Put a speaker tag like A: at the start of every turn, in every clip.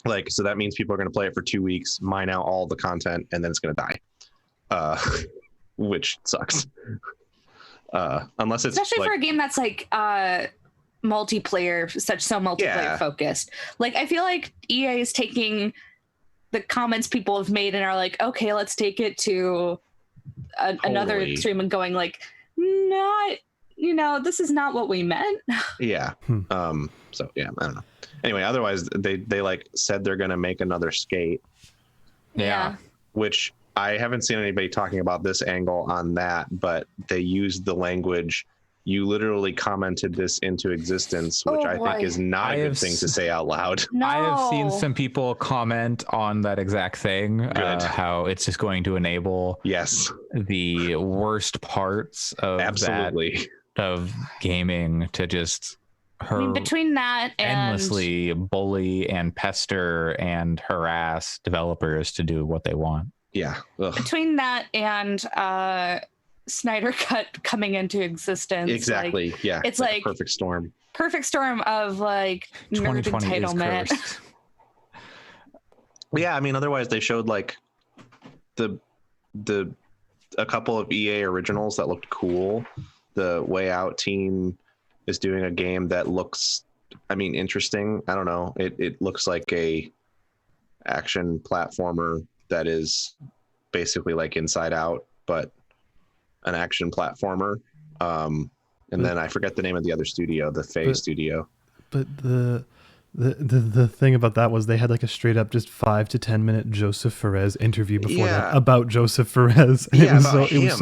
A: Like, so that means people are going to play it for 2 weeks, mine out all the content, and then it's going to die, which sucks. Unless it's
B: especially for a game that's like multiplayer, so multiplayer focused. Like, I feel like EA is taking the comments people have made and are like, okay, let's take it to another extreme and going like, not, this is not what we meant.
A: Yeah. So yeah, I don't know. Anyway, otherwise they like said they're gonna make another Skate.
B: Yeah.
A: Which I haven't seen anybody talking about this angle on that, but they used the language, you literally commented this into existence, which I think is not a good thing to say out loud.
B: No.
C: I have seen some people comment on that exact thing, how it's just going to enable the worst parts of of gaming to just
B: between that and
C: endlessly bully and pester and harass developers to do what they want.
A: Yeah. Ugh.
B: Between that and Snyder Cut coming into existence.
A: Exactly.
B: Like,
A: yeah.
B: It's like
A: perfect storm.
B: Perfect storm of like nerd entitlement.
A: Yeah, I mean, otherwise they showed like a couple of EA originals that looked cool. The Way Out team is doing a game that looks, I mean, interesting. I don't know. It looks like a action platformer that is basically like Inside Out, but an action platformer. And then I forget the name of the other studio, the Faye studio.
D: But the thing about that was they had like a straight up just 5 to 10 minute Joseph Perez interview before that about Joseph Perez. And it was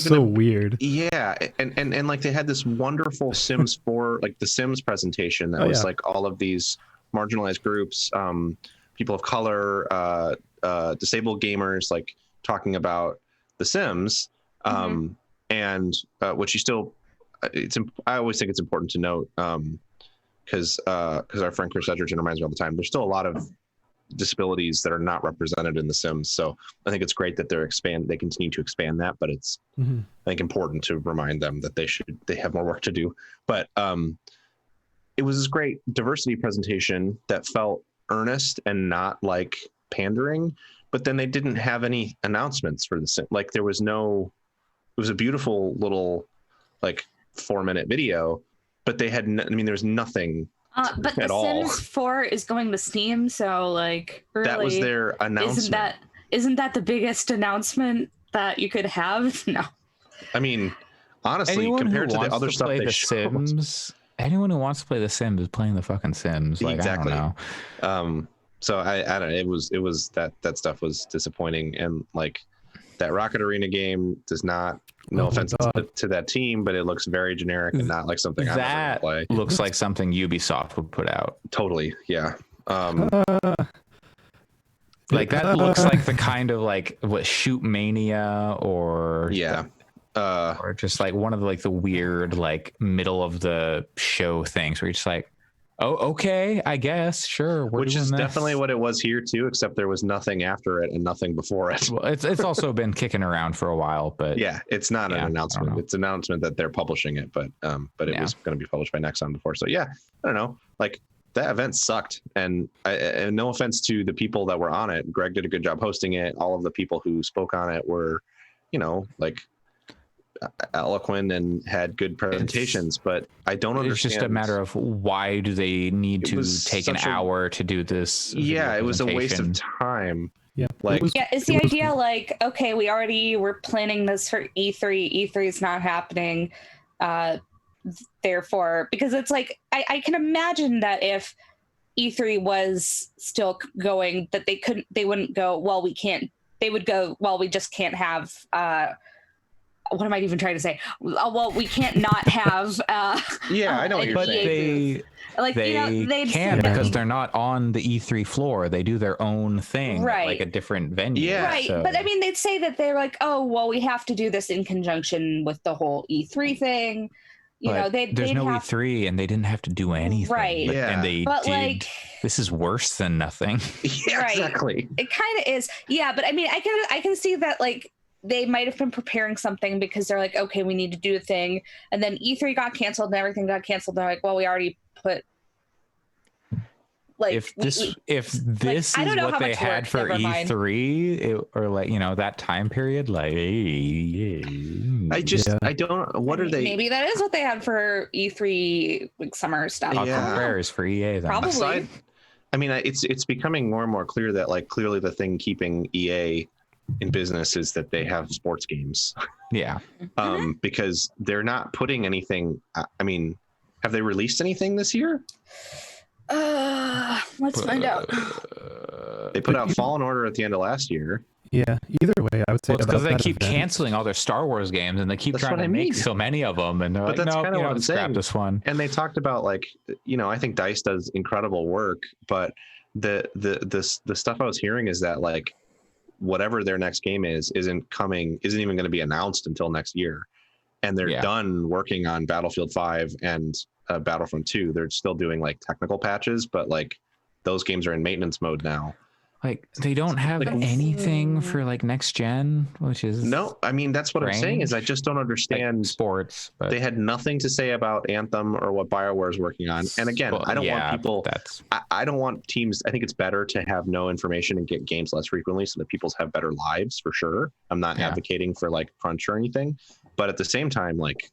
D: so weird.
A: Yeah. And like they had this wonderful Sims 4, like the Sims presentation that was like all of these marginalized groups, people of color, disabled gamers, like talking about the Sims. And which you still, I always think it's important to note, because our friend Chris Edgerton reminds me all the time, there's still a lot of disabilities that are not represented in the Sims. So I think it's great that they continue to expand that, but it's I think important to remind them that they have more work to do. But it was this great diversity presentation that felt earnest and not like pandering, but then they didn't have any announcements for the Sim. Like it was a beautiful little like 4-minute video, but they had there was nothing
B: but
A: at
B: the
A: all.
B: Sims 4 is going to Steam, so like really,
A: that was their announcement.
B: Isn't that the biggest announcement that you could have? No.
A: I mean, honestly, compared to the other stuff they showed,
C: anyone who wants to play the Sims is playing the fucking Sims. Like,
A: exactly.
C: I don't
A: know. So I don't know. It was that stuff was disappointing, and like that Rocket Arena game does not. No offense to that team, but it looks very generic and not like something I want to play.
C: Looks like something Ubisoft would put out.
A: Totally, yeah.
C: Like that looks like the kind of like what Shoot Mania or or just like one of the, like the weird like middle of the show things where you're just like, oh, okay, I guess, sure.
A: Which is definitely what it was here too, except there was nothing after it and nothing before it.
C: Well, it's also been kicking around for a while, but
A: yeah, it's not an announcement. It's an announcement that they're publishing it, but it was going to be published by Nexon before. So yeah, I don't know. Like that event sucked, and no offense to the people that were on it. Greg did a good job hosting it. All of the people who spoke on it were, like eloquent and had good presentations, but I don't understand.
C: It's just a matter of why do they need to take an hour to do this?
A: Yeah, it was a waste of time.
D: Yeah,
A: like
B: it's the idea like, okay, we already were planning this for E3. E3 is not happening. Therefore, because it's like I can imagine that if E3 was still going, that they wouldn't go, well, we can't. They would go, well, we just can't have. What am I even trying to say? Well, we can't not have.
A: Yeah, I know what you're
C: saying. They can because they're not on the E3 floor. They do their own thing,
B: right?
C: Like a different venue.
A: Yeah,
B: right. So. But I mean, they'd say that they're like, oh, well, we have to do this in conjunction with the whole E3 thing.
C: There's no E3, and they didn't have to do anything,
B: right?
C: Yeah, and they did. Like, this is worse than nothing.
A: Yeah, right. Exactly.
B: It kind of is. Yeah, but I mean, I can see that like. They might have been preparing something because they're like, okay, we need to do a thing. And then E3 got canceled and everything got canceled. They're like, well, we already put Like
C: if this is
B: I don't know
C: what
B: how
C: they
B: much
C: had
B: work,
C: for
B: never mind.
C: E3 or like, you know, that time period, like
A: I don't, what are they?
B: Maybe that is what they had for E3 like summer stuff.
C: prayers for EA then.
B: Probably.
A: I mean, it's becoming more and more clear that like clearly the thing keeping EA in business is that they have sports games.
C: Yeah.
A: Because they're not putting anything. I mean, have they released anything this year?
B: Let's find out.
A: They put out Fallen Order at the end of last year.
D: Yeah. Either way, I would say
C: because they keep canceling all their Star Wars games, and they keep trying to make so many of them, and they're like, no, you know, scrap this one.
A: And they talked about like, you know, I think DICE does incredible work, but the stuff I was hearing is that like whatever their next game isn't even going to be announced until next year, and they're done working on Battlefield 5 and Battlefront 2. They're still doing like technical patches, but like those games are in maintenance mode now.
C: Like they don't have anything for like next gen, which is
A: no. I mean, that's what I'm saying is I just don't understand
C: like sports. But
A: they had nothing to say about Anthem or what BioWare is working on. And again, I don't want people. I don't want teams. I think it's better to have no information and get games less frequently so that people have better lives for sure. I'm not advocating for like crunch or anything, but at the same time, like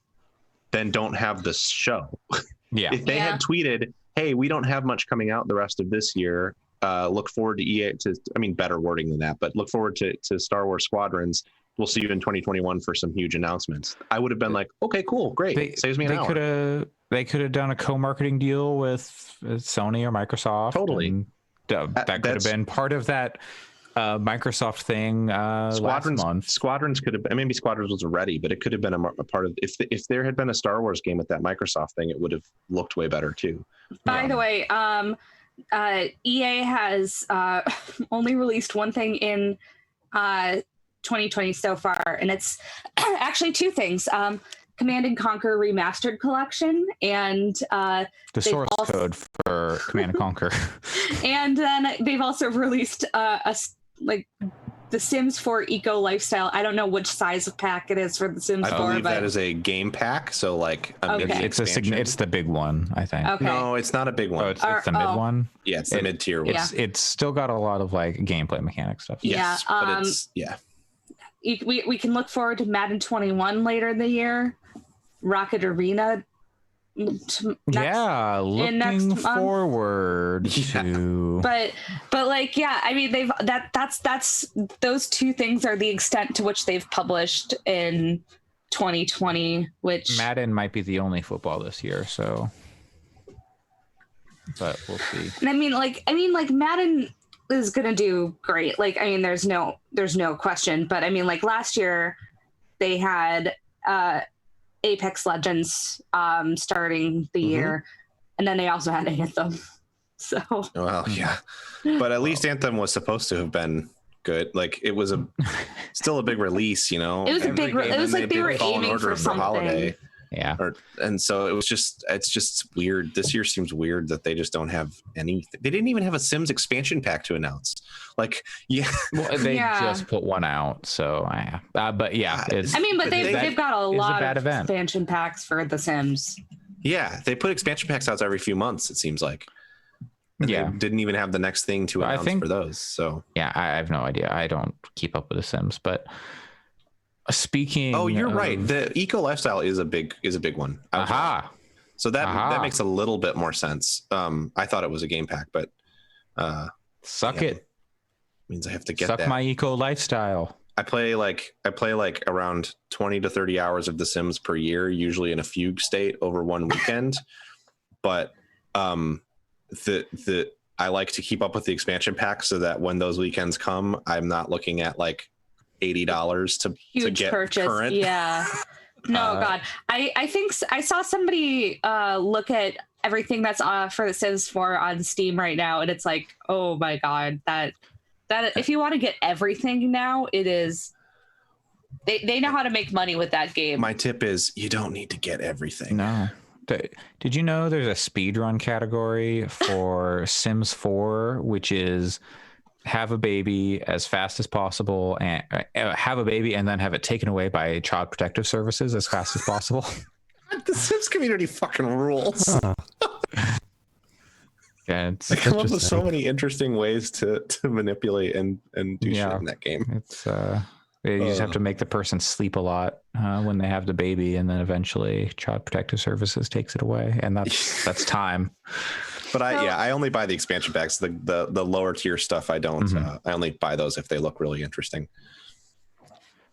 A: then don't have this show.
C: Yeah.
A: If they had tweeted, "Hey, we don't have much coming out the rest of this year. Look forward to EA better wording than that, but look forward to Star Wars Squadrons. We'll see you in 2021 for some huge announcements." I would have been like, okay, cool, great. Saves me an hour.
C: They could have done a co-marketing deal with Sony or Microsoft.
A: Totally.
C: That could have been part of that Microsoft thing last month.
A: Squadrons could have, maybe Squadrons was ready, but it could have been a part of, if there had been a Star Wars game at that Microsoft thing, it would have looked way better too.
B: By the way, EA has only released one thing in 2020 so far, and it's actually two things. Command & Conquer Remastered Collection and
C: the source code for Command & Conquer.
B: And then they've also released the Sims 4 Eco Lifestyle. I don't know which size of pack it is for the Sims 4.
A: I believe that is a game pack, so like
C: it's the big one, I think.
B: Okay.
A: No, it's not a big one.
C: Oh, it's the mid one?
A: Yeah, it's the mid-tier one.
C: It's still got a lot of like gameplay mechanic stuff.
A: Yes, but it's
B: we can look forward to Madden 21 later in the year. Rocket Arena
C: looking forward to
B: but like I mean that's those two things are the extent to which they've published in 2020, which
C: Madden might be the only football this year, so but we'll see.
B: And I mean like Madden is gonna do great, like I mean there's no question, but I mean like last year they had Apex Legends starting the year, and then they also had Anthem. So
A: well, yeah, but at least Anthem was supposed to have been good. Like it was still a big release, you know.
B: It was a big. It was like they were aiming for something.
A: Holiday.
C: Yeah.
A: And so it's just weird. This year seems weird that they just don't have anything. They didn't even have a Sims expansion pack to announce. Like, well,
C: they just put one out. So, but yeah,
B: I mean, but they've got a lot of
C: event.
B: Expansion packs for The Sims.
A: Yeah, they put expansion packs out every few months. It seems like. And they didn't even have the next thing to announce for those. So
C: yeah, I have no idea. I don't keep up with The Sims, but. Speaking.
A: Oh, you're right. The Eco Lifestyle is a big one.
C: Aha.
A: So that makes a little bit more sense. I thought it was a game pack, but
C: it
A: means I have to get
C: suck my Eco Lifestyle.
A: I play like around 20 to 30 hours of The Sims per year, usually in a fugue state over one weekend. But I like to keep up with the expansion pack so that when those weekends come, I'm not looking at like $80 to get purchase. Current.
B: Yeah. No, God. I think I saw somebody look at everything that's for The Sims 4 on Steam right now, and it's like, oh my God, that if you want to get everything now, it is. They know how to make money with that game.
A: My tip is you don't need to get everything.
C: No. Did you know there's a speedrun category for Sims 4, which is have a baby as fast as possible and have a baby and then have it taken away by Child Protective Services as fast as possible?
A: The Sims community fucking rules.
C: Yeah,
A: they come up with so many interesting ways to manipulate and do shit in that game.
C: It's you just have to make the person sleep a lot when they have the baby, and then eventually Child Protective Services takes it away, and that's time.
A: But I only buy the expansion packs. The lower tier stuff I don't. I only buy those if they look really interesting.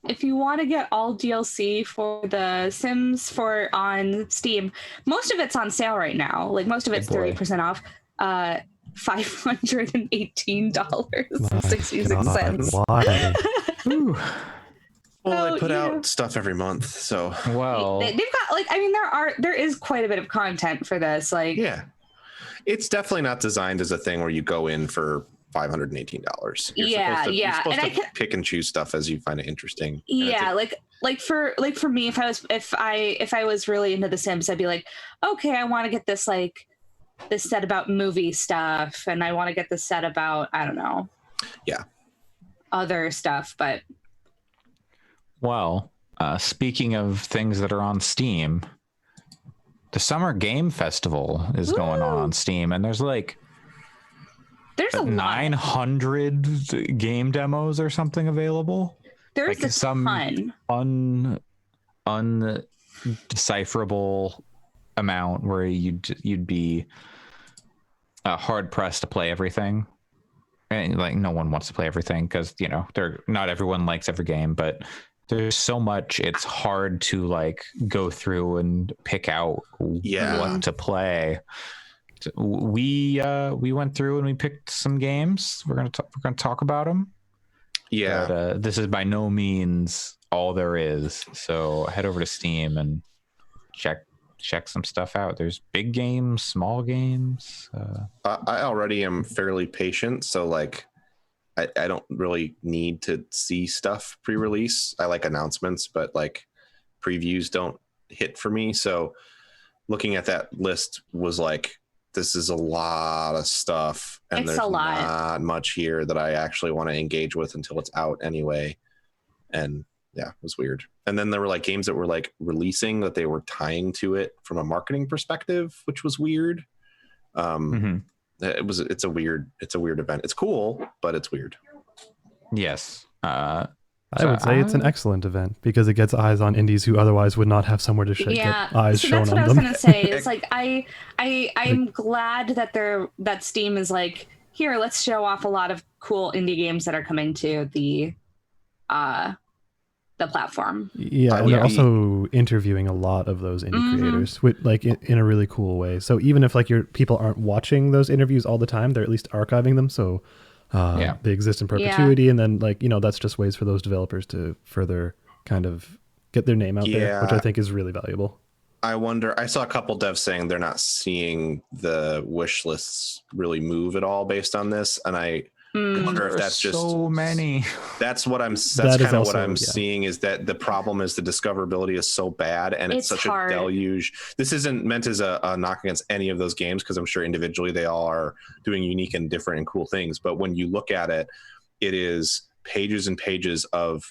B: If you want to get all DLC for the Sims on Steam, most of it's on sale right now. Like most of it's 30% off. $518.66.
D: Why?
A: Well, I put out stuff every month, so
B: they've got there is quite a bit of content for this.
A: It's definitely not designed as a thing where you go in for $518. You're supposed to pick and choose stuff as you find it interesting.
B: Yeah, like for me, if I was really into The Sims, I'd be like, okay, I want to get this this set about movie stuff, and I want to get this set about, I don't know, other stuff. But
C: speaking of things that are on Steam, the Summer Game Festival is going on Steam, and there's
B: a
C: 900 game demos or something available.
B: There's a ton.
C: Undecipherable amount where you'd be hard pressed to play everything, and no one wants to play everything because not everyone likes every game, but there's so much, it's hard to go through and pick out what to play. We went through and we picked some games. We're gonna talk about them. But, this is by no means all there is. So head over to Steam and check some stuff out. There's big games, small games.
A: I already am fairly patient, so I don't really need to see stuff pre-release. I like announcements, but previews don't hit for me. So looking at that list was this is a lot of stuff, and there's not much here that I actually want to engage with until it's out anyway. And it was weird. And then there were games that were releasing that they were tying to it from a marketing perspective, which was weird. It's a weird event. It's cool, but it's weird.
C: Yes.
D: I would say it's an excellent event because it gets eyes on indies who otherwise would not have somewhere to get eyes shown on them.
B: That's what I was gonna say. It's I'm glad that Steam is here, let's show off a lot of cool indie games that are coming to the platform.
D: Yeah, and they're also interviewing a lot of those indie creators with in a really cool way. So even if your people aren't watching those interviews all the time, they're at least archiving them. So they exist in perpetuity, and then that's just ways for those developers to further kind of get their name out there, which I think is really valuable.
A: I wonder, I saw a couple devs saying they're not seeing the wish lists really move at all based on this, and I wonder if that's just
C: so many.
A: That's what I'm what I'm seeing, is that the problem is the discoverability is so bad, and it's such hard. A deluge. This isn't meant as a knock against any of those games, because I'm sure individually they all are doing unique and different and cool things, but when you look at it, it is pages and pages of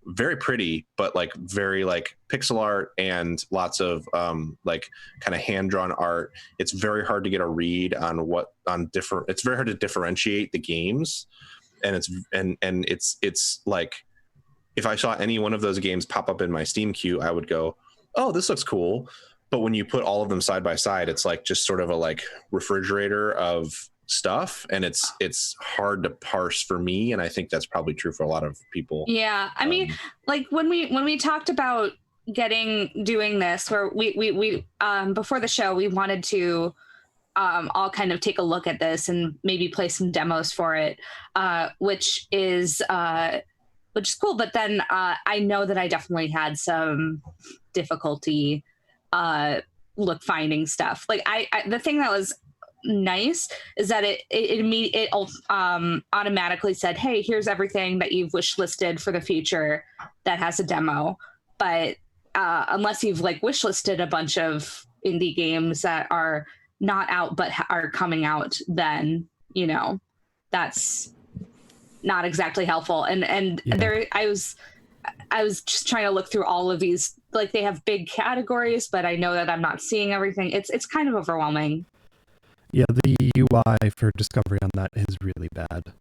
A: very pretty, but very pixel art and lots of kind of hand-drawn art. It's very hard to get a read on different. It's very hard to differentiate the games, and it's if I saw any one of those games pop up in my Steam queue, I would go, oh, this looks cool. But when you put all of them side by side, it's just sort of a refrigerator of stuff, and it's hard to parse for me, and I think that's probably true for a lot of people.
B: I mean, when we talked about doing this, where we before the show, we wanted to all kind of take a look at this and maybe play some demos for it, which is cool. But then I know that I definitely had some difficulty finding stuff. The thing that was nice is that it automatically said, hey, here's everything that you've wish listed for the future that has a demo. But unless you've wish listed a bunch of indie games that are not out but are coming out, then that's not exactly helpful. And there I was just trying to look through all of these. They have big categories, but I know that I'm not seeing everything. It's kind of overwhelming.
D: Yeah, the UI for Discovery on that is really bad.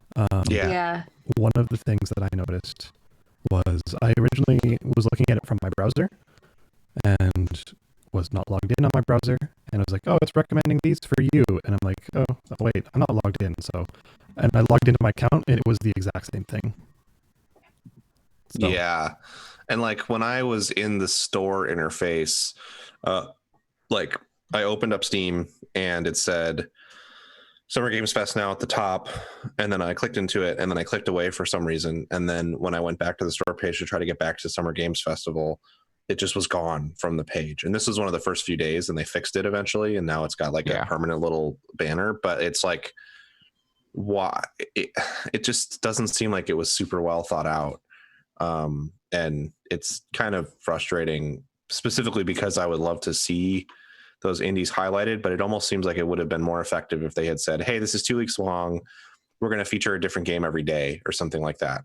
B: Yeah.
D: One of the things that I noticed was I originally was looking at it from my browser and was not logged in on my browser, and I was like, oh, it's recommending these for you, and I'm like, oh wait, I'm not logged in. And I logged into my account and it was the exact same thing. So.
A: Yeah. And like when I was in the store interface, like I opened up Steam and it said Summer Games Fest now at the top, and then I clicked into it and then I clicked away for some reason, and then when I went back to the store page to try to get back to Summer Games Festival, it just was gone from the page. And this was one of the first few days, and they fixed it eventually, and now it's got like a permanent little banner, but it's like, why? It just doesn't seem like it was super well thought out. And it's kind of frustrating, specifically because I would love to see those indies highlighted, but it almost seems like it would have been more effective if they had said, hey, this is 2 weeks long, we're going to feature a different game every day or something like that.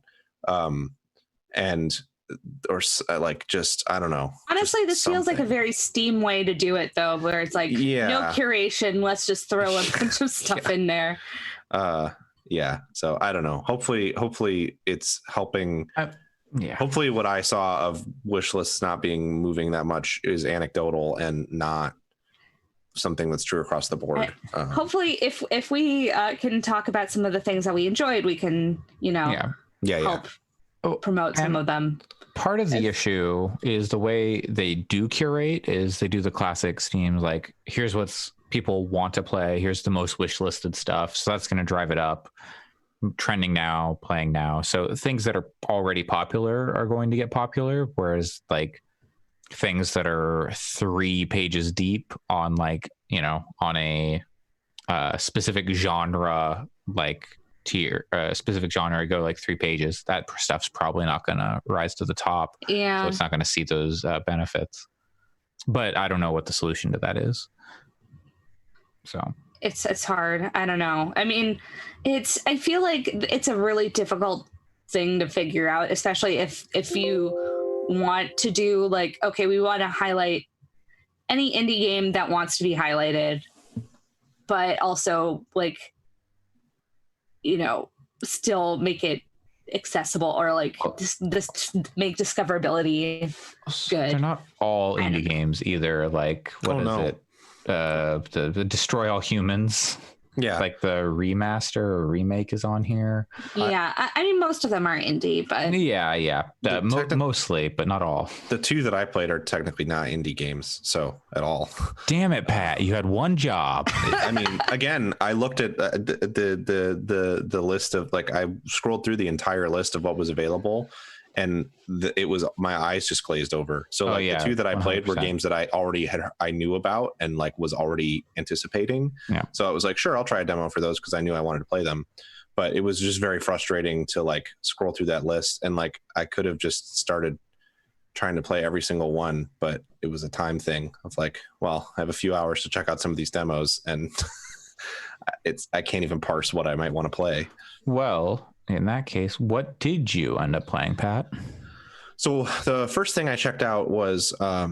A: Or like, just, I don't know.
B: Honestly, this feels like a very Steam way to do it, though, where it's like, no curation, let's just throw a bunch of stuff in there.
A: So I don't know. Hopefully it's helping. Hopefully what I saw of wish lists not being moving that much is anecdotal and not something that's true across the board.
B: Hopefully if we can talk about some of the things that we enjoyed, we can, help promote some of them.
C: Part of the issue is the way they do curate is they do the classic Steam, like, here's what's people want to play, here's the most wish listed stuff, so that's going to drive it up, trending now, playing now. So things that are already popular are going to get popular, whereas like things that are 3 pages deep on like, on a specific genre, like tier, specific genre, go like 3 pages, that stuff's probably not going to rise to the top. So it's not going to see those benefits. But I don't know what the solution to that is. So
B: it's hard. I don't know. I mean, I feel like it's a really difficult thing to figure out, especially if you want to do like, okay, we want to highlight any indie game that wants to be highlighted, but also like, still make it accessible or like this make discoverability good.
C: They're not all indie games either. Like, what is it? The Destroy All Humans. Yeah. Like the remaster or remake is on here.
B: Yeah. I mean, most of them are indie, but.
C: Yeah. Mostly, but not all.
A: The 2 that I played are technically not indie games, so at all.
C: Damn it, Pat. You had one job.
A: I mean, again, I looked at the list of, like, I scrolled through the entire list of what was available, and it was, my eyes just glazed over. So the 2 that I played 100%. Were games that I knew about and like was already anticipating. Yeah. So I was like, sure, I'll try a demo for those because I knew I wanted to play them. But it was just very frustrating to like scroll through that list, and like I could have just started trying to play every single one, but it was a time thing of like, well, I have a few hours to check out some of these demos, and I can't even parse what I might want to play.
C: Well, in that case, what did you end up playing, Pat?
A: So the first thing I checked out was a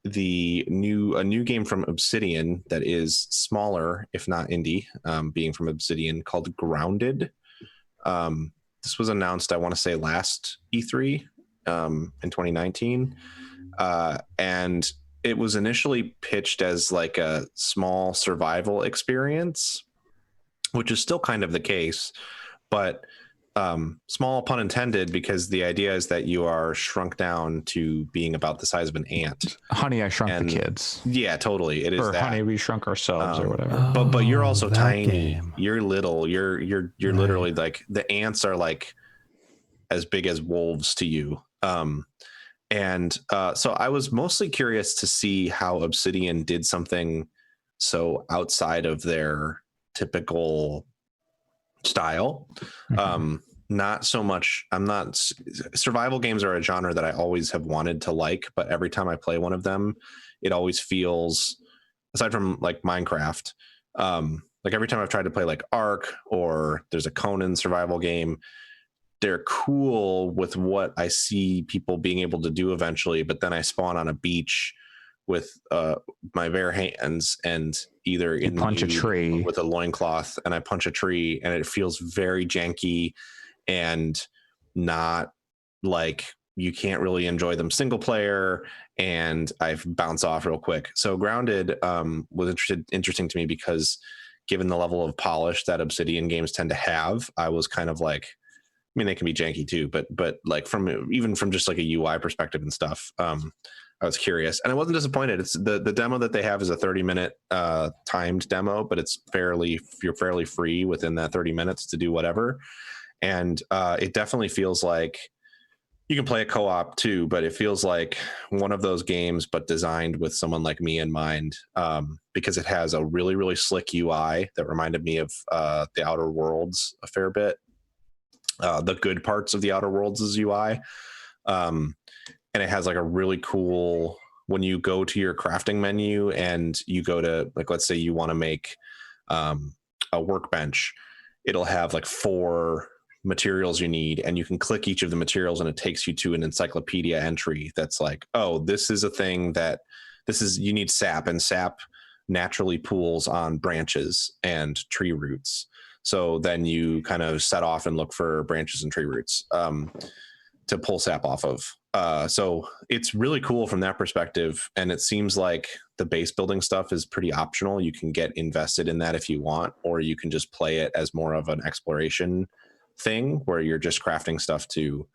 A: new game from Obsidian that is smaller, if not indie, being from Obsidian, called Grounded. This was announced, I want to say, last E3 in 2019. And it was initially pitched as like a small survival experience, which is still kind of the case, but small, pun intended, because the idea is that you are shrunk down to being about the size of an ant.
C: Honey, I Shrunk the Kids.
A: Yeah, totally. It is
C: or
A: that.
C: Honey, We Shrunk Ourselves, or whatever.
A: But you're also tiny.
D: Game.
A: You're little. You're right. Literally like, the ants are like as big as wolves to you. So I was mostly curious to see how Obsidian did something so outside of their typical style. Mm-hmm. Not so much. Survival games are a genre that I always have wanted to like, but every time I play one of them, it always feels, aside from like Minecraft, like every time I've tried to play like Ark, or there's a Conan survival game, they're cool with what I see people being able to do eventually, but then I spawn on a beach with my bare hands and either
C: you punch a tree
A: with a loincloth, and I punch a tree, and it feels very janky and not like you can't really enjoy them single player, and I've bounced off real quick. So Grounded was interesting to me because given the level of polish that Obsidian games tend to have, I was kind of like, I mean, they can be janky too, but like even from just like a UI perspective and stuff, I was curious, and I wasn't disappointed. It's the demo that they have is a 30-minute timed demo, but you're fairly free within that 30 minutes to do whatever. And it definitely feels like you can play a co-op too, but it feels like one of those games, but designed with someone like me in mind, because it has a really, really slick UI that reminded me of the Outer Worlds a fair bit. The good parts of the Outer Worlds' UI. And it has like a really cool, when you go to your crafting menu and you go to, like, let's say you want to make a workbench, it'll have like 4 materials you need, and you can click each of the materials and it takes you to an encyclopedia entry that's like, oh, this is a thing that you need sap, and sap naturally pools on branches and tree roots. So then you kind of set off and look for branches and tree roots to pull sap off of. So it's really cool from that perspective. And it seems like the base building stuff is pretty optional. You can get invested in that if you want, or you can just play it as more of an exploration thing where you're just crafting stuff to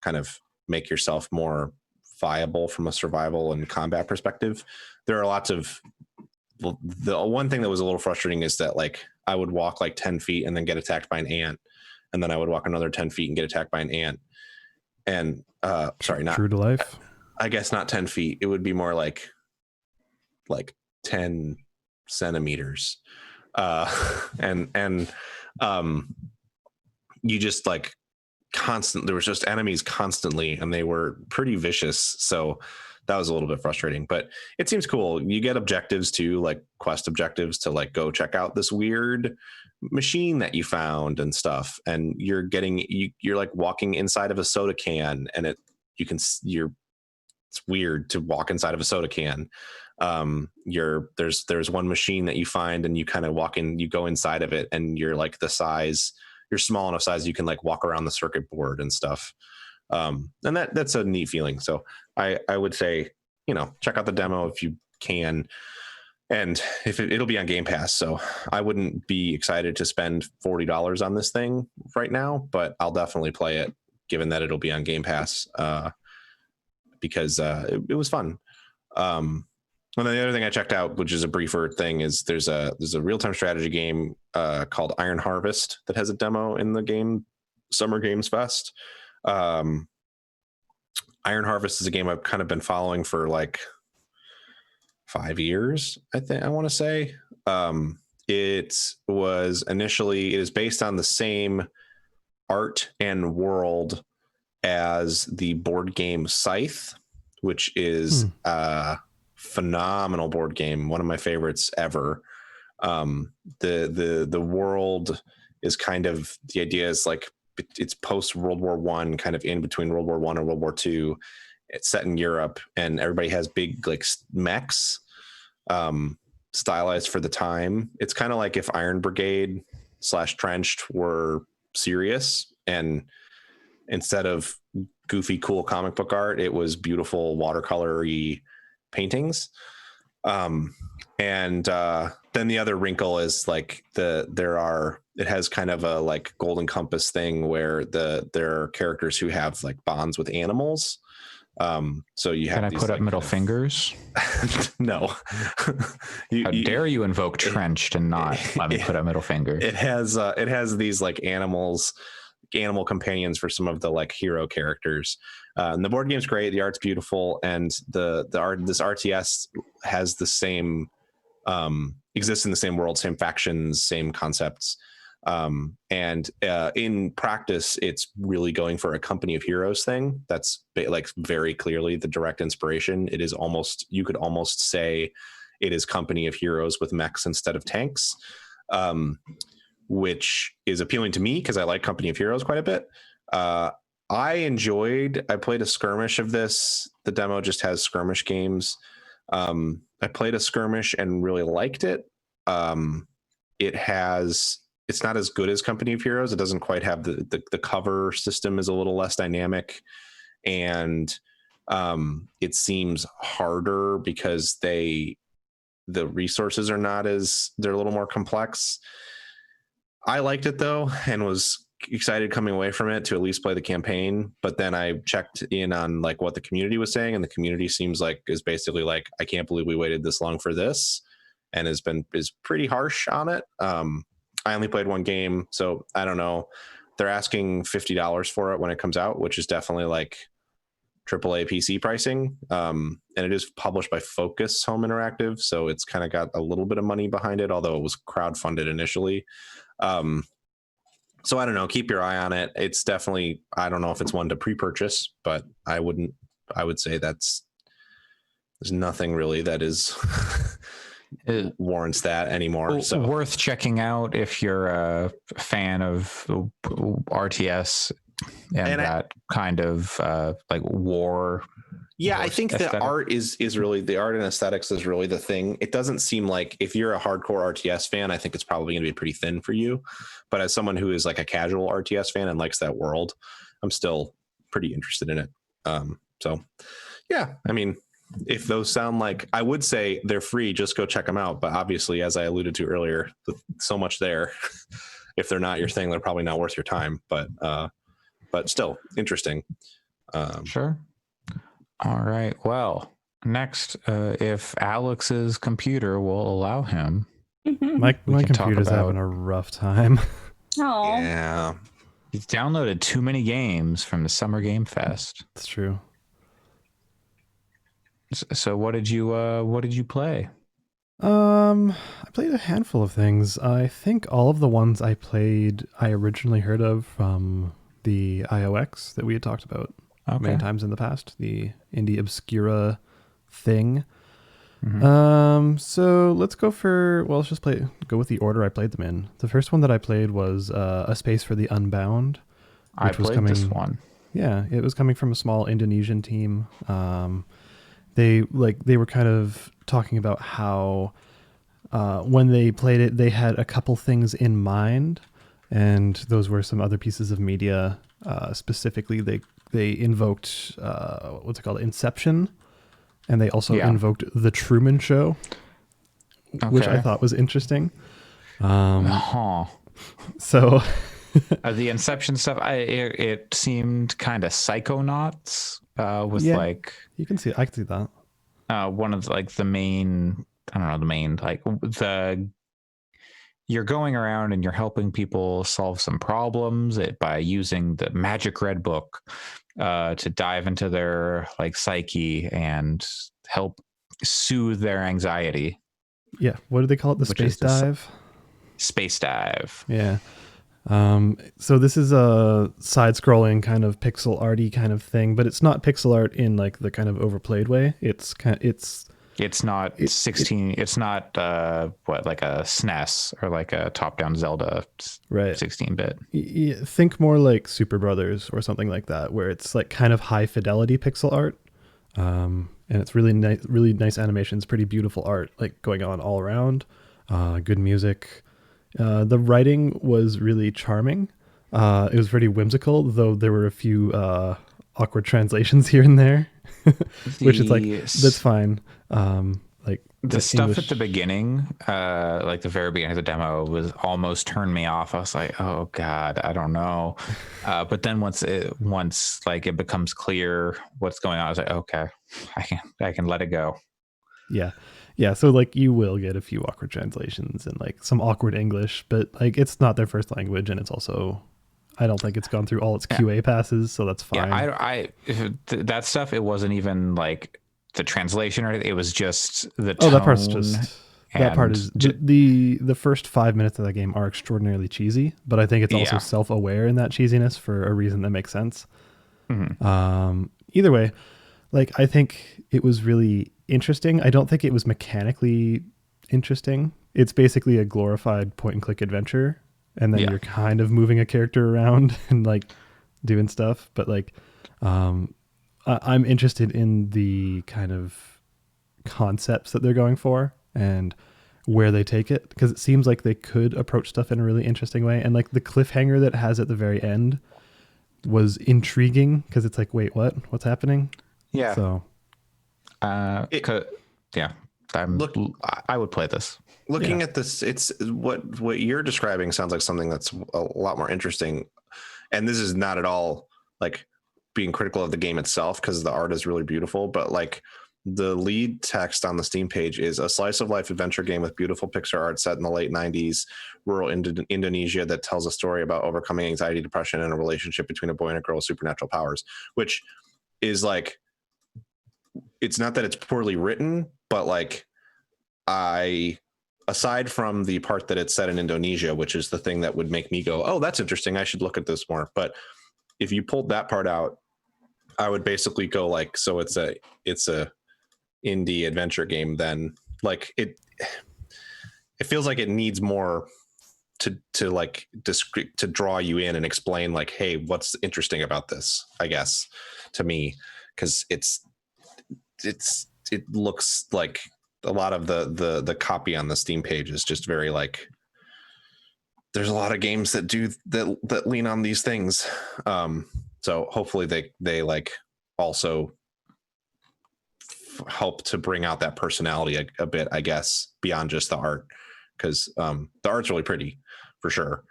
A: kind of make yourself more viable from a survival and combat perspective. There are lots of, the one thing that was a little frustrating is that like I would walk like 10 feet and then get attacked by an ant, and then I would walk another 10 feet and get attacked by an ant. And sorry, not
D: true to life.
A: I guess not 10 feet. It would be more like 10 centimeters. And you just like there was just enemies constantly, and they were pretty vicious. So that was a little bit frustrating, but it seems cool. You get objectives too, like quest objectives to like go check out this weird machine that you found and stuff. And you're like walking inside of a soda can, and it's weird to walk inside of a soda can. There's one machine that you find, and you kind of walk in, you go inside of it, and you're like you're small enough size you can like walk around the circuit board and stuff. And that's a neat feeling. So I would say, check out the demo if you can. And if it'll be on Game Pass, so I wouldn't be excited to spend $40 on this thing right now, but I'll definitely play it given that it'll be on Game Pass, because it was fun. And then the other thing I checked out, which is a briefer thing, is there's a real-time strategy game called Iron Harvest that has a demo in the Summer Games Fest. Iron Harvest is a game I've kind of been following for like 5 years, I want to say. It is based on the same art and world as the board game Scythe, which is phenomenal board game, one of my favorites ever. The world is kind of, the idea is like it's post World War I, kind of in between World War I and World War II. It's set in Europe, and everybody has big like mechs, stylized for the time. It's kind of like if Iron Brigade / Trenched were serious, and instead of goofy cool comic book art, it was beautiful watercolory paintings. And then the other wrinkle is like it has kind of a like Golden Compass thing where there are characters who have like bonds with animals. So you have.
C: Can I put up middle fingers?
A: No.
C: How dare you invoke Trenched and not let me put up middle finger?
A: It has these like animal companions for some of the like hero characters. And the board game's great. The art's beautiful, and the art. This RTS has the same exists in the same world, same factions, same concepts. And in practice, it's really going for a Company of Heroes thing. That's like very clearly the direct inspiration. It is almost, you could almost say it is Company of Heroes with mechs instead of tanks, which is appealing to me because I like Company of Heroes quite a bit. I played a skirmish of this. The demo just has skirmish games. I played a skirmish and really liked it. It's not as good as Company of Heroes. It doesn't quite have the cover system is a little less dynamic, and it seems harder because the resources are they're a little more complex. I liked it though, and was excited coming away from it to at least play the campaign. But then I checked in on like what the community was saying, and the community seems like is basically like, I can't believe we waited this long for this, and is pretty harsh on it. I only played one game, so I don't know. They're asking $50 for it when it comes out, which is definitely like AAA PC pricing. And it is published by Focus Home Interactive, so it's kind of got a little bit of money behind it, although it was crowdfunded initially. So I don't know. Keep your eye on it. It's definitely, I don't know if it's one to pre-purchase, but I would say there's nothing really that is warrants that anymore. So
C: worth checking out if you're a fan of RTS and that kind of like war.
A: Yeah, I think aesthetic. The art is really, the art and aesthetics is really the thing. It doesn't seem like, if you're a hardcore RTS fan, I think it's probably going to be pretty thin for you. But as someone who is like a casual RTS fan and likes that world, I'm still pretty interested in it. So yeah, I mean, if those sound like, I would say they're free, just go check them out. But obviously, as I alluded to earlier, so much there. If they're not your thing, they're probably not worth your time. But still interesting.
C: Sure. All right. Well, next, if Alex's computer will allow him,
D: my computer's having a rough time.
B: Oh,
A: yeah.
C: He's downloaded too many games from the Summer Game Fest.
D: It's true.
C: So what did you play?
D: I played a handful of things. I think all of the ones I played, I originally heard of from the IOX that we had talked about many times in the past, the indie obscura thing. Mm-hmm. So let's go let's just go with the order I played them in. The first one that I played was A Space for the Unbound.
C: I played this one.
D: Yeah, it was coming from a small Indonesian team. They were kind of talking about how when they played it, they had a couple things in mind, and those were some other pieces of media. Specifically, they invoked what's it called, Inception, and they also invoked The Truman Show, which I thought was interesting. So
C: the Inception stuff, it seemed kind of Psychonauts with like,
D: you can see, I can see that.
C: One of like the main, you're going around and you're helping people solve some problems by using the magic red book to dive into their like psyche and help soothe their anxiety.
D: Yeah. What do they call it? The space dive?
C: Space dive.
D: Yeah. So this is a side-scrolling kind of pixel arty kind of thing, but it's not pixel art in like the kind of overplayed way. It's not 16. It's not like a SNES or like a top-down Zelda, right? 16-bit. Think more like Super Brothers or something like that, where it's like kind of high fidelity pixel art, and it's really nice animations, pretty beautiful art, like going on all around. Good music. The writing was really charming. It was pretty whimsical, though there were a few awkward translations here and there, which is like, that's fine. Like
C: the stuff at the beginning, like the very beginning of the demo, was almost turned me off. I was like, oh God, I don't know. But then once it becomes clear what's going on, I was like, okay, I can let it go.
D: Yeah. Yeah, so like you will get a few awkward translations and like some awkward English, but like it's not their first language, and it's also, I don't think it's gone through all its QA passes, so that's fine.
C: Yeah, that stuff, it wasn't even like the translation or anything. It was just the tone.
D: Oh, that part is the first 5 minutes of that game are extraordinarily cheesy, but I think it's also self-aware in that cheesiness for a reason that makes sense. Mm-hmm. Either way, like I think it was really interesting. I don't think it was mechanically interesting. It's basically a glorified point and click adventure, and then you're kind of moving a character around and like doing stuff. But like, I'm interested in the kind of concepts that they're going for and where they take it, because it seems like they could approach stuff in a really interesting way. And like the cliffhanger that it has at the very end was intriguing, because it's like, wait, what's happening?
C: Yeah.
D: So
C: I would play this.
A: Looking at this, it's what you're describing sounds like something that's a lot more interesting. And this is not at all like being critical of the game itself, because the art is really beautiful, but like the lead text on the Steam page is a slice of life adventure game with beautiful pixel art set in the late 90s rural Indonesia that tells a story about overcoming anxiety, depression, and a relationship between a boy and a girl with supernatural powers, which is like, it's not that it's poorly written, but like aside from the part that it's set in Indonesia, which is the thing that would make me go, oh, that's interesting, I should look at this more. But if you pulled that part out, I would basically go like, so it's a indie adventure game, then like it feels like it needs more to like to draw you in and explain like, hey, what's interesting about this, I guess, to me, because it looks like a lot of the copy on the Steam page is just very like, there's a lot of games that lean on these things. So hopefully they like also help to bring out that personality a bit, I guess, beyond just the art, because the art's really pretty for sure,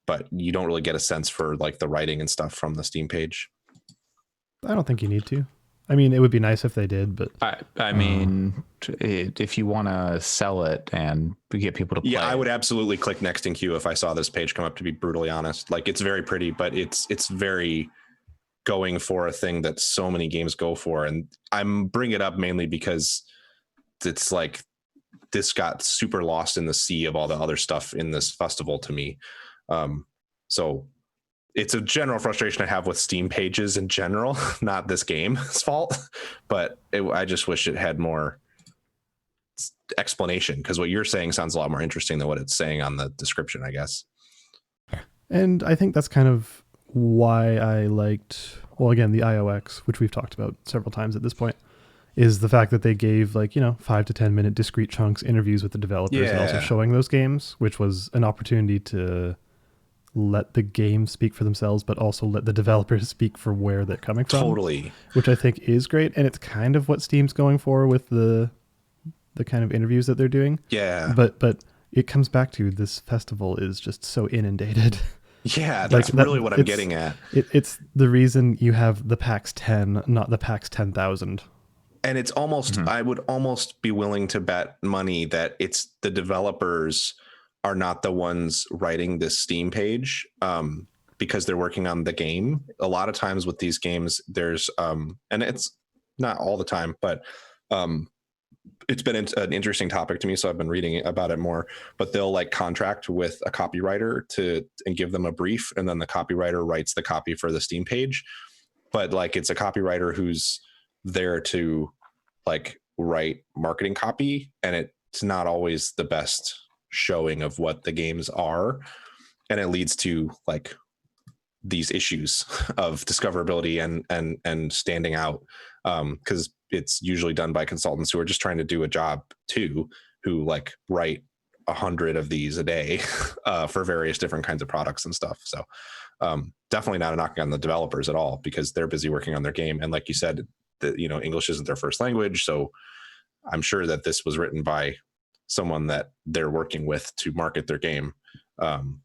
A: but you don't really get a sense for like the writing and stuff from the Steam page.
D: I don't think you need to. I mean, it would be nice if they did, but
C: I mean, if you want to sell it and get people to play,
A: I would absolutely click next in queue if I saw this page come up, to be brutally honest. Like, it's very pretty, but it's very going for a thing that so many games go for. And I'm bringing it up mainly because it's like, this got super lost in the sea of all the other stuff in this festival to me. So it's a general frustration I have with Steam pages in general, not this game's fault, but I just wish it had more explanation, because what you're saying sounds a lot more interesting than what it's saying on the description, I guess.
D: And I think that's kind of why I liked, well, again, the IOX, which we've talked about several times at this point, is the fact that they gave 5 to 10 minute discrete chunks, interviews with the developers, and also showing those games, which was an opportunity to let the game speak for themselves, but also let the developers speak for where they're coming from.
A: Totally.
D: Which I think is great. And it's kind of what Steam's going for with the kind of interviews that they're doing.
A: Yeah.
D: But it comes back to, this festival is just so inundated.
A: Yeah, that's really what I'm getting at.
D: It's the reason you have the PAX 10, not the PAX 10,000.
A: And it's almost, I would almost be willing to bet money that it's the developers are not the ones writing this Steam page, because they're working on the game. A lot of times with these games, there's, and it's not all the time, but it's been an interesting topic to me, so I've been reading about it more. But they'll like contract with a copywriter and give them a brief, and then the copywriter writes the copy for the Steam page. But like, it's a copywriter who's there to like write marketing copy, and it's not always the best showing of what the games are, and it leads to like these issues of discoverability and standing out, because it's usually done by consultants who are just trying to do a job too, who like write 100 of these a day for various different kinds of products and stuff. So definitely not a knock on the developers at all, because they're busy working on their game. And like you said, that English isn't their first language, so I'm sure that this was written by someone that they're working with to market their game, and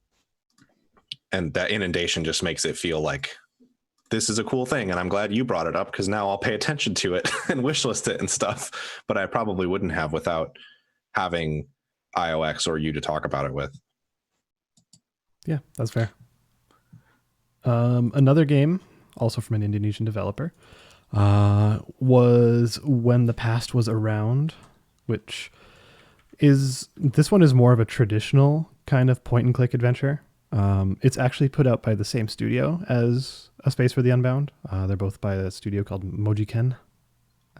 A: that inundation just makes it feel like this is a cool thing, and I'm glad you brought it up, because now I'll pay attention to it and wishlist it and stuff, but I probably wouldn't have without having IOX or you to talk about it with.
D: Yeah, that's fair. Another game, also from an Indonesian developer, was When the Past Was Around, which this one is more of a traditional kind of point and click adventure. It's actually put out by the same studio as A Space for the Unbound. They're both by a studio called Mojiken.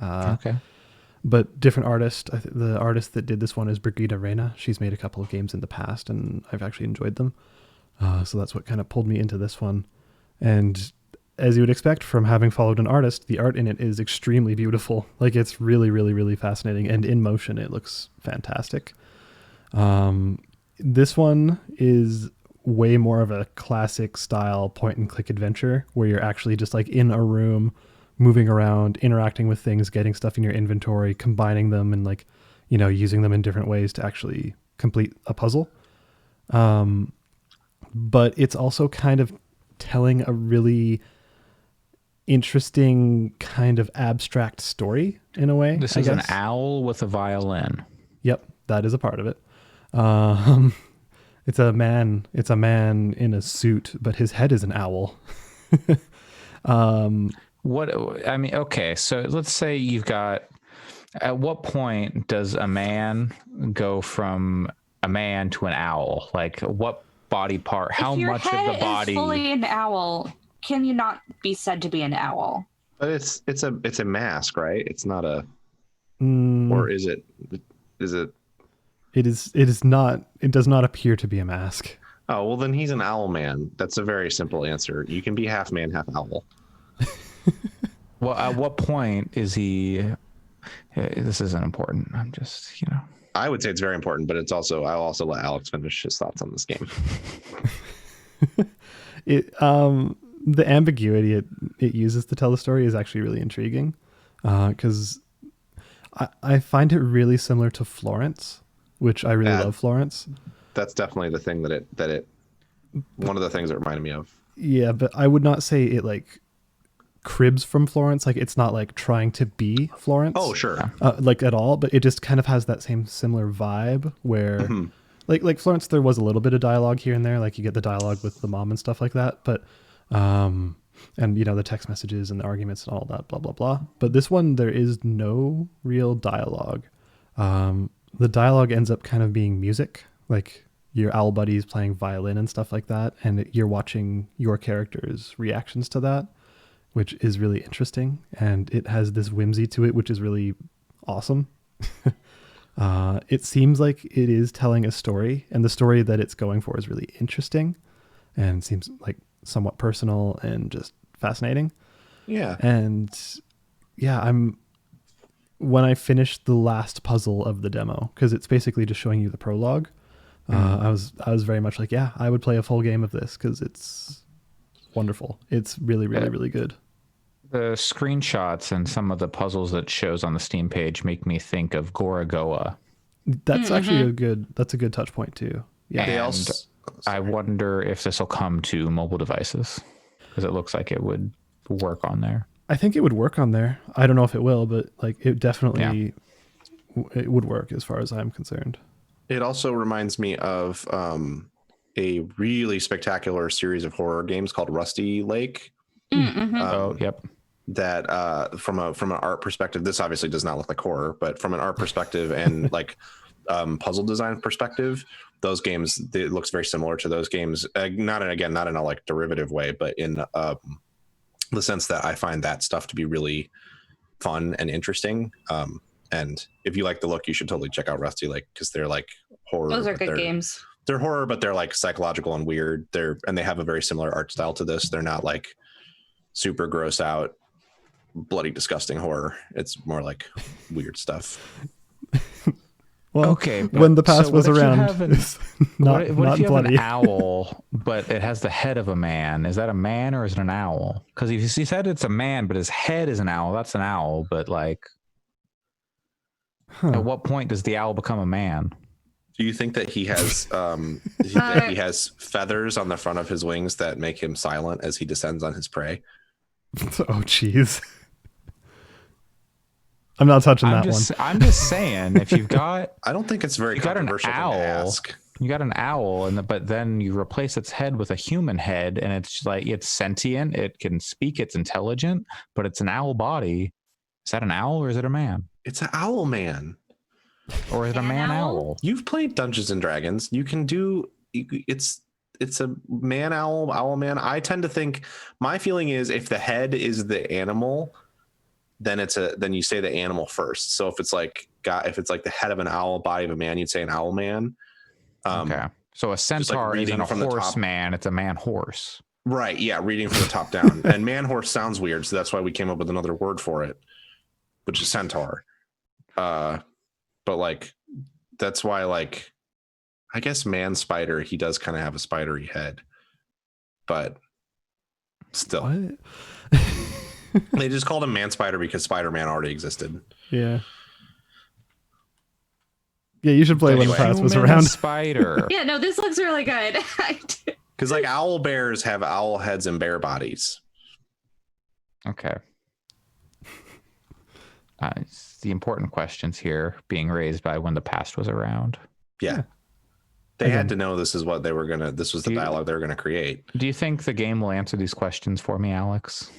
C: Okay.
D: But different artist. The artist that did this one is Brigida Reina. She's made a couple of games in the past, and I've actually enjoyed them. So that's what kind of pulled me into this one. And as you would expect from having followed an artist, the art in it is extremely beautiful. Like, it's really, really, really fascinating. And in motion, it looks fantastic. This one is way more of a classic style point and click adventure where you're actually just like in a room, moving around, interacting with things, getting stuff in your inventory, combining them, and like, you know, using them in different ways to actually complete a puzzle. But it's also kind of telling a really interesting kind of abstract story in a way.
C: This is an owl with a violin.
D: Yep, that is a part of it. It's a man in a suit, but his head is an owl.
C: Okay, so let's say you've got, at what point does a man go from a man to an owl? Like, what body part, how much of the body?
B: If your head is fully an owl, can you not be said to be an owl?
A: But it's a mask, right? It's not a, or is it?
D: It is not. It does not appear to be a mask.
A: Oh, well, then he's an owl man. That's a very simple answer. You can be half man, half owl.
C: Well, at what point is he? This isn't important. I'm just,
A: I would say it's very important, but it's also, I'll also let Alex finish his thoughts on this game.
D: The ambiguity it uses to tell the story is actually really intriguing, because I find it really similar to Florence, which I really love Florence.
A: That's definitely the thing that it one of the things it reminded me of.
D: Yeah, but I would not say it like cribs from Florence. Like, it's not like trying to be Florence.
A: Oh, sure.
D: Like at all, but it just kind of has that same similar vibe where like Florence, there was a little bit of dialogue here and there. Like, you get the dialogue with the mom and stuff like that, but and the text messages and the arguments and all that, blah, blah, blah. But this one, there is no real dialogue. The dialogue ends up kind of being music, like your owl buddies playing violin and stuff like that. And you're watching your character's reactions to that, which is really interesting. And it has this whimsy to it, which is really awesome. It seems like it is telling a story, and the story that it's going for is really interesting and seems like somewhat personal and just fascinating.
A: Yeah.
D: And yeah, when I finished the last puzzle of the demo, because it's basically just showing you the prologue, I was very much like, yeah, I would play a full game of this because it's wonderful. It's really, really, really good.
C: The screenshots and some of the puzzles that shows on the Steam page make me think of Gorogoa.
D: That's actually a good touch point too. Yeah.
C: And I wonder if this will come to mobile devices, because it looks like it would work on there.
D: I think it would work on there. I don't know if it will, but like, it definitely it would work as far as I'm concerned.
A: It also reminds me of a really spectacular series of horror games called Rusty Lake.
C: Yep.
A: That from an art perspective, this obviously does not look like horror, but from an art perspective and like puzzle design perspective, those games, it looks very similar to those games. Not in a like derivative way, but in the sense that I find that stuff to be really fun and interesting. And if you like the look, you should totally check out Rusty Lake, because they're like horror.
B: Those are good games.
A: They're horror, but they're like psychological and weird. And they have a very similar art style to this. They're not like super gross out, bloody, disgusting horror. It's more like weird stuff.
D: Well,
C: okay,
D: when the past was around,
C: what if you
D: bloody.
C: have an owl, but it has the head of a man? Is that a man or is it an owl? Because if you said it's a man, but his head is an owl, that's an owl. But like, at what point does the owl become a man?
A: Do you think that he has that he has feathers on the front of his wings that make him silent as he descends on his prey?
D: Oh, jeez. I'm not touching that one.
C: I'm just saying, if you've got,
A: I don't think it's very controversial to ask.
C: You got an owl, but then you replace its head with a human head, and it's like, it's sentient, it can speak, it's intelligent, but it's an owl body. Is that an owl or is it a man?
A: It's an owl man.
C: Or is it a man owl?
A: You've played Dungeons and Dragons. You can do it's a man owl man. I tend to think, my feeling is, if the head is the animal, then you say the animal first. So if it's like the head of an owl, body of a man, you'd say an owl man.
C: Okay. So a centaur isn't a horse man, it's a man horse.
A: Right. Yeah. Reading from the top down. And man horse sounds weird. So that's why we came up with another word for it, which is centaur. But like, that's why, like, I guess man spider, he does kind of have a spidery head, but still.
D: What?
A: They just called him man spider because Spider-Man already existed.
D: Yeah. Yeah, you should play when the past was around.
C: Spider.
B: Yeah, no, this looks really good.
A: Because like owl bears have owl heads and bear bodies.
C: Okay. The important questions here being raised by when the past was around.
A: Yeah. They had to know this is what they were gonna. This was the dialogue they were gonna create.
C: Do you think the game will answer these questions for me, Alex?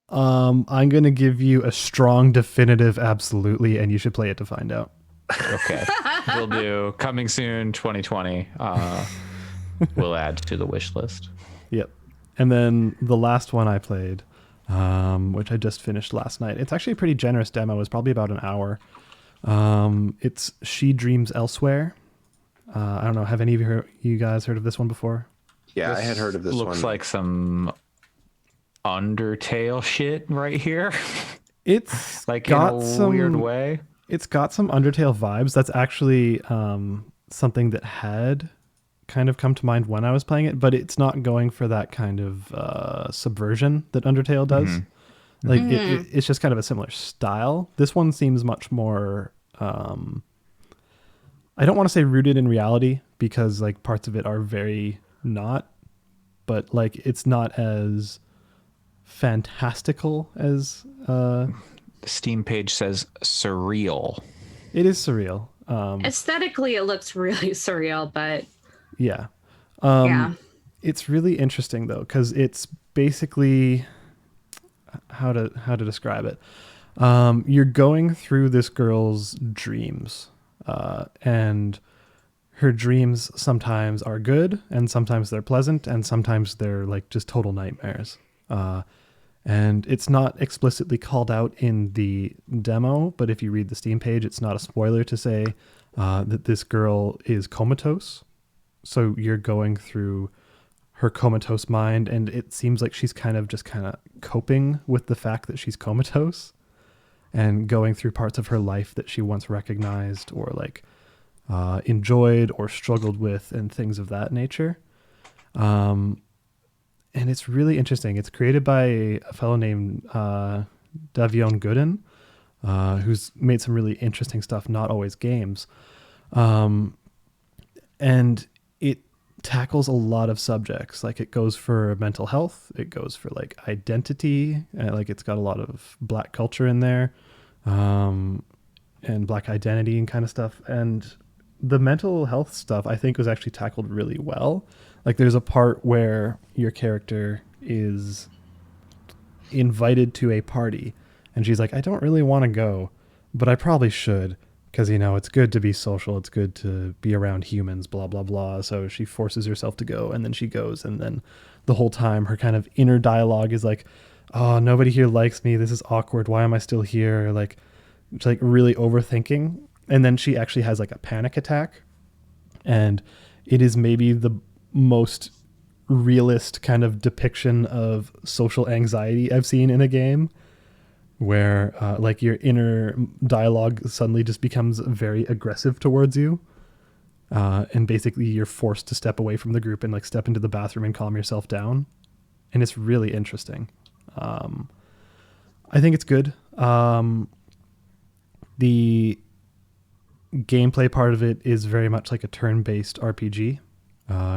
D: I'm gonna give you a strong, definitive, absolutely, and you should play it to find out.
C: Okay, we'll do. Coming soon, 2020. We'll add to the wish list.
D: Yep. And then the last one I played, which I just finished last night. It's actually a pretty generous demo. It was probably about an hour. It's She Dreams Elsewhere. I don't know. Have any of you guys heard of this one before?
A: Yeah, I had heard of this one.
C: Looks like some Undertale shit right here.
D: It's
C: like
D: got
C: in a
D: some
C: weird way.
D: It's got some Undertale vibes. That's actually something that had kind of come to mind when I was playing it, but it's not going for that kind of subversion that Undertale does. Mm-hmm. Like it's just kind of a similar style. This one seems much more I don't want to say rooted in reality, because like parts of it are very not, but like it's not as fantastical as the
C: Steam page says surreal.
D: It is surreal.
B: Aesthetically, it looks really surreal, but
D: yeah.
B: Yeah.
D: It's really interesting though, because it's basically how to describe it. You're going through this girl's dreams, and her dreams sometimes are good, and sometimes they're pleasant, and sometimes they're like just total nightmares. And it's not explicitly called out in the demo, but if you read the Steam page, it's not a spoiler to say that this girl is comatose. So you're going through her comatose mind, and it seems like she's kind of coping with the fact that she's comatose and going through parts of her life that she once recognized or like enjoyed or struggled with and things of that nature. And it's really interesting. It's created by a fellow named Davion Gooden, who's made some really interesting stuff, not always games. And it tackles a lot of subjects. Like it goes for mental health. It goes for like identity. Like it's got a lot of Black culture in there, and Black identity and kind of stuff. And the mental health stuff, I think, was actually tackled really well. Like there's a part where your character is invited to a party and she's like, I don't really want to go, but I probably should, because, you know, it's good to be social. It's good to be around humans, blah, blah, blah. So she forces herself to go, and then she goes. And then the whole time her kind of inner dialogue is like, oh, nobody here likes me. This is awkward. Why am I still here? Like, it's like really overthinking. And then she actually has like a panic attack. And it is maybe the most realist kind of depiction of social anxiety I've seen in a game, where like your inner dialogue suddenly just becomes very aggressive towards you, and basically you're forced to step away from the group and like step into the bathroom and calm yourself down. And it's really interesting. I think it's good. The gameplay part of it is very much like a turn-based RPG.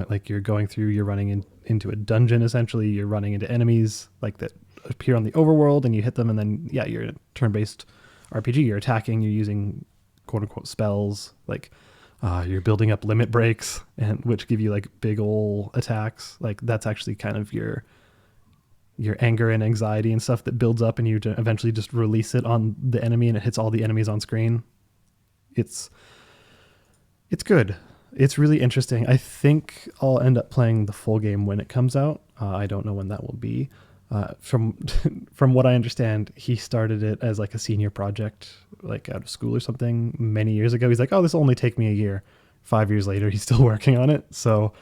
D: Like you're going through, you're running into a dungeon, essentially. You're running into enemies like that appear on the overworld, and you hit them, and then you're in a turn-based RPG. You're attacking, you're using quote-unquote spells, like you're building up limit breaks, and which give you like big ol' attacks. Like that's actually kind of your anger and anxiety and stuff that builds up, and you eventually just release it on the enemy, and it hits all the enemies on screen. It's good. It's really interesting. I think I'll end up playing the full game when it comes out. I don't know when that will be. From what I understand, he started it as like a senior project, like out of school or something many years ago. He's like, oh, this will only take me a year. 5 years later, he's still working on it. So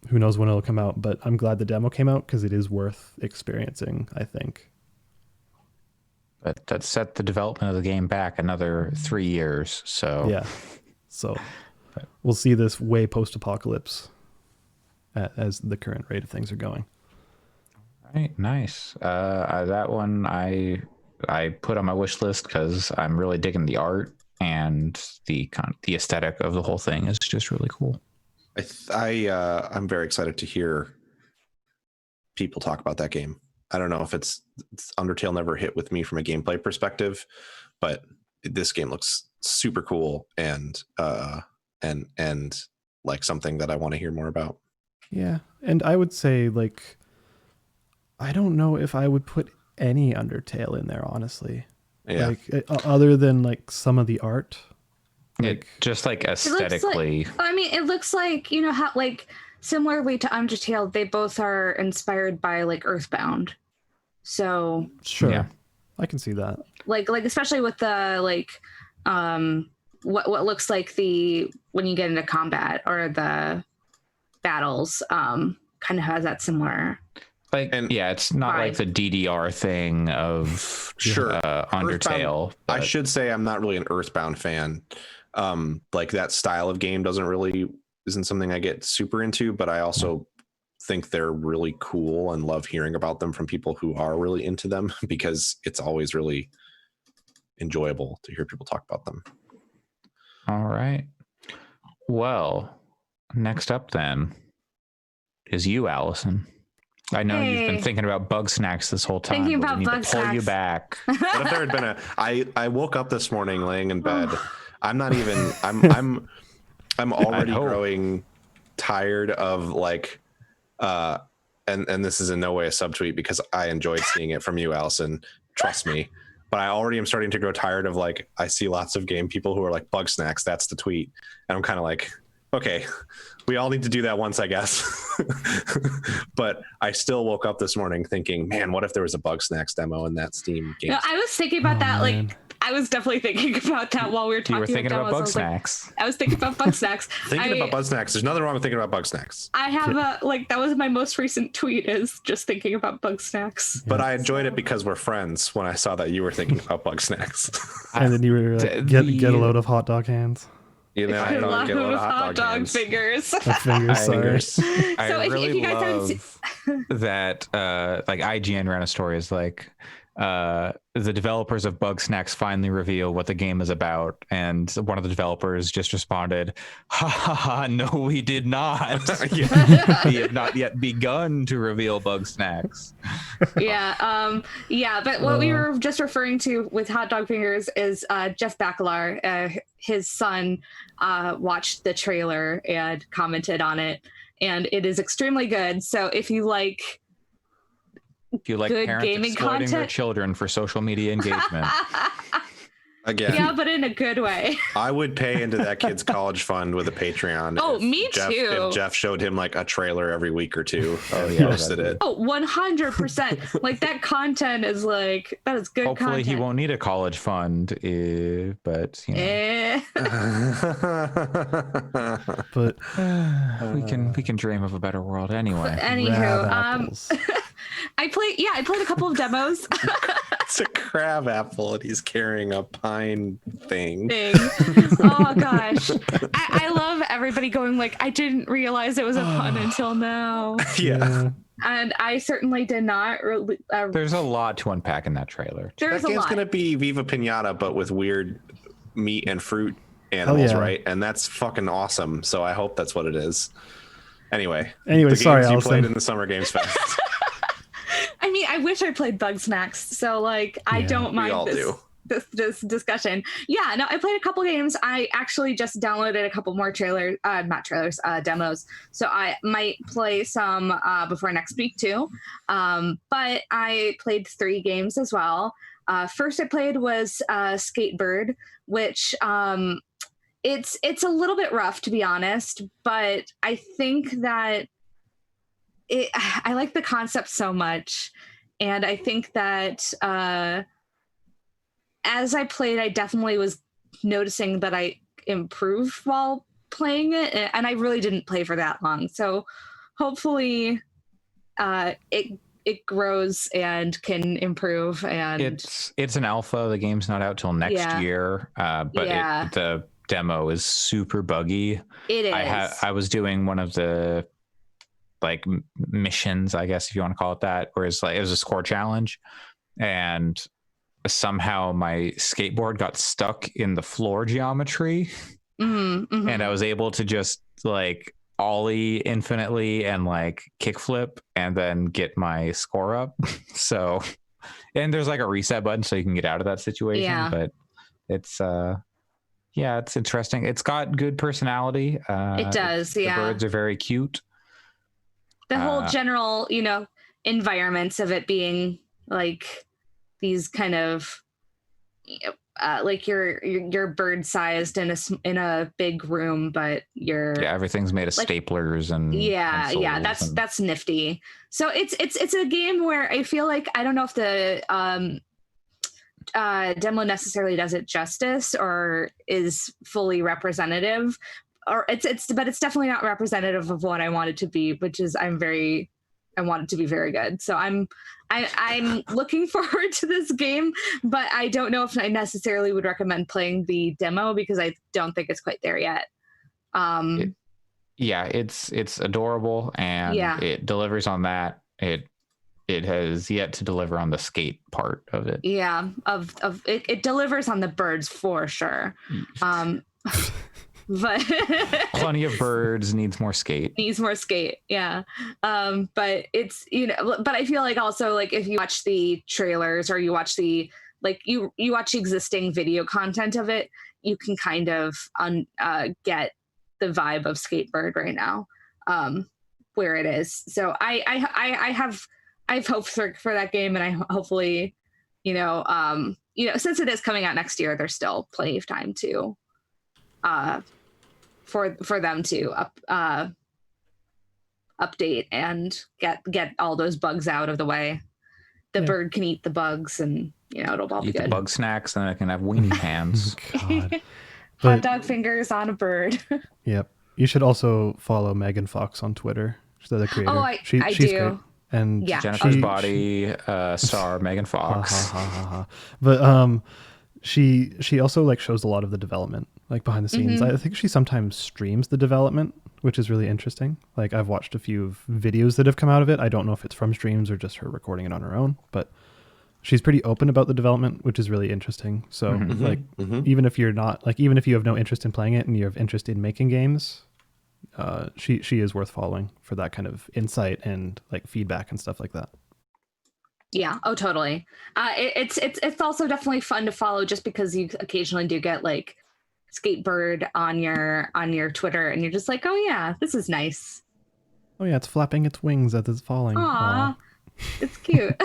D: who knows when it'll come out, but I'm glad the demo came out because it is worth experiencing, I think.
C: But that set the development of the game back another 3 years. So
D: yeah, so we'll see this way post-apocalypse as the current rate of things are going.
C: All right, nice. That one I put on my wish list because I'm really digging the art, and the aesthetic of the whole thing is just really cool.
A: I'm very excited to hear people talk about that game. I don't know if it's Undertale never hit with me from a gameplay perspective, but this game looks super cool and like something that I want to hear more about.
D: Yeah, and I would say, like, I don't know if I would put any Undertale in there, honestly.
A: Yeah.
D: Like, other than like some of the art.
C: Like, just like aesthetically.
B: It looks like, you know how, like, similarly to Undertale, they both are inspired by like Earthbound. So
D: sure, yeah. I can see that. Like
B: especially with the what looks like when you get into combat or the battles, kind of has that similar.
C: It's not like the DDR thing of Undertale.
A: I should say I'm not really an Earthbound fan. Like that style of game isn't something I get super into, but I also think they're really cool and love hearing about them from people who are really into them, because it's always really enjoyable to hear people talk about them.
C: All right. Well, next up then is you, Allison. I know you've been thinking about bug snacks this whole time.
B: Thinking about bug snacks.
C: Pull you back.
A: What if there had been I woke up this morning laying in bed. I'm already growing tired of like, and this is in no way a subtweet because I enjoyed seeing it from you, Allison. Trust me. But I already am starting to grow tired of, like, I see lots of game people who are like, bug snacks, that's the tweet. And I'm kind of like, okay, we all need to do that once, I guess. But I still woke up this morning thinking, man, what if there was a bug snacks demo in that Steam game?
B: No, I was thinking about that. Man. Like, I was definitely thinking about that while we were talking.
C: You were thinking about bug snacks.
B: I was thinking about bug snacks.
A: About bug snacks. There's nothing wrong with thinking about bug snacks.
B: I have that was my most recent tweet, is just thinking about bug snacks.
A: But I enjoyed it because we're friends when I saw that you were thinking about bug snacks.
D: And then you were like, get a load of hot dog hands.
A: You know, I don't get a lot of hot dog
B: fingers.
D: Sorry.
C: I really love that like IGN ran a story is like the developers of Bug Snacks finally reveal what the game is about, and one of the developers just responded, "Ha ha ha! No, we did not. We have not yet begun to reveal Bug Snacks."
B: But what we were just referring to with hot dog fingers is Jeff Bakalar. His son watched the trailer and commented on it, and it is extremely good. So if you like.
C: If you like parents exploiting their children for social media engagement.
A: Again.
B: Yeah, but in a good way.
A: I would pay into that kid's college fund with a Patreon.
B: Oh, me too.
A: If Jeff showed him like a trailer every week or two, posted it.
B: Oh, 100%. Like that content is like, that is good
C: Hopefully
B: content.
C: He won't need a college fund, but you know.
D: But
C: we can dream of a better world anyway.
B: But anywho, I played a couple of demos.
A: It's a crab apple and he's carrying a pine thing.
B: Oh gosh. I love everybody going like, I didn't realize it was a pun until now.
A: Yeah.
B: And I certainly did not.
C: There's a lot to unpack in that trailer.
A: That game's going to be Viva Pinata, but with weird meat and fruit animals, right? And that's fucking awesome. So I hope that's what it is. Anyway,
D: sorry,
A: games you
D: Allison.
A: played in the Summer Games Fest.
B: I mean, I wish I played Bug Snacks, so like I don't mind this discussion. Yeah, no, I played a couple games. I actually just downloaded a couple more demos. So I might play some before next week too. But I played 3 games as well. First I played was Skatebird, which it's a little bit rough, to be honest, but I think that I like the concept so much, and I think that as I played, I definitely was noticing that I improved while playing it, and I really didn't play for that long. So hopefully it grows and can improve. And
C: it's an alpha. The game's not out till next year, but the demo is super buggy.
B: It is.
C: I was doing one of the like missions, I guess if you want to call it that, where it's like it was a score challenge, and somehow my skateboard got stuck in the floor geometry, and I was able to just like ollie infinitely and like kickflip and then get my score up. So, and there's like a reset button so you can get out of that situation. But it's it's interesting. It's got good personality.
B: It does.
C: The birds are very cute.
B: The whole general, environments of it being like these kind of like you're bird sized in a big room, but
C: everything's made of like, staplers and
B: that's nifty. So it's a game where I feel like I don't know if the demo necessarily does it justice or is fully representative, or but it's definitely not representative of what I want it to be, which is I want it to be very good. So I'm looking forward to this game, but I don't know if I necessarily would recommend playing the demo because I don't think it's quite there yet.
C: It's adorable and it delivers on that. It has yet to deliver on the skate part of it.
B: Yeah, it delivers on the birds for sure. But
C: plenty of birds, needs more skate.
B: Yeah. But it's but I feel like also like if you watch the trailers or you watch the like you watch existing video content of it, you can kind of get the vibe of Skatebird right now, where it is. So I have hope for that game, and I hopefully since it is coming out next year, there's still plenty of time to for them to update and get all those bugs out of the way. The bird can eat the bugs, and it'll all be good.
C: Eat the bug snacks, and I can have weenie hands.
B: Hot dog fingers on a bird.
D: Yep. You should also follow Megan Fox on Twitter. She's the creator.
B: Oh, I
D: she's
B: do.
D: Great. And
C: Jennifer's Body star Megan Fox.
D: But she also like shows a lot of the development, like behind the scenes. I think she sometimes streams the development, which is really interesting. Like I've watched a few videos that have come out of it. I don't know if it's from streams or just her recording it on her own, but she's pretty open about the development, which is really interesting. So even if you're not even if you have no interest in playing it and you have interest in making games, she is worth following for that kind of insight and like feedback and stuff like that.
B: Yeah. Oh, totally. It's also definitely fun to follow just because you occasionally do get like Skatebird on your Twitter, and you're just like, oh yeah, this is nice.
D: Oh yeah, it's flapping its wings as it's falling.
B: Aww. It's cute.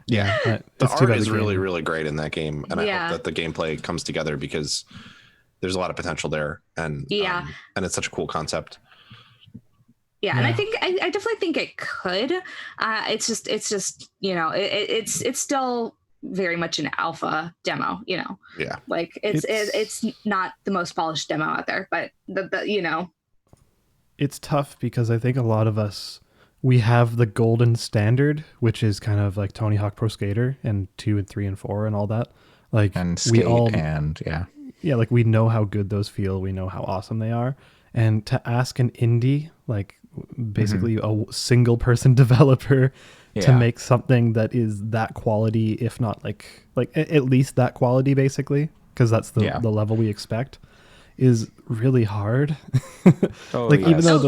A: The art is really, really great in that game, and I hope that the gameplay comes together because there's a lot of potential there, and and it's such a cool concept.
B: Yeah, and I think I definitely think it could. It's just it's still very much an alpha demo. Like it's not the most polished demo out there, but
D: it's tough because I think a lot of us, we have the golden standard, which is kind of like Tony Hawk Pro Skater and 2 and 3 and 4 and all that. Like
C: and skate
D: like we know how good those feel. We know how awesome they are. And to ask an indie, like basically a single person developer to make something that is that quality, if not like at least that quality, basically, because that's the level we expect, is really hard. Even though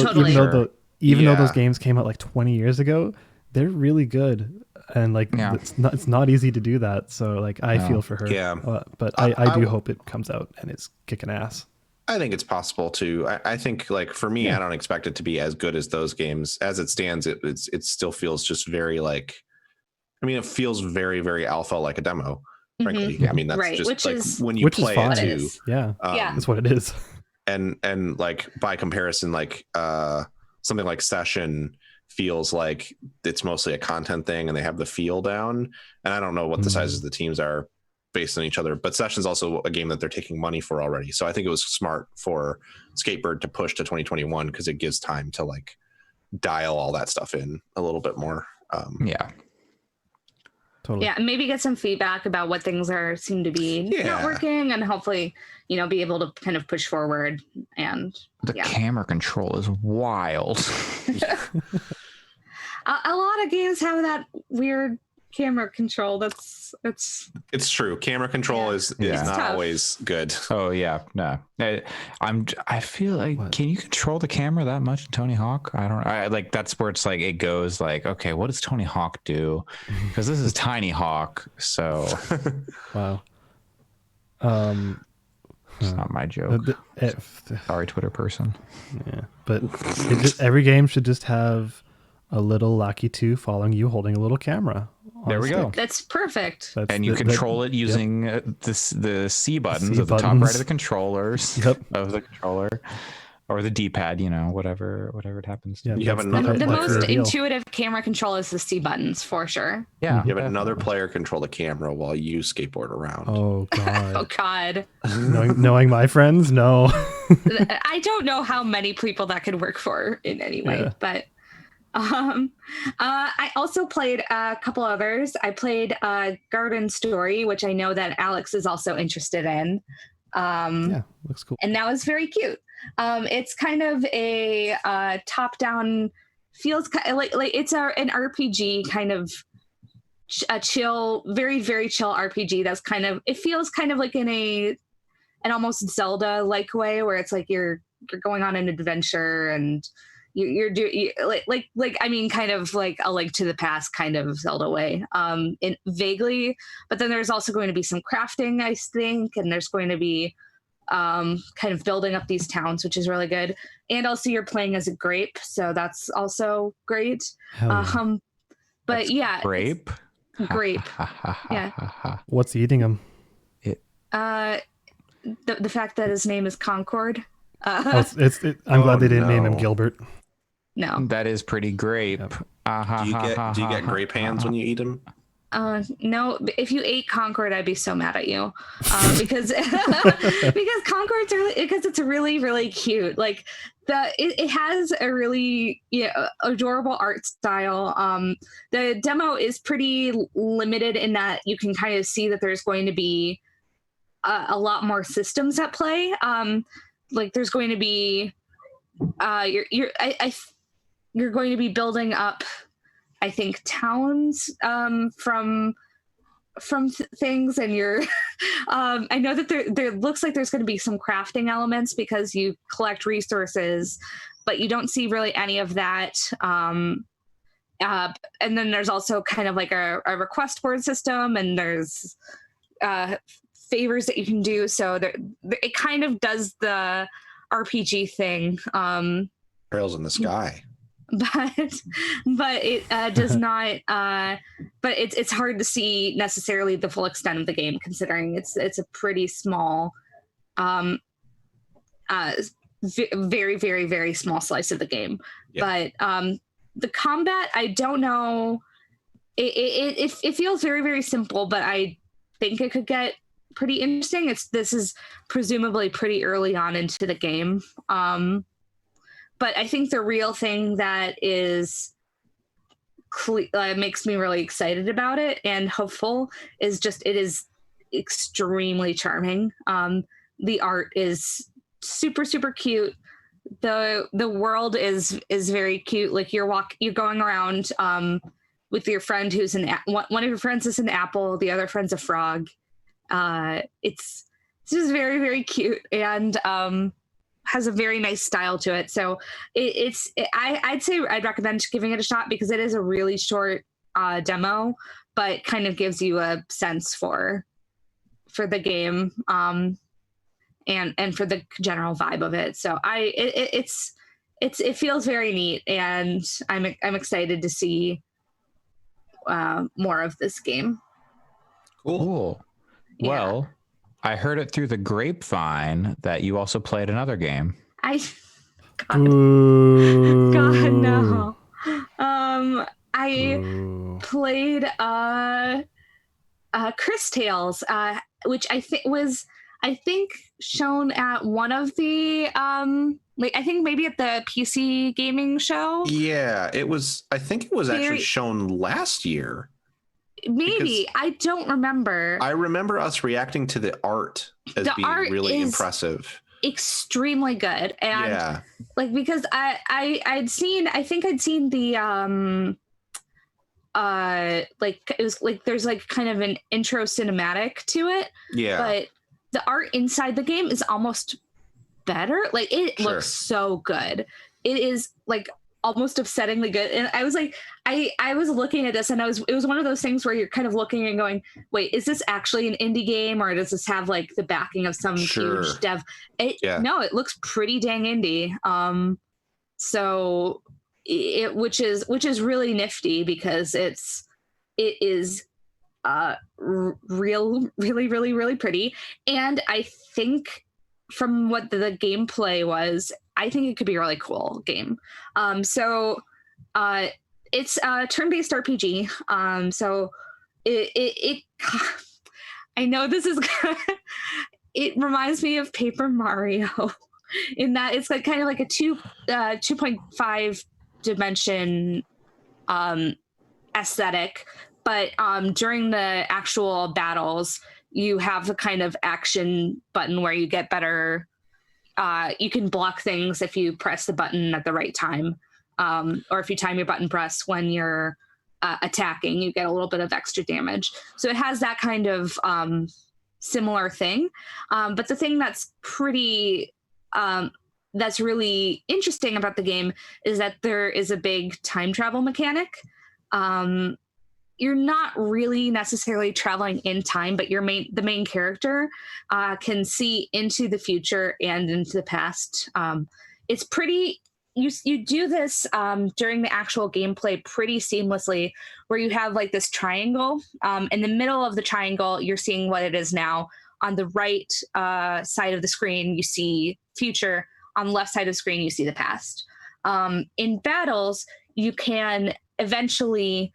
D: those games came out like 20 years ago, they're really good. And like it's not easy to do that. So like I feel for her. But I do hope it comes out and it's kicking ass.
A: I think it's possible to. I think like for me, I don't expect it to be as good as those games. As it stands, it still feels just very like. I mean, it feels very, very alpha like a demo. Frankly, I mean that's just
B: which
A: like
B: is,
A: when you play it too.
D: That's what it is.
A: And like by comparison, like something like Session feels like it's mostly a content thing, and they have the feel down. And I don't know what the sizes of the teams are based on each other, but Session's also a game that they're taking money for already. So I think it was smart for Skatebird to push to 2021 because it gives time to like dial all that stuff in a little bit more.
C: Yeah.
D: Totally.
B: Yeah, and maybe get some feedback about what things seem to be not working, and hopefully, be able to kind of push forward. And
C: the camera control is wild.
B: A lot of games have that weird camera control. It's
A: true. Camera control is not
B: tough.
A: Always good.
C: Oh yeah, no. I feel like can you control the camera that much in Tony Hawk? I like that's where it's like it goes like, okay, what does Tony Hawk do? Because this is Tiny Hawk, so
D: wow.
C: It's not my joke. Sorry, Twitter person.
D: Yeah, but every game should just have a little Lucky 2 following you holding a little camera.
C: There we go.
B: That's perfect.
C: And you control it using the C buttons at the top right of the controllers of the controller, or the D-pad, whatever it happens to.
A: You have another
B: the most intuitive camera control is the C buttons for sure.
C: Yeah.
A: You have another player control the camera while you skateboard around.
D: Oh god.
B: Oh god.
D: knowing my friends, no.
B: I don't know how many people that could work for in any way, but I also played a couple others. I played Garden Story, which I know that Alex is also interested in.
D: Looks cool.
B: And that was very cute. It's kind of a top-down, feels like it's an RPG, kind of a chill, very, very chill RPG. That's kind of, it feels kind of like in an almost Zelda-like way, where it's like you're going on an adventure and you're doing kind of like a Link to the Past kind of Zelda way, in vaguely. But then there's also going to be some crafting, I think, and there's going to be kind of building up these towns, which is really good. And also you're playing as a grape, so that's also great. But
C: that's grape.
B: Yeah.
D: What's eating him?
B: The fact that his name is Concord.
D: I'm glad they didn't name him Gilbert.
B: No,
C: that is pretty grape.
A: Do you get grape hands when you eat them?
B: No. If you ate Concord, I'd be so mad at you, because Concord's because it's really, really cute. Like it has a really adorable art style. The demo is pretty limited in that you can kind of see that there's going to be a lot more systems at play. Like there's going to be you're going to be building up, I think, towns from things, and you're I know that there looks like there's going to be some crafting elements because you collect resources, but you don't see really any of that. And then there's also kind of like a request board system, and there's favors that you can do. So it kind of does the RPG thing.
A: Trails in the sky.
B: But it does not. But it's hard to see necessarily the full extent of the game, considering it's a pretty small, very, very, very small slice of the game. Yeah. But the combat, I don't know. It feels very, very simple, but I think it could get pretty interesting. This is presumably pretty early on into the game. But I think the real thing that is makes me really excited about it and hopeful is just it is extremely charming. The art is super, super cute. The world is very cute. Like you're going around with your friend who's one of your friends is an apple, the other friend's a frog. It's just very, very cute and has a very nice style to it. So I'd say I'd recommend giving it a shot because it is a really short demo, but kind of gives you a sense for the game and for the general vibe of it. So it feels very neat, and I'm excited to see more of this game.
C: Cool.
B: Yeah.
C: Well, I heard it through the grapevine that you also played another game.
B: God no. I played Cris Tales, which I think was I think shown at one of the I think maybe at the PC gaming show.
A: Yeah, it was. I think it was actually shown last year.
B: Maybe I don't remember.
A: I remember us reacting to the art as being really impressive,
B: extremely good, and like because I'd seen the like it was like there's like kind of an intro cinematic to it, but the art inside the game is almost better. Like it looks so good. It is like almost upsettingly good. And I was like, I was looking at this and it was one of those things where you're kind of looking and going, wait, is this actually an indie game or does this have like the backing of some huge dev? No, it looks pretty dang indie. So it which is really nifty because it is really pretty. And I think from what the gameplay was, I think it could be a really cool game. So it's a turn-based RPG. So it I know this is it reminds me of Paper Mario in that it's like kind of like a 2.5 dimension aesthetic, but during the actual battles you have a kind of action button where you get better you can block things if you press the button at the right time, or if you time your button press when you're attacking, you get a little bit of extra damage. So it has that kind of similar thing, but the thing that's pretty that's really interesting about the game is that there is a big time travel mechanic. You're not really necessarily traveling in time, but the main character can see into the future and into the past. It's pretty. You do this during the actual gameplay pretty seamlessly, where you have like this triangle. In the middle of the triangle, you're seeing what it is now. On the right side of the screen, you see future. On the left side of the screen, you see the past. In battles, you can eventually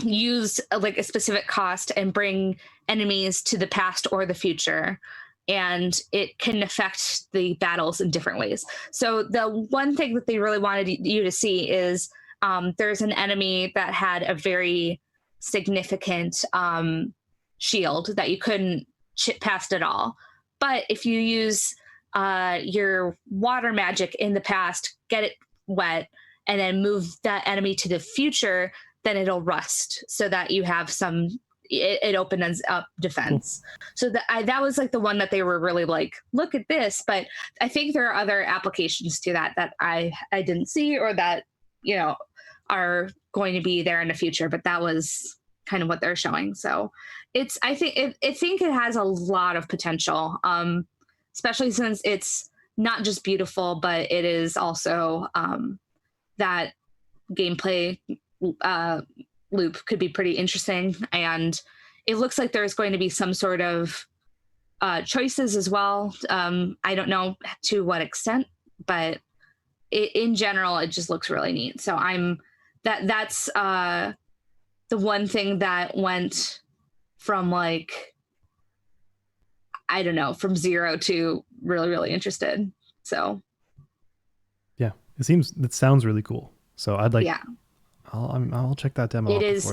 B: use like a specific cost and bring enemies to the past or the future, and it can affect the battles in different ways. So the one thing that they really wanted you to see is there's an enemy that had a very significant shield that you couldn't chip past at all, but if you use your water magic in the past, get it wet, and then move that enemy to the future, then it'll rust so that you have it opens up defense. So that was like the one that they were really like, look at this. But I think there are other applications to that I didn't see, or that, you know, are going to be there in the future, but that was kind of what they're showing. So I think it has a lot of potential, especially since it's not just beautiful, but it is also that gameplay loop could be pretty interesting. And it looks like there's going to be some sort of choices as well. I don't know to what extent, but in general, it just looks really neat. So that's the one thing that went from like, I don't know, from 0 to really, really interested. So
D: yeah, it sounds really cool. So I'd like, I'll check that demo.
B: It is.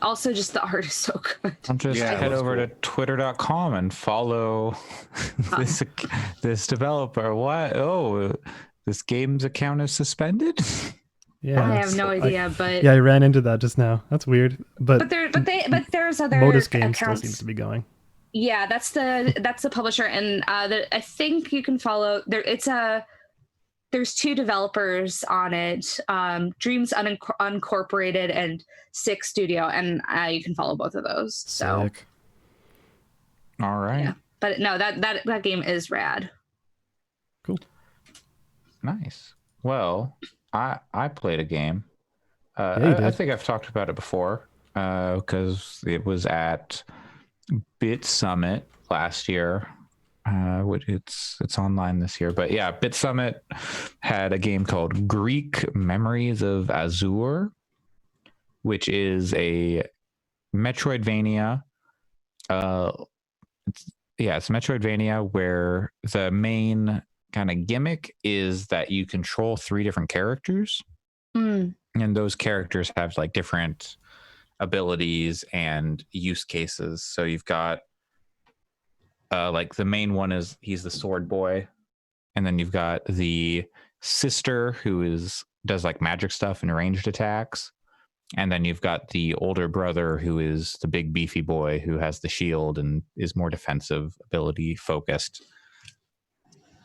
B: Also, just the art is so good.
C: I'll just head over to twitter.com and follow this developer. What? Oh, this game's account is suspended.
D: Yeah,
B: I have no idea, but
D: I ran into that just now. That's weird. But
B: there's other
D: Modus Game
B: accounts.
D: still seems to be going.
B: Yeah, that's the publisher, and I think you can follow there. There's 2 developers on it, Dreams Uncorporated and Sick Studio, and you can follow both of those. So,
D: sick.
C: All right.
B: Yeah, but no, that game is rad.
D: Cool.
C: Nice. Well, I played a game.
D: I
C: think I've talked about it before because it was at Bit Summit last year. It's online this year, but yeah, Bit Summit had a game called Greak Memories of Azur, which is a Metroidvania it's Metroidvania where the main kind of gimmick is that you control 3 different characters, and those characters have like different abilities and use cases. So you've got like the main one is he's the sword boy, and then you've got the sister who does like magic stuff and ranged attacks, and then you've got the older brother who is the big beefy boy who has the shield and is more defensive ability focused.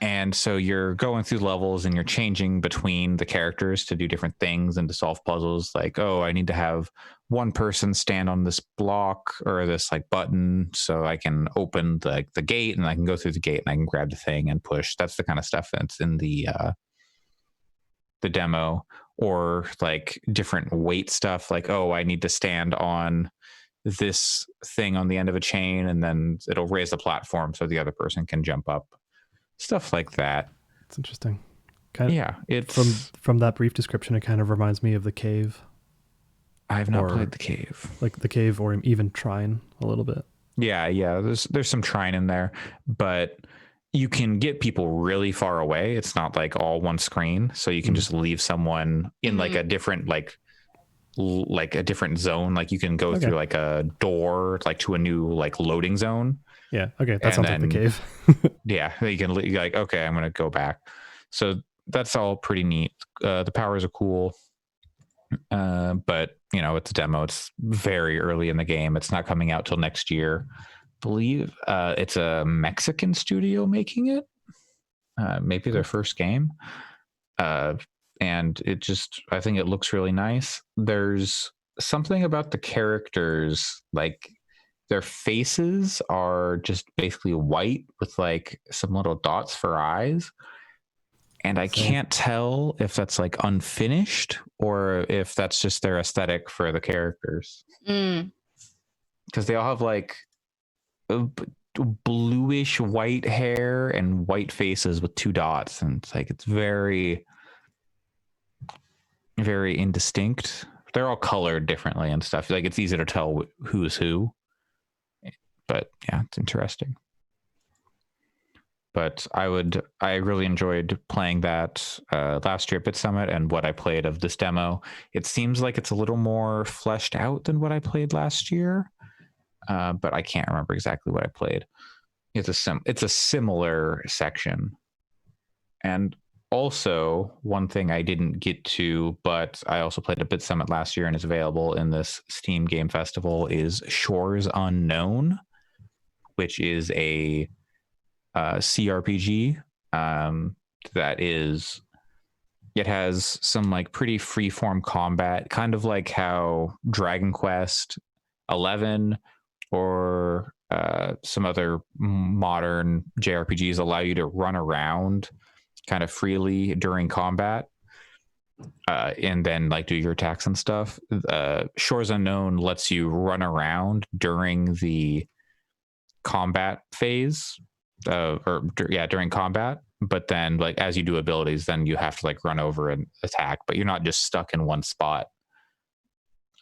C: And so you're going through levels and you're changing between the characters to do different things and to solve puzzles. Like, oh, I need to have one person stand on this block or this like button so I can open the gate, and I can go through the gate and I can grab the thing and push. That's the kind of stuff that's in the demo. Or like different weight stuff. Like, oh, I need to stand on this thing on the end of a chain, and then it'll raise the platform so the other person can jump up. Stuff like that.
D: It's interesting.
C: It's
D: from that brief description, it kind of reminds me of The Cave.
C: I have not played The Cave.
D: Like The Cave, or even Trine a little bit.
C: Yeah. There's some Trine in there, but you can get people really far away. It's not like all one screen, so you can just leave someone in like a different like a different zone. Like you can go through like a door like to a new like loading zone.
D: Yeah. Okay. That sounds like The Cave.
C: Yeah. You're like, okay, I'm going to go back. So that's all pretty neat. The powers are cool. But it's a demo. It's very early in the game. It's not coming out till next year. I believe it's a Mexican studio making it. Maybe their first game. And I think it looks really nice. There's something about the characters, like their faces are just basically white with like some little dots for eyes. And I can't tell if that's like unfinished or if that's just their aesthetic for the characters. Because they all have like bluish white hair and white faces with 2 dots. And it's like, it's very, very indistinct. They're all colored differently and stuff. Like it's easy to tell who's who. But yeah, it's interesting. But I really enjoyed playing that last year at Bit Summit, and what I played of this demo. It seems like it's a little more fleshed out than what I played last year, but I can't remember exactly what I played. It's a similar section. And also, one thing I didn't get to, but I also played at Bit Summit last year and is available in this Steam Game Festival, is Shores Unknown, which is a CRPG it has some like pretty freeform combat, kind of like how Dragon Quest 11 or some other modern JRPGs allow you to run around kind of freely during combat and then like do your attacks and stuff. Shores Unknown lets you run around during the combat phase during combat, but then like as you do abilities, then you have to like run over and attack, but you're not just stuck in one spot.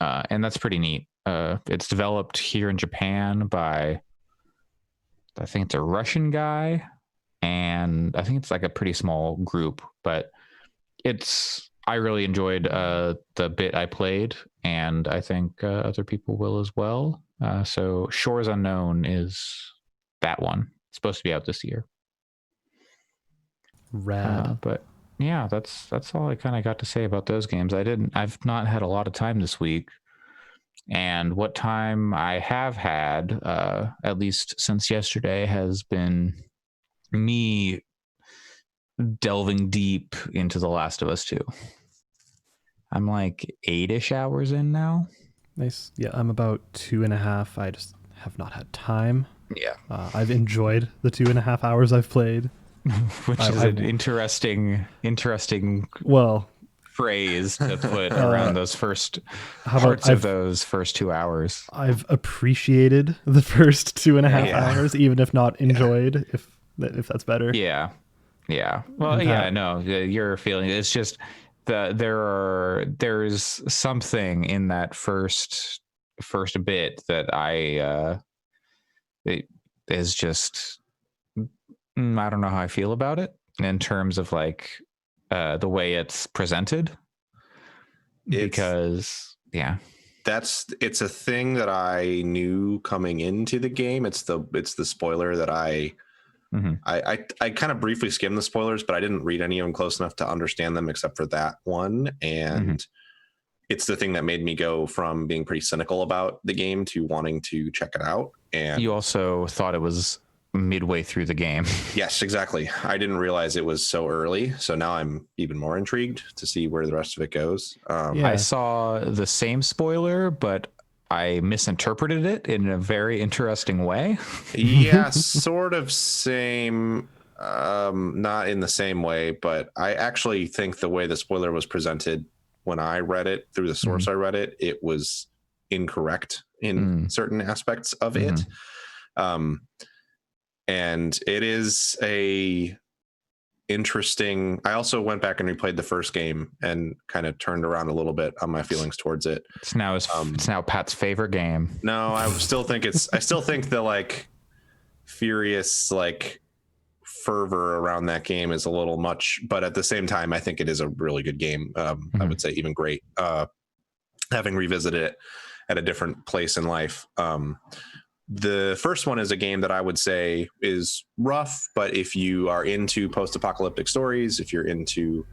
C: And that's pretty neat. It's developed here in Japan by, I think it's a Russian guy, and I think it's like a pretty small group, but I really enjoyed the bit I played, and I think other people will as well. So Shores Unknown is that one. It's supposed to be out this year.
D: Rad.
C: But yeah, that's all I kind of got to say about those games. I've not had a lot of time this week, and what time I have had, at least since yesterday, has been me delving deep into The Last of Us 2. I'm like 8-ish hours in now.
D: Nice. Yeah, I'm about 2.5. I just have not had time.
C: Yeah.
D: I've enjoyed the 2.5 hours I've played.
C: Which is an interesting phrase to put around those first those first 2 hours.
D: I've appreciated the first 2.5 hours, even if not enjoyed, if that's better.
C: Yeah. Well, you're feeling it's just there's something in that first bit that is just, I don't know how I feel about it in terms of like the way it's presented. Because
A: it's a thing that I knew coming into the game. It's the spoiler that I kind of briefly skimmed the spoilers, but I didn't read any of them close enough to understand them except for that one. And it's the thing that made me go from being pretty cynical about the game to wanting to check it out. And
C: you also thought it was midway through the game.
A: Yes, exactly. I didn't realize it was so early. So now I'm even more intrigued to see where the rest of it goes.
C: I saw the same spoiler, but I misinterpreted it in a very interesting way.
A: Yeah, sort of same. Not in the same way, but I actually think the way the spoiler was presented when I read it through the source I read it, it was incorrect in certain aspects of it. And it is a interesting. I also went back and replayed the first game and kind of turned around a little bit on my feelings towards it.
C: It's now Pat's favorite game.
A: No, I still think the like furious like fervor around that game is a little much, but at the same time, I think it is a really good game. I would say even great. Having revisited it at a different place in life. The first one is a game that I would say is rough, but if you are into post-apocalyptic stories, if you're into,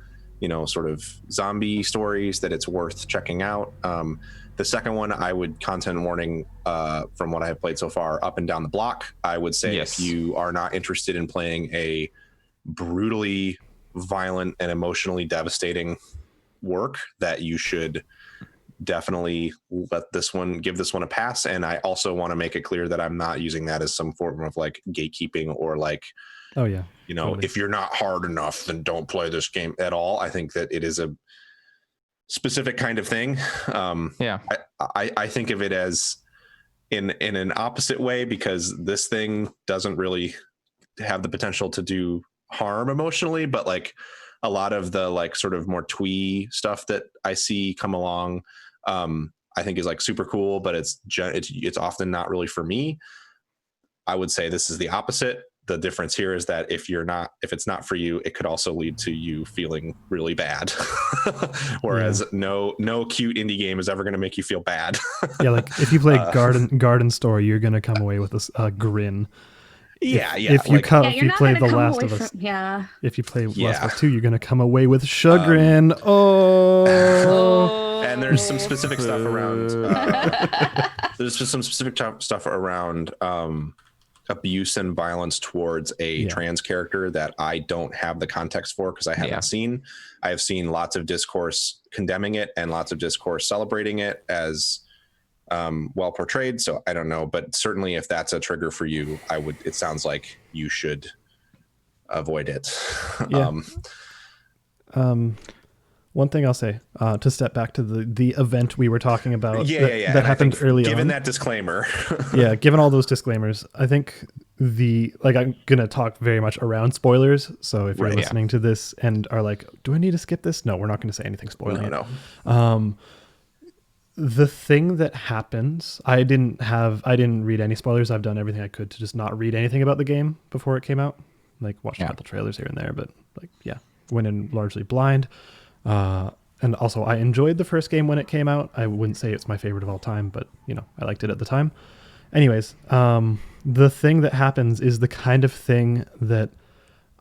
A: sort of zombie stories, that it's worth checking out. The second one, I would content warning from what I have played so far, Up and Down the Block. I would say if you are not interested in playing a brutally violent and emotionally devastating work, that you should definitely give this one a pass. And I also want to make it clear that I'm not using that as some form of like gatekeeping or like, totally. If you're not hard enough, then don't play this game at all. I think that it is a specific kind of thing. I think of it as in an opposite way, because this thing doesn't really have the potential to do harm emotionally, but like a lot of the like sort of more twee stuff that I see come along, I think is like super cool, but it's often not really for me. I would say this is the opposite. The difference here is that if it's not for you, it could also lead to you feeling really bad. Whereas no cute indie game is ever going to make you feel bad.
D: Like if you play Garden Store, you're going to come away with a grin. If you play The Last of Us, if you play Last of Us 2, you're going to come away with chagrin.
A: And there's some specific stuff around. There's just some specific stuff around abuse and violence towards a trans character that I don't have the context for, because I haven't seen. I have seen lots of discourse condemning it and lots of discourse celebrating it as well portrayed. So I don't know, but certainly if that's a trigger for you, it sounds like you should avoid it.
D: One thing I'll say, to step back to the event we were talking about that happened early on.
A: Given that disclaimer.
D: Given all those disclaimers, I think I'm going to talk very much around spoilers. So if you're listening to this and are like, do I need to skip this? No, we're not going to say anything spoiling.
A: No.
D: The thing that happens, I didn't read any spoilers. I've done everything I could to just not read anything about the game before it came out. Like watched a couple trailers here and there, but went in largely blind. And also I enjoyed the first game when it came out. I wouldn't say it's my favorite of all time, but I liked it at the time. Anyways, the thing that happens is the kind of thing that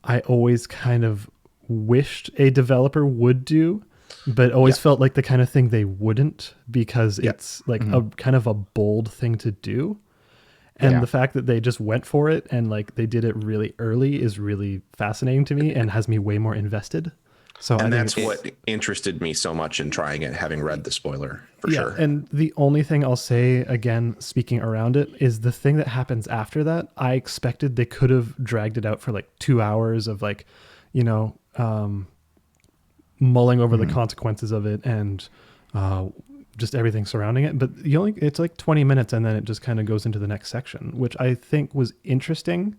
D: I always kind of wished a developer would do, but always felt like the kind of thing they wouldn't, because it's like a kind of a bold thing to do. And the fact that they just went for it and like they did it really early is really fascinating to me and has me way more invested.
A: And that's what interested me so much in trying it, having read the spoiler for sure.
D: And the only thing I'll say, again, speaking around it, is the thing that happens after that. I expected they could have dragged it out for like 2 hours of like, mulling over the consequences of it and just everything surrounding it. But it's like 20 minutes and then it just kind of goes into the next section, which I think was interesting.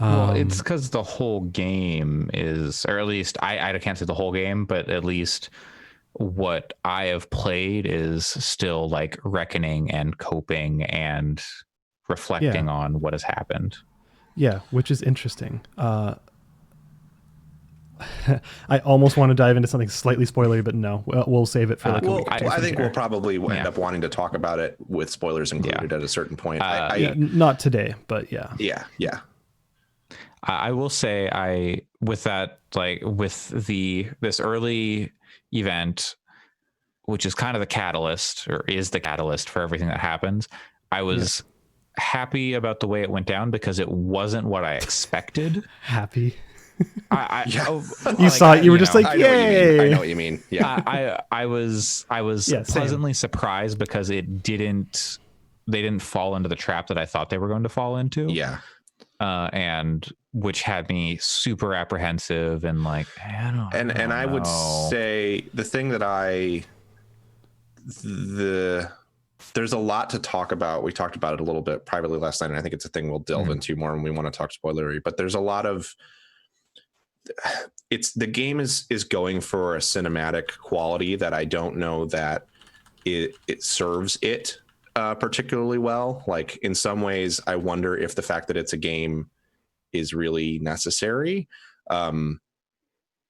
C: Well, it's because the whole game is, or at least I can't say the whole game, but at least what I have played is still like reckoning and coping and reflecting on what has happened.
D: Yeah, which is interesting. I almost want to dive into something slightly spoilery, but no, we'll save it for like a week or two.
A: I think we'll probably end up wanting to talk about it with spoilers included at a certain point.
D: Not today, but yeah.
A: Yeah.
C: I will say with this early event, which is kind of the catalyst, or is the catalyst for everything that happens, I was happy about the way it went down because it wasn't what I expected.
D: Happy.
C: You
D: saw it. You were just like, "Yay!"
A: I know what you mean. Yeah.
C: I was pleasantly surprised because they didn't fall into the trap that I thought they were going to fall into.
A: Yeah.
C: And which had me super apprehensive and like, I
A: would say the thing that there's a lot to talk about. We talked about it a little bit privately last night, and I think it's a thing we'll delve into more when we want to talk spoilery. But there's a lot of the game is going for a cinematic quality that I don't know that it serves it particularly well. Like in some ways, I wonder if the fact that it's a game is really necessary.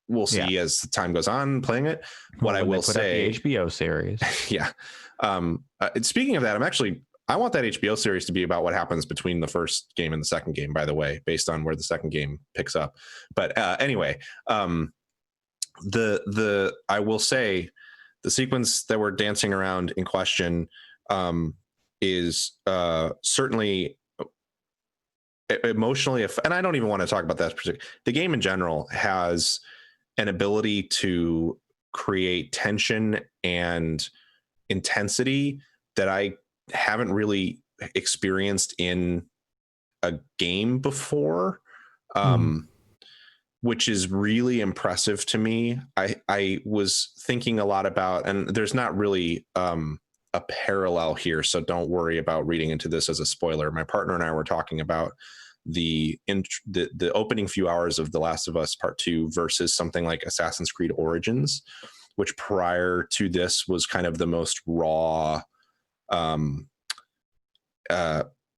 A: We'll see as time goes on playing it. What I will say,
C: the HBO series.
A: Yeah. Speaking of that, I want that HBO series to be about what happens between the first game and the second game, by the way, based on where the second game picks up. But anyway, I will say the sequence that we're dancing around in question is certainly emotionally, and I don't even want to talk about that particular. The game in general has an ability to create tension and intensity that I haven't really experienced in a game before, which is really impressive to me. I was thinking a lot about, and there's not really a parallel here, so don't worry about reading into this as a spoiler. My partner and I were talking about the opening few hours of The Last of Us Part 2 versus something like Assassin's Creed Origins, which prior to this was kind of the most raw,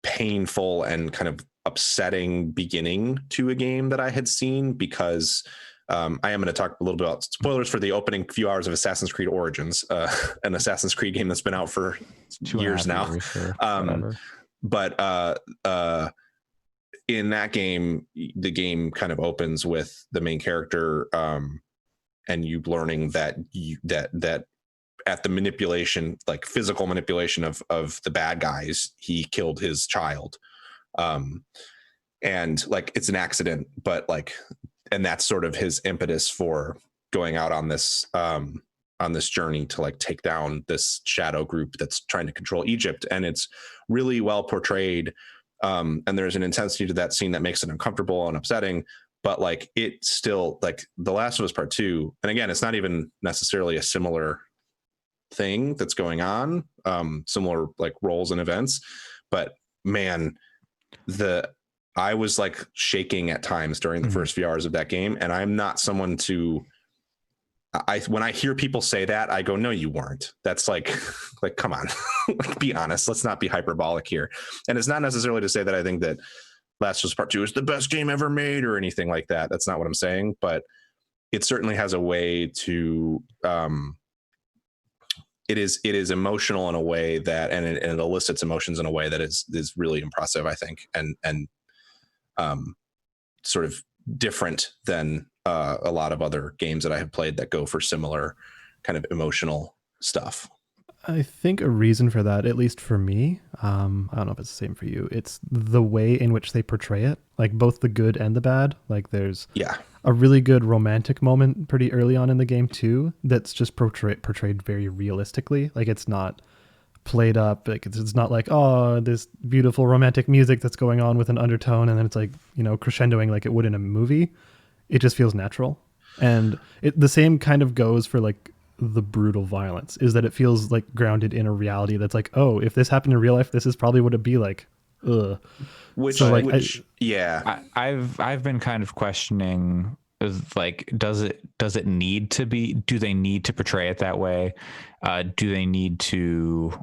A: painful and kind of upsetting beginning to a game that I had seen, because I am going to talk a little bit about spoilers for the opening few hours of Assassin's Creed Origins, an Assassin's Creed game that's been out for years now. But in that game, the game kind of opens with the main character and you learning that at the manipulation, like physical manipulation of the bad guys, he killed his child. And like, it's an accident, but like, and that's sort of his impetus for going out on this journey to like take down this shadow group that's trying to control Egypt. And it's really well portrayed. And there's an intensity to that scene that makes it uncomfortable and upsetting, but like, it still, like The Last of Us Part 2. And again, it's not even necessarily a similar thing that's going on, similar like roles and events, but man, I was like shaking at times during the first few hours of that game. And I'm not someone when I hear people say that, I go, no, you weren't. That's like, come on, like, be honest. Let's not be hyperbolic here. And it's not necessarily to say that I think that Last of Us Part 2 is the best game ever made or anything like that. That's not what I'm saying, but it certainly has a way to, it is emotional in a way that, and it elicits emotions in a way that is really impressive, I think. And sort of different than a lot of other games that I have played that go for similar kind of emotional stuff.
D: I think a reason for that, at least for me, I don't know if it's the same for you, it's the way in which they portray it, like both the good and the bad. Like there's a really good romantic moment pretty early on in the game too, that's just portrayed very realistically. Like it's not played up, like it's not like, oh, this beautiful romantic music that's going on with an undertone and then it's like, you know, crescendoing like it would in a movie. It just feels natural. And the same kind of goes for like the brutal violence, is that it feels like grounded in a reality that's like, oh, if this happened in real life, this is probably what it'd be like. Ugh.
C: I've been kind of questioning, like, does it need to be, do they need to portray it that way? Do they need to,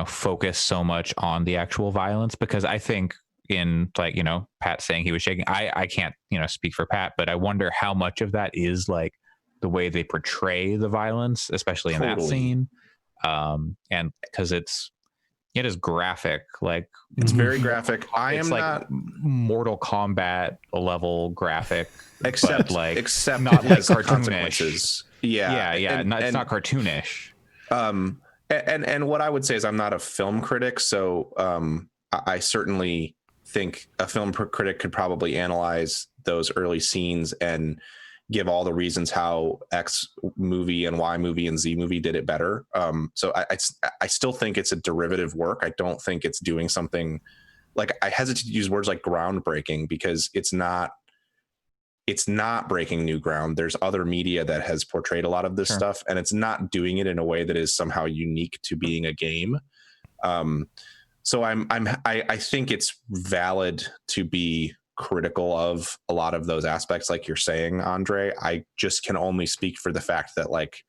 C: focus so much on the actual violence, because I think in like, Pat saying he was shaking, I can't, speak for Pat, but I wonder how much of that is like the way they portray the violence, especially in that scene. And because it is graphic, like
A: it's very graphic.
C: It's like not Mortal Kombat level graphic,
A: except
C: not like
A: cartoonish.
C: It's not cartoonish.
A: And what I would say is I'm not a film critic, so I certainly think a film critic could probably analyze those early scenes and give all the reasons how X movie and Y movie and Z movie did it better. So I still think it's a derivative work. I don't think it's doing something like, I hesitate to use words like groundbreaking, because it's not breaking new ground. There's other media that has portrayed a lot of this stuff, and it's not doing it in a way that is somehow unique to being a game. So I think it's valid to be critical of a lot of those aspects, like you're saying, Andre. I just can only speak for the fact that like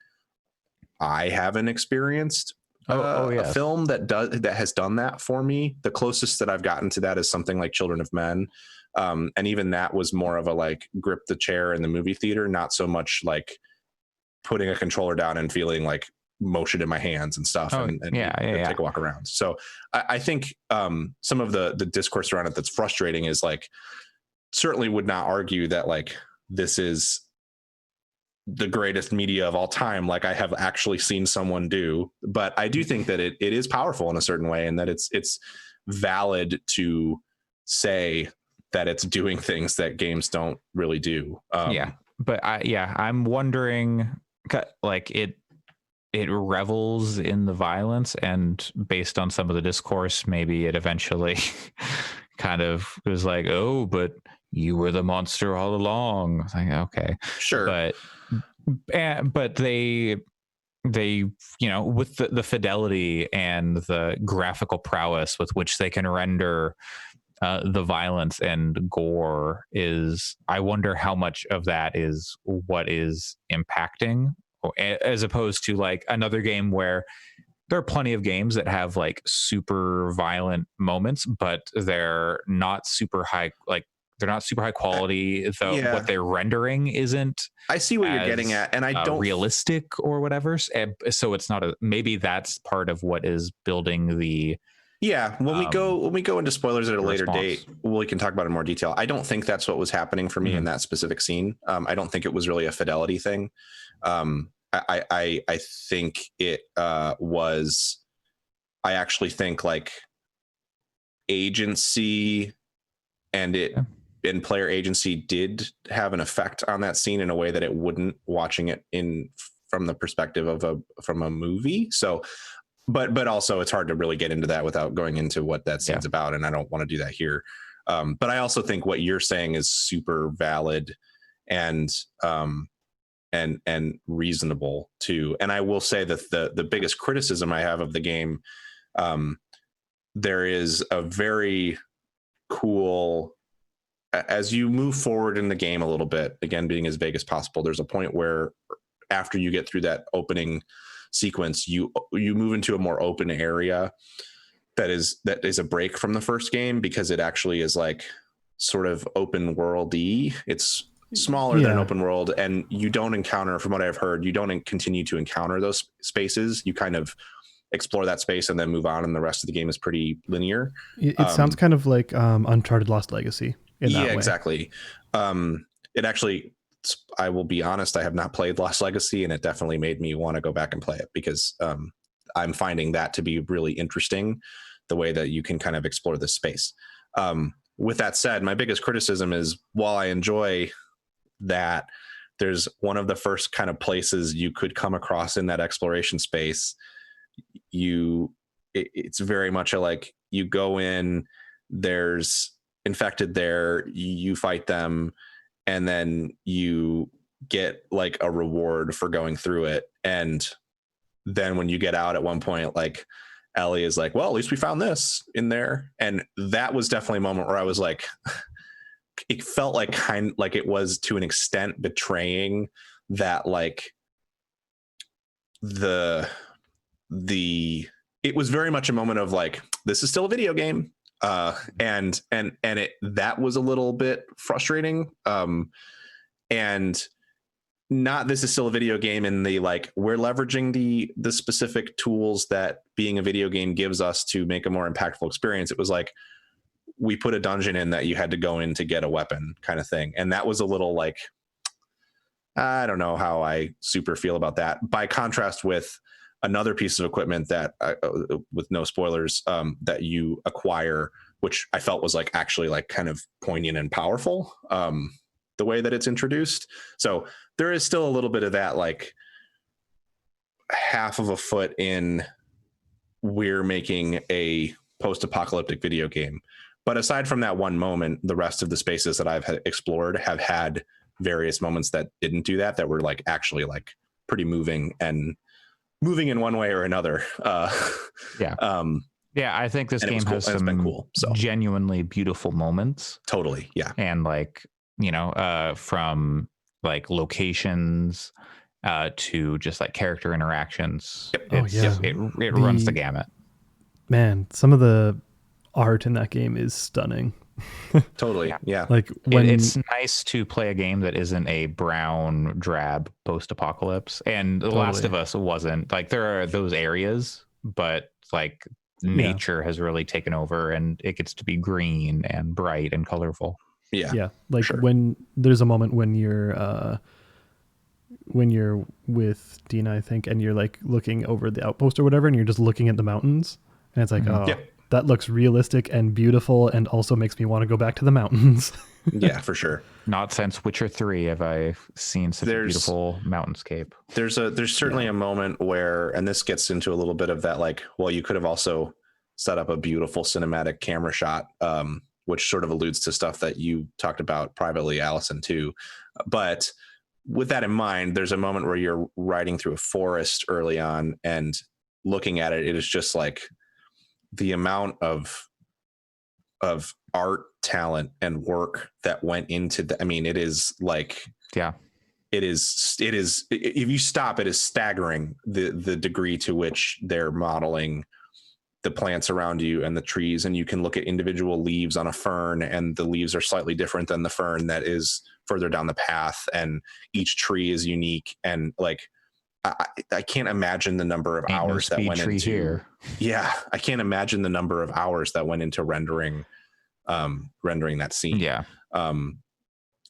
A: I haven't experienced a film that has done that for me. The closest that I've gotten to that is something like Children of Men, and even that was more of a like grip the chair in the movie theater, not so much like putting a controller down and feeling like motion in my hands and stuff, and take a walk around. So I think some of the discourse around it that's frustrating is like, certainly would not argue that like this is the greatest media of all time, like I have actually seen someone do, but I do think that it is powerful in a certain way, and that it's valid to say that it's doing things that games don't really do.
C: But I'm wondering, like it revels in the violence, and based on some of the discourse, maybe it eventually kind of was like, oh, but you were the monster all along. I was like, okay,
A: sure.
C: But they with the fidelity and the graphical prowess with which they can render the violence and gore, is, I wonder how much of that is what is impacting, as opposed to like another game where there are plenty of games that have like super violent moments, but they're not super high, like they're not super high quality. What they're rendering isn't.
A: I see what you're getting at, and I don't
C: realistic or whatever. So it's not maybe that's part of what is building the.
A: Yeah, when we go into spoilers at a later date, we can talk about it in more detail. I don't think that's what was happening for me in that specific scene. I don't think it was really a fidelity thing. I think it was. I actually think like agency and player agency did have an effect on that scene in a way that it wouldn't watching it from the perspective from a movie. So. But also it's hard to really get into that without going into what that scene's about, and I don't want to do that here. But I also think what you're saying is super valid and reasonable too. And I will say that the biggest criticism I have of the game, there is a very cool, as you move forward in the game a little bit, again being as vague as possible, there's a point where after you get through that opening sequence, you move into a more open area that is a break from the first game, because it actually is like sort of open world-y. It's smaller than an open world, and you don't encounter, from what I've heard, you don't continue to encounter those spaces. You kind of explore that space and then move on, and the rest of the game is pretty linear.
D: It sounds kind of like Uncharted Lost Legacy in that way.
A: Exactly. It actually, I will be honest, I have not played Lost Legacy, and it definitely made me want to go back and play it, because I'm finding that to be really interesting, the way that you can kind of explore this space. With that said, my biggest criticism is, while I enjoy that, there's one of the first kind of places you could come across in that exploration space. It's very much like you go in, there's infected there, you fight them, and then you get like a reward for going through it. And then when you get out at one point, like Ellie is like, well, at least we found this in there. And that was definitely a moment where I was like, it felt like like it was to an extent betraying that, like the it was very much a moment of like, this is still a video game. And that was a little bit frustrating. And not, this is still a video game, and the like, we're leveraging the specific tools that being a video game gives us to make a more impactful experience. It was like, we put a dungeon in that you had to go in to get a weapon kind of thing. And that was a little like, I don't know how I super feel about that. By contrast with another piece of equipment that, with no spoilers, that you acquire, which I felt was like actually like kind of poignant and powerful, the way that it's introduced. So there is still a little bit of that, like half of a foot in, we're making a post-apocalyptic video game. But aside from that one moment, the rest of the spaces that I've explored have had various moments that didn't do that were like actually like pretty moving in one way or another.
C: Yeah, I think this game has some genuinely beautiful moments.
A: Totally, yeah.
C: And like, from like locations to just like character interactions. It runs the gamut.
D: Man, some of the art in that game is stunning.
A: Totally, yeah.
D: Like
C: it's nice to play a game that isn't a brown drab post-apocalypse, and The Last of Us wasn't. Like, there are those areas, but like nature has really taken over, and it gets to be green and bright and colorful.
D: Yeah. Like when there's a moment when you're with Dina, I think, and you're like looking over the outpost or whatever, and you're just looking at the mountains, and it's like, that looks realistic and beautiful, and also makes me want to go back to the mountains.
A: Yeah, for sure.
C: Not since Witcher 3 have I seen such a beautiful mountainscape.
A: There's certainly a moment where, and this gets into a little bit of that, like, well, you could have also set up a beautiful cinematic camera shot, which sort of alludes to stuff that you talked about privately, Allison, too. But with that in mind, there's a moment where you're riding through a forest early on, and looking at it, it is just like the amount of art, talent, and work that went into the, I mean, it is like, it is, if you stop, it is staggering the degree to which they're modeling the plants around you and the trees. And you can look at individual leaves on a fern, and the leaves are slightly different than the fern that is further down the path. And each tree is unique. And like, I can't imagine the number of hours that went into here. Yeah, I can't imagine the number of hours that went into rendering that scene.
C: Yeah.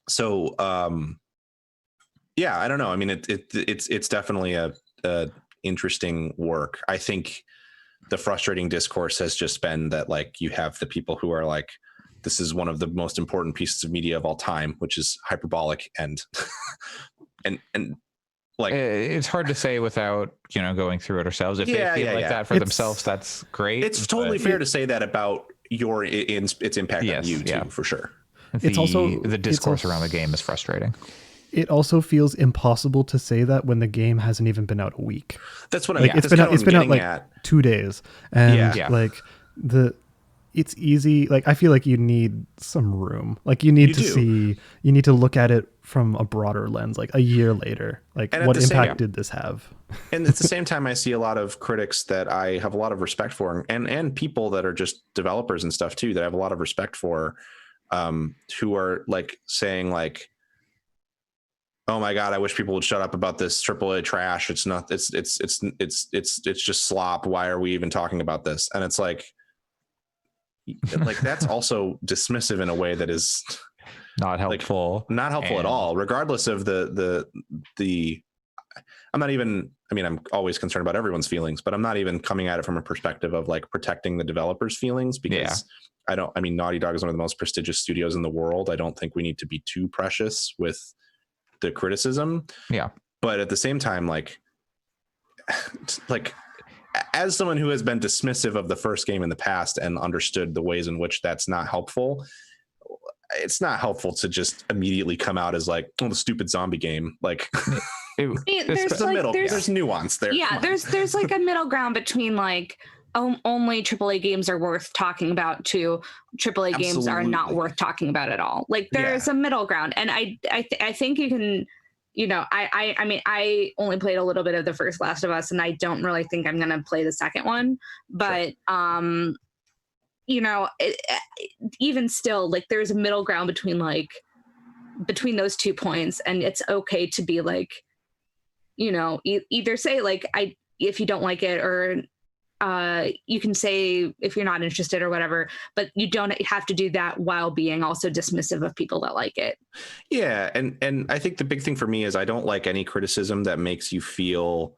A: So I don't know. I mean, it's definitely a interesting work. I think the frustrating discourse has just been that, like, you have the people who are like, this is one of the most important pieces of media of all time, which is hyperbolic and like,
C: it's hard to say without going through it ourselves. If they feel like that for themselves, that's great.
A: It's totally fair to say that about its impact on you too, for sure.
C: It's also the discourse around the game is frustrating.
D: It also feels impossible to say that when the game hasn't even been out a week.
A: That's what
D: it's been out like 2 days, and like it's easy. Like, I feel like you need some room. Like, you need to look at it from a broader lens, like a year later. Like, what impact did this have?
A: And at the same time, I see a lot of critics that I have a lot of respect for, and people that are just developers and stuff too, that I have a lot of respect for, who are like saying like, oh my God, I wish people would shut up about this AAA trash. It's not, it's just slop. Why are we even talking about this? And it's like that's also dismissive in a way that is
C: not helpful.
A: Not helpful at all, regardless of the I'm not even, I mean, I'm always concerned about everyone's feelings, but I'm not even coming at it from a perspective of like protecting the developers' feelings, because I mean, Naughty Dog is one of the most prestigious studios in the world. I don't think we need to be too precious with the criticism.
C: Yeah.
A: But at the same time, like as someone who has been dismissive of the first game in the past and understood the ways in which that's not helpful, it's not helpful to just immediately come out as like, oh, the stupid zombie game. Like, there's nuance there.
B: Yeah, there's like a middle ground between like, only AAA games are worth talking about to AAA games are not worth talking about at all. Like, there's a middle ground, and I think you can you know, I mean, I only played a little bit of the first Last of Us, and I don't really think I'm gonna play the second one. But you know, even still, like, there's a middle ground between those 2 points, and it's okay to be like, you know, either say like if you don't like it, or you can say if you're not interested or whatever, but you don't have to do that while being also dismissive of people that like it.
A: Yeah, and I think the big thing for me is I don't like any criticism that makes you feel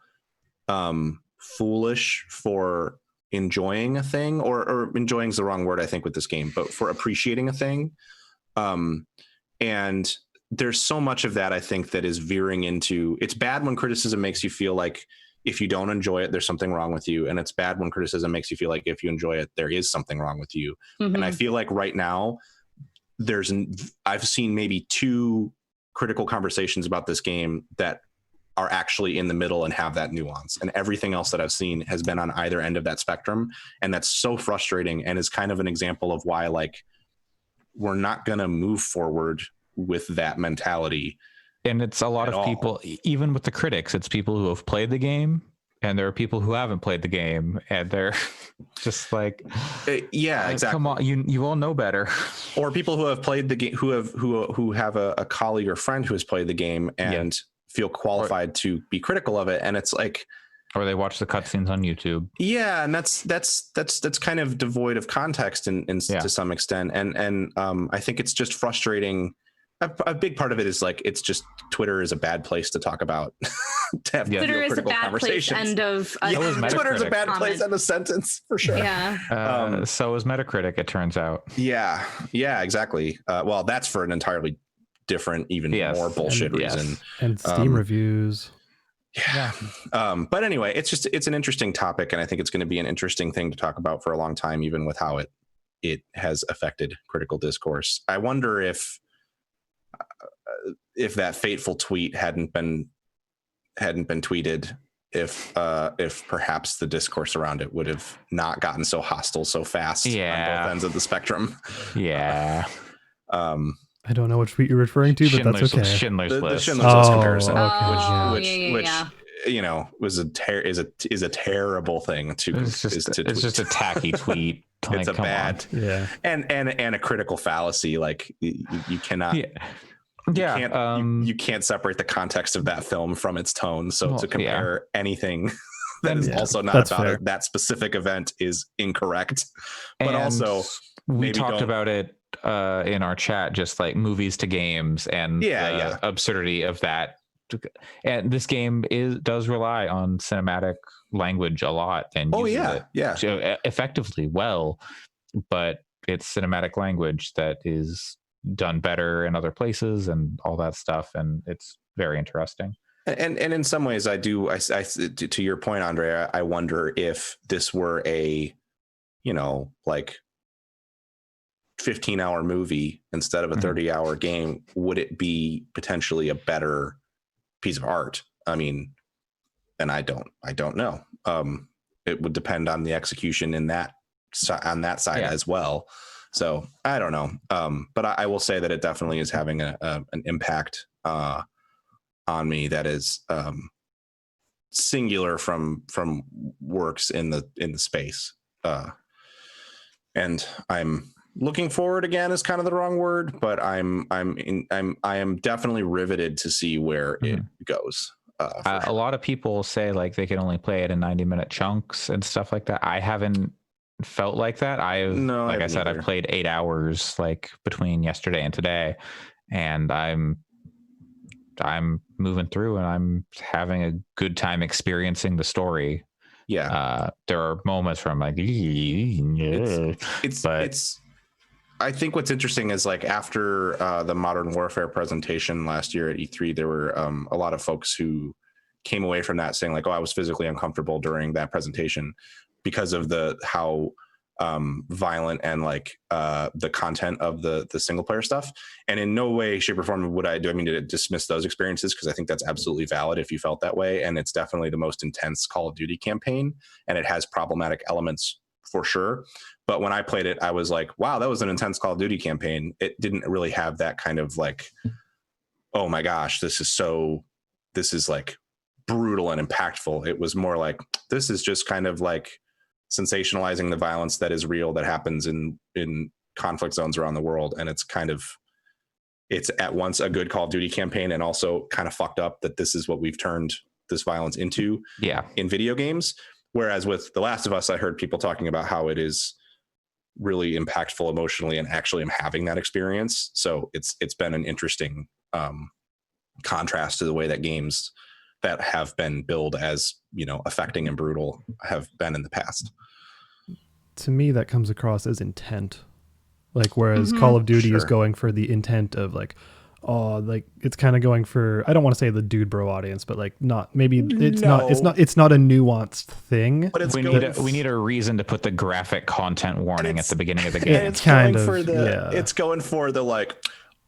A: foolish for enjoying a thing, or enjoying is the wrong word, I think, with this game, but for appreciating a thing. And there's so much of that, I think, that is veering into, it's bad when criticism makes you feel like if you don't enjoy it, there's something wrong with you. And it's bad when criticism makes you feel like if you enjoy it, there is something wrong with you. Mm-hmm. And I feel like right now I've seen maybe 2 critical conversations about this game that are actually in the middle and have that nuance. And everything else that I've seen has been on either end of that spectrum. And that's so frustrating, and is kind of an example of why, like, we're not going to move forward with that mentality.
C: And it's a lot of people, even with the critics, it's people who have played the game, and there are people who haven't played the game, and they're just like,
A: yeah, exactly.
C: Come on, you all know better. Or
A: people who have played the game, who have a colleague or friend who has played the game and feel qualified to be critical of it. And it's like,
C: or they watch the cutscenes on YouTube.
A: Yeah, and that's kind of devoid of context to some extent. And I think it's just frustrating. A big part of it is like, it's just Twitter is a bad place to talk about. To have
B: Twitter is a bad place. End of.
A: Twitter is a bad place. End of sentence, for sure.
B: Yeah.
C: So is Metacritic, it turns out.
A: Yeah, exactly. Well, that's for an entirely different, even more bullshit reason.
D: And Steam reviews.
A: Yeah. But anyway, it's an interesting topic, and I think it's going to be an interesting thing to talk about for a long time, even with how it has affected critical discourse. I wonder if that fateful tweet hadn't been tweeted, if perhaps the discourse around it would have not gotten so hostile so fast on both ends of the spectrum.
C: Yeah.
D: I don't know what tweet you're referring to, but that's okay.
C: Schindler's List.
A: The Schindler's List comparison,
D: okay.
A: which you know, was is a terrible thing to.
C: It's just a tacky tweet. Like,
A: it's a bad, and a critical fallacy. Like you cannot. You can't separate the context of that film from its tone. So to compare anything that is also not about that specific event is incorrect. But also,
C: we talked about it in our chat, just like movies to games and the absurdity of that. And this game does rely on cinematic language a lot, and uses it effectively well, but it's cinematic language that is done better in other places and all that stuff, and it's very interesting.
A: And in some ways, I to your point, Andrea, I wonder if this were a, like 15-hour movie instead of a 30-hour game, would it be potentially a better piece of art? I mean, and I don't know. It would depend on the execution on that side as well. So I don't know. But I will say that it definitely is having an impact on me that is singular from works in the space. And I'm looking forward, again, is kind of the wrong word, but I am definitely riveted to see where it goes.
C: A lot of people say like they can only play it in 90-minute chunks and stuff like that. I haven't felt like that. Like I said, I've played 8 hours like between yesterday and today, and I'm moving through and I'm having a good time experiencing the story. Yeah. There are moments where I'm like,
A: I think what's interesting is, like, after the Modern Warfare presentation last year at E3, there were a lot of folks who came away from that saying like, oh, I was physically uncomfortable during that presentation because of how violent and like the content of the single player stuff. And in no way, shape, or form would I mean to dismiss those experiences, because I think that's absolutely valid if you felt that way. And it's definitely the most intense Call of Duty campaign, and it has problematic elements for sure. But when I played it, I was like, wow, that was an intense Call of Duty campaign. It didn't really have that kind of like, oh my gosh, this is so
E: this is like brutal and impactful. It was more like, this is just kind of like sensationalizing the violence that is real, that happens in conflict zones around the world. And it's at once a good Call of Duty campaign and also kind of fucked up that this is what we've turned this violence into in video games. Whereas with The Last of Us, I heard people talking about how it is really impactful emotionally and actually am having that experience. So it's been an interesting contrast to the way that games that have been billed as, affecting and brutal have been in the past.
D: To me, that comes across as intent. Like, whereas Call of Duty is going for the intent of like, it's kind of going for, I don't want to say the dude bro audience, but like it's not a nuanced thing.
E: But
C: we need a reason to put the graphic content warning at the beginning of the game.
E: It's going for the like,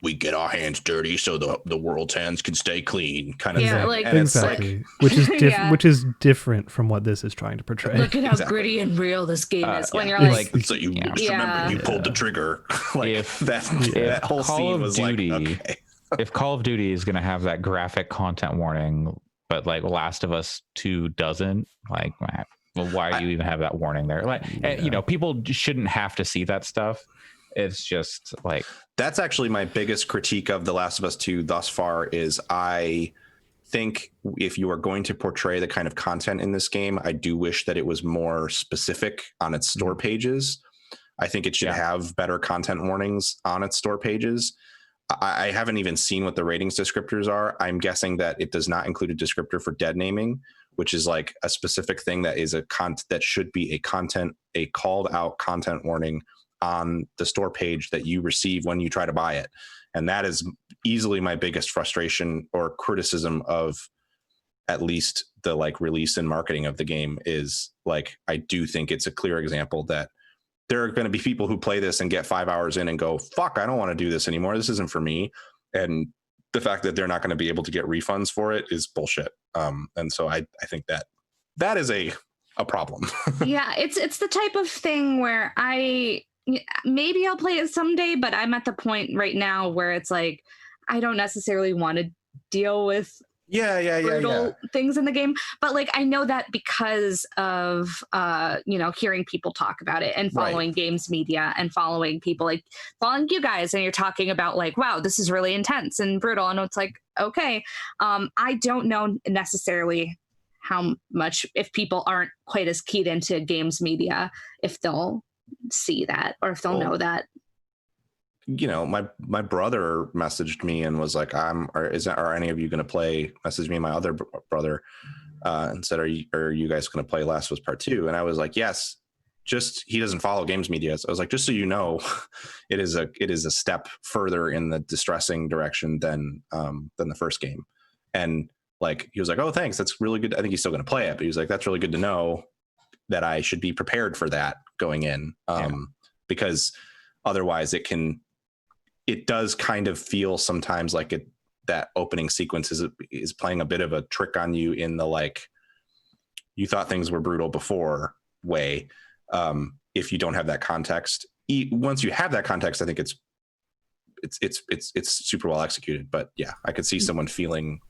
E: we get our hands dirty so the world's hands can stay clean kind of thing.
B: Like,
E: and
D: exactly. Which is different from what this is trying to portray.
B: Look at how gritty and real this game is. When you're like,
E: so you just remember you pulled the trigger. Like
C: if
E: that whole scene was
C: Duty,
E: like, okay.
C: If Call of Duty is going to have that graphic content warning, but like Last of Us 2 doesn't, like, well, why do you even have that warning there? Like, people shouldn't have to see that stuff. It's just like,
E: that's actually my biggest critique of The Last of Us 2 thus far is I think if you are going to portray the kind of content in this game, I do wish that it was more specific on its store pages. I think it should have better content warnings on its store pages. I haven't even seen what the ratings descriptors are. I'm guessing that it does not include a descriptor for dead naming, which is like a specific thing that is that should be a called out content warning on the store page that you receive when you try to buy it. And that is easily my biggest frustration or criticism of at least the like release and marketing of the game is like, I do think it's a clear example that there are going to be people who play this and get 5 hours in and go, fuck, I don't want to do this anymore. This isn't for me. And the fact that they're not going to be able to get refunds for it is bullshit. And so I think that is a problem.
B: Yeah, it's the type of thing where maybe I'll play it someday, but I'm at the point right now where it's like, I don't necessarily want to deal with brutal things in the game. But like, I know that because of, hearing people talk about it and following games media and following people like following you guys. And you're talking about like, wow, this is really intense and brutal. And it's like, okay, I don't know necessarily how much, if people aren't quite as keyed into games media, if they'll see that or if they'll know that.
E: My brother messaged me and was like, are any of you going to play? Messaged me and my other brother and said, are you guys going to play Last of Us Part 2? And I was like, yes. Just, he doesn't follow games media. So I was like, just so you know, it is a step further in the distressing direction than the first game. And like, he was like, oh, thanks, that's really good. I think he's still going to play it, but he was like, that's really good to know that I should be prepared for that going in, because otherwise it does kind of feel sometimes like that opening sequence is playing a bit of a trick on you in the like, you thought things were brutal before way. If you don't have that context, once you have that context, I think it's super well executed. But yeah, I could see someone feeling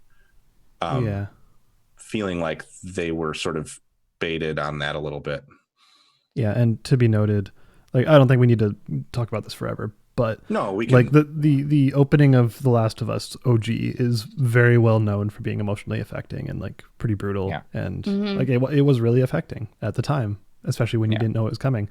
E: like they were sort of baited on that a little bit.
D: Yeah, and to be noted, like, I don't think we need to talk about this forever, but
E: no, we can.
D: Like the opening of The Last of Us OG is very well known for being emotionally affecting and like pretty brutal, and like it was really affecting at the time, especially when you didn't know it was coming.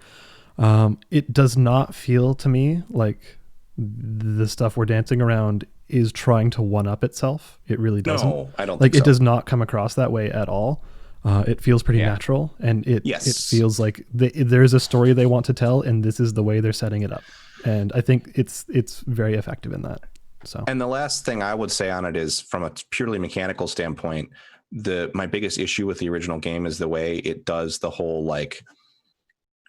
D: It does not feel to me like the stuff we're dancing around is trying to one up itself. It really doesn't.
E: No, I don't
D: like
E: think
D: it does not come across that way at all. It feels pretty natural, and it feels like there's a story they want to tell, and this is the way they're setting it up. And I think it's very effective in that. So,
E: and the last thing I would say on it is, from a purely mechanical standpoint, my biggest issue with the original game is the way it does the whole like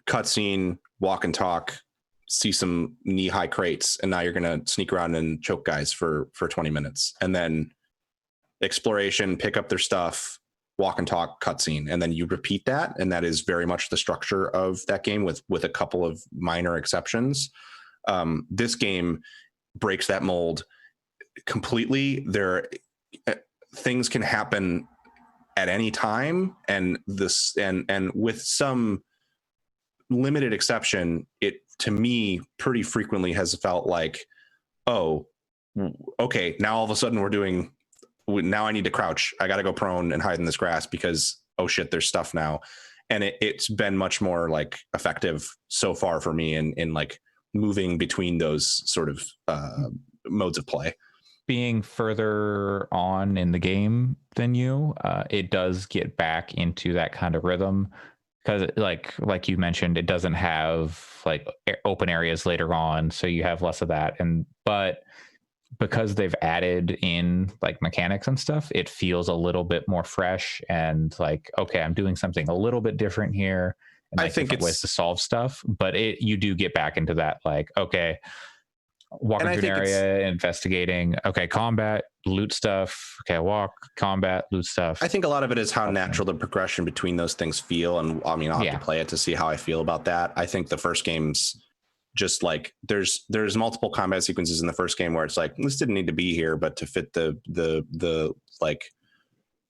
E: cutscene, walk and talk, see some knee-high crates, and now you're gonna sneak around and choke guys for 20 minutes, and then exploration, pick up their stuff, walk and talk, cutscene, and then you repeat that, and that is very much the structure of that game with a couple of minor exceptions. This game breaks that mold completely. things can happen at any time, and this and with some limited exception, it to me pretty frequently has felt like, oh, okay, now all of a sudden now I need to crouch. I got to go prone and hide in this grass because, oh shit, there's stuff now. And it's been much more like effective so far for me in like moving between those sort of modes of play.
C: Being further on in the game than you, it does get back into that kind of rhythm, because like you mentioned, it doesn't have like open areas later on, so you have less of that. But because they've added in like mechanics and stuff, it feels a little bit more fresh and like, okay, I'm doing something a little bit different here. And like, I think it's ways to solve stuff, but you do get back into that, like, okay, walking through an area, investigating, okay, combat, loot stuff, okay, walk, combat, loot stuff.
E: I think a lot of it is how natural the progression between those things feel. And I mean, I'll have to play it to see how I feel about that. I think the first game's just like there's multiple combat sequences in the first game where it's like, this didn't need to be here, but to fit the like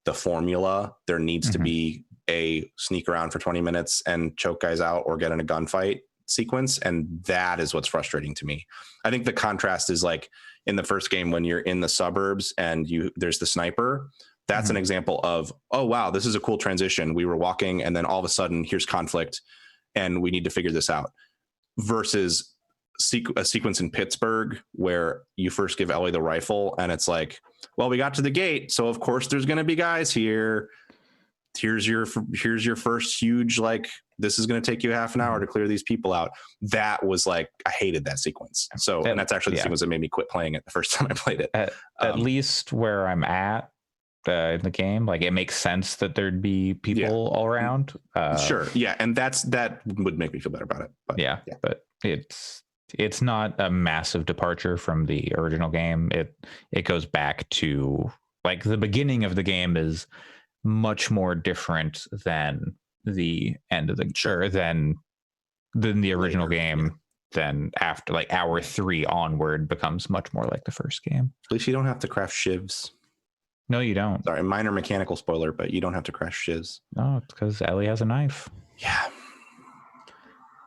E: the formula, there needs to be a sneak around for 20 minutes and choke guys out or get in a gunfight sequence, and that is what's frustrating to me. I think the contrast is like in the first game when you're in the suburbs and there's the sniper. That's an example of, oh wow, this is a cool transition. We were walking and then all of a sudden here's conflict and we need to figure this out. Versus a sequence in Pittsburgh where you first give Ellie the rifle and it's like, well, we got to the gate, so of course there's going to be guys here. Here's your first huge, like, this is going to take you half an hour to clear these people out. That was like, I hated that sequence. So, and that's actually the sequence that made me quit playing it the first time I played it.
C: At least where I'm at in the game, like, it makes sense that there'd be people all around.
E: Sure. Yeah. And that would make me feel better about it. But
C: but it's not a massive departure from the original game. It goes back to like the beginning of the game is much more different than the end of the than the original game. Then after like hour 3 onward becomes much more like the first game.
E: At least you don't have to craft shivs.
C: No, you don't.
E: Sorry, minor mechanical spoiler, but you don't have to craft shivs.
C: No, it's because Ellie has a knife.
E: Yeah.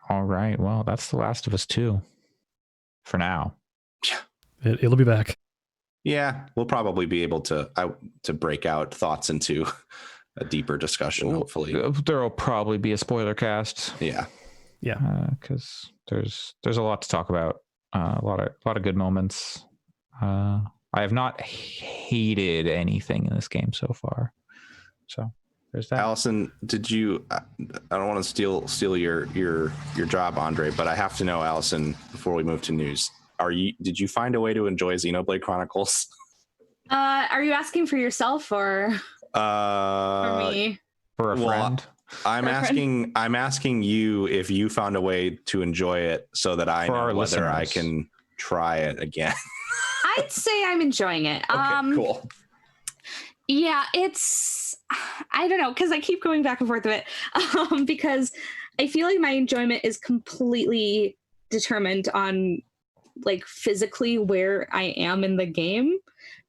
C: All right. Well, that's The Last of Us 2 for now.
E: Yeah.
D: It'll be back.
E: Yeah, we'll probably be able to break out thoughts into a deeper discussion, hopefully.
C: There'll probably be a spoiler cast.
E: Yeah.
D: Yeah.
C: Because there's a lot to talk about. A lot of good moments. I have not hated anything in this game so far. So there's that.
E: Allison, did you? I don't want to steal your job, Andre, but I have to know, Allison, before we move to news. Did you find a way to enjoy Xenoblade Chronicles?
B: Are you asking for yourself or for me?
C: For a friend?
E: I'm asking you if you found a way to enjoy it so that I know whether I can try it again.
B: I'd say I'm enjoying it.
E: Okay, cool.
B: Yeah, I don't know, because I keep going back and forth with it because I feel like my enjoyment is completely determined on like physically where I am in the game,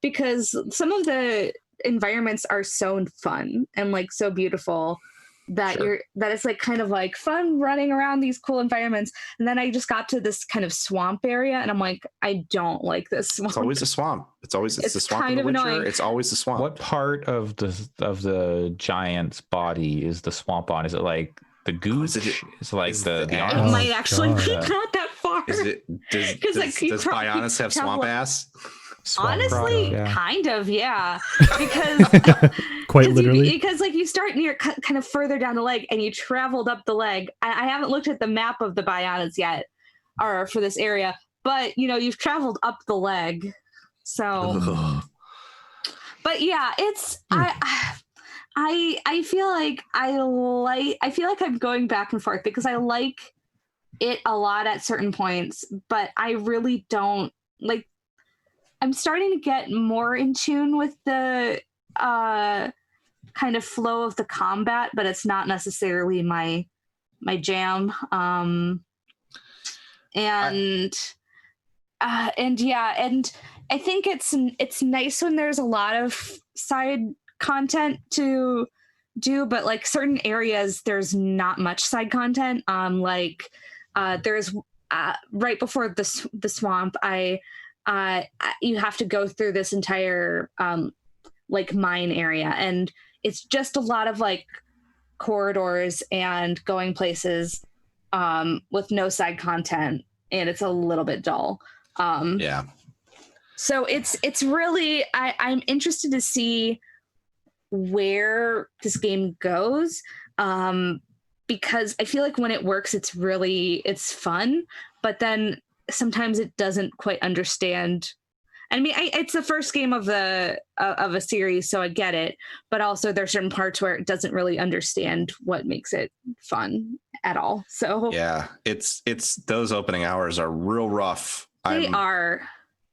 B: because some of the environments are so fun and like so beautiful that it's like kind of like fun running around these cool environments. And then I just got to this kind of swamp area and I'm like, I don't like this swamp.
E: It's always a swamp. It's the swamp in The Witcher. Annoying. It's always the swamp.
C: What part of the giant's body is the swamp on? Is it like the gooch? It's like the
B: it might actually be not that far.
E: Is it does Bionis have swamp ass?
B: Honestly, kind of, yeah. Because
D: quite literally,
B: because like you start near kind of further down the leg, and you traveled up the leg. I haven't looked at the map of the Bionis yet, or for this area, but you've traveled up the leg. So, but yeah, it's I feel like I feel like I'm going back and forth because I like it a lot at certain points, but I really don't like. I'm starting to get more in tune with the kind of flow of the combat, but it's not necessarily my jam. And I think it's nice when there's a lot of side content to do, but like certain areas there's not much side content. There's right before the swamp, you have to go through this entire like mine area, and it's just a lot of like corridors and going places with no side content, and it's a little bit dull.
E: Yeah.
B: So it's really I'm interested to see where this game goes, because I feel like when it works, it's fun, but then sometimes it doesn't quite understand. I mean, it's the first game of a series, so I get it, but also there's certain parts where it doesn't really understand what makes it fun at all. So
E: yeah, it's those opening hours are real rough.
B: They are.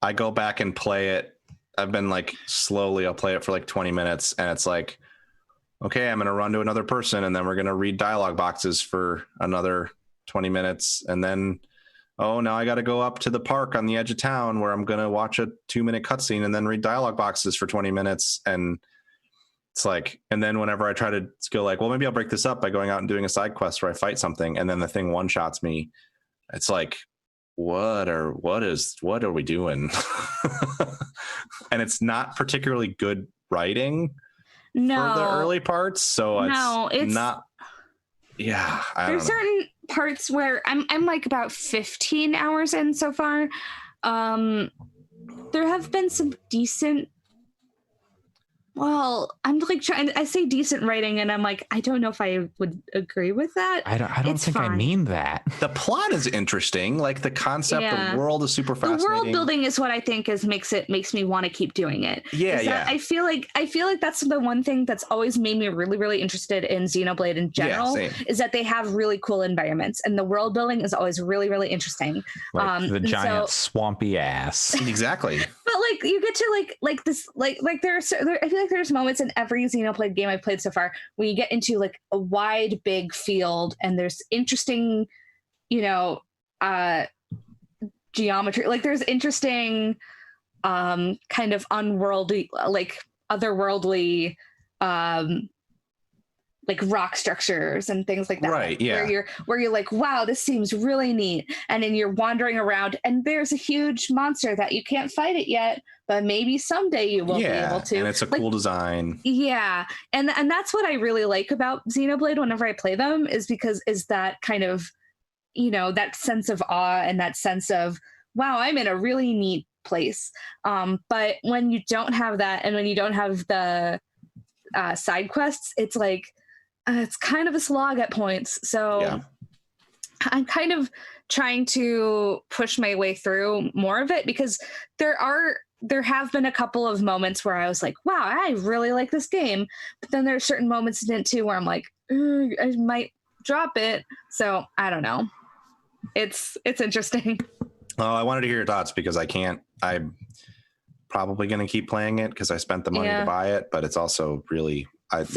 E: I go back and play it. I've been like slowly, I'll play it for like 20 minutes, and it's like, okay, I'm going to run to another person, and then we're going to read dialogue boxes for another 20 minutes. And then, oh, now I got to go up to the park on the edge of town where I'm going to watch a 2-minute cutscene and then read dialogue boxes for 20 minutes. And it's like, and then whenever I try to go like, well, maybe I'll break this up by going out and doing a side quest where I fight something, and then the thing one-shots me. It's like, what are we doing? And it's not particularly good writing for the early parts, so it's not. Yeah,
B: there's certain parts where I'm like about 15 hours in so far. There have been some decent. Well, I'm like I say decent writing, and I'm like, I don't know if I would agree with that.
C: I don't think fine. I mean that.
E: The plot is interesting, like the concept, the world is super fascinating.
B: The world building is what I think makes me want to keep doing it.
E: Yeah.
B: I feel like that's the one thing that's always made me really, really interested in Xenoblade in general, is that they have really cool environments, and the world building is always really, really interesting.
C: Like the giant swampy ass.
E: Exactly.
B: But like you get to like this I feel like there's moments in every Xenoblade game I've played so far when you get into like a wide, big field, and there's interesting, geometry. Like there's interesting, kind of unworldly, like otherworldly, like rock structures and things like that.
E: Right. Yeah.
B: Where you're like, wow, this seems really neat. And then you're wandering around, and there's a huge monster that you can't fight it yet, but maybe someday you will be able to.
E: And it's a cool design.
B: Yeah. And that's what I really like about Xenoblade whenever I play them, is that kind of, that sense of awe and that sense of, wow, I'm in a really neat place. But when you don't have that, and when you don't have the side quests, it's like, it's kind of a slog at points. So I'm kind of trying to push my way through more of it, because there have been a couple of moments where I was like, wow, I really like this game. But then there's certain moments in it too where I'm like, I might drop it. So I don't know. It's interesting.
E: Oh, I wanted to hear your thoughts, because I'm probably going to keep playing it because I spent the money to buy it, but it's also really, that's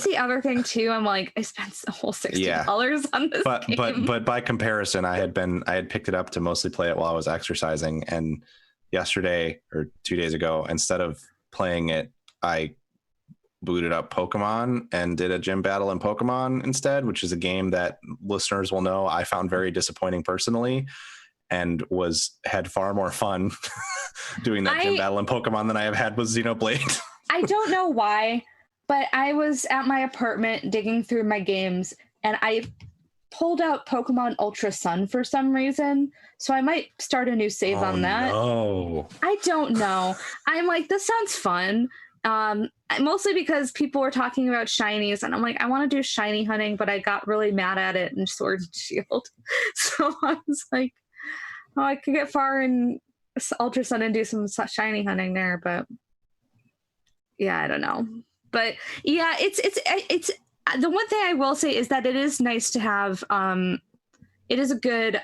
B: the other thing too. I'm like, I spent the whole $60 on this game.
E: But by comparison, I had picked it up to mostly play it while I was exercising, and yesterday or 2 days ago, instead of playing it, I booted up Pokemon and did a gym battle in Pokemon instead, which is a game that listeners will know I found very disappointing personally, and had far more fun doing that gym battle in Pokemon than I have had with Xenoblade.
B: I don't know why, but I was at my apartment digging through my games, and I pulled out Pokemon Ultra Sun for some reason. So I might start a new save on that.
E: No.
B: I don't know. I'm like, this sounds fun. Mostly because people were talking about shinies, and I'm like, I want to do shiny hunting, but I got really mad at it in Sword and Shield. So I was like, oh, I could get far in Ultra Sun and do some shiny hunting there, but yeah, I don't know. But yeah, it's the one thing I will say is that it is nice to have. It is a good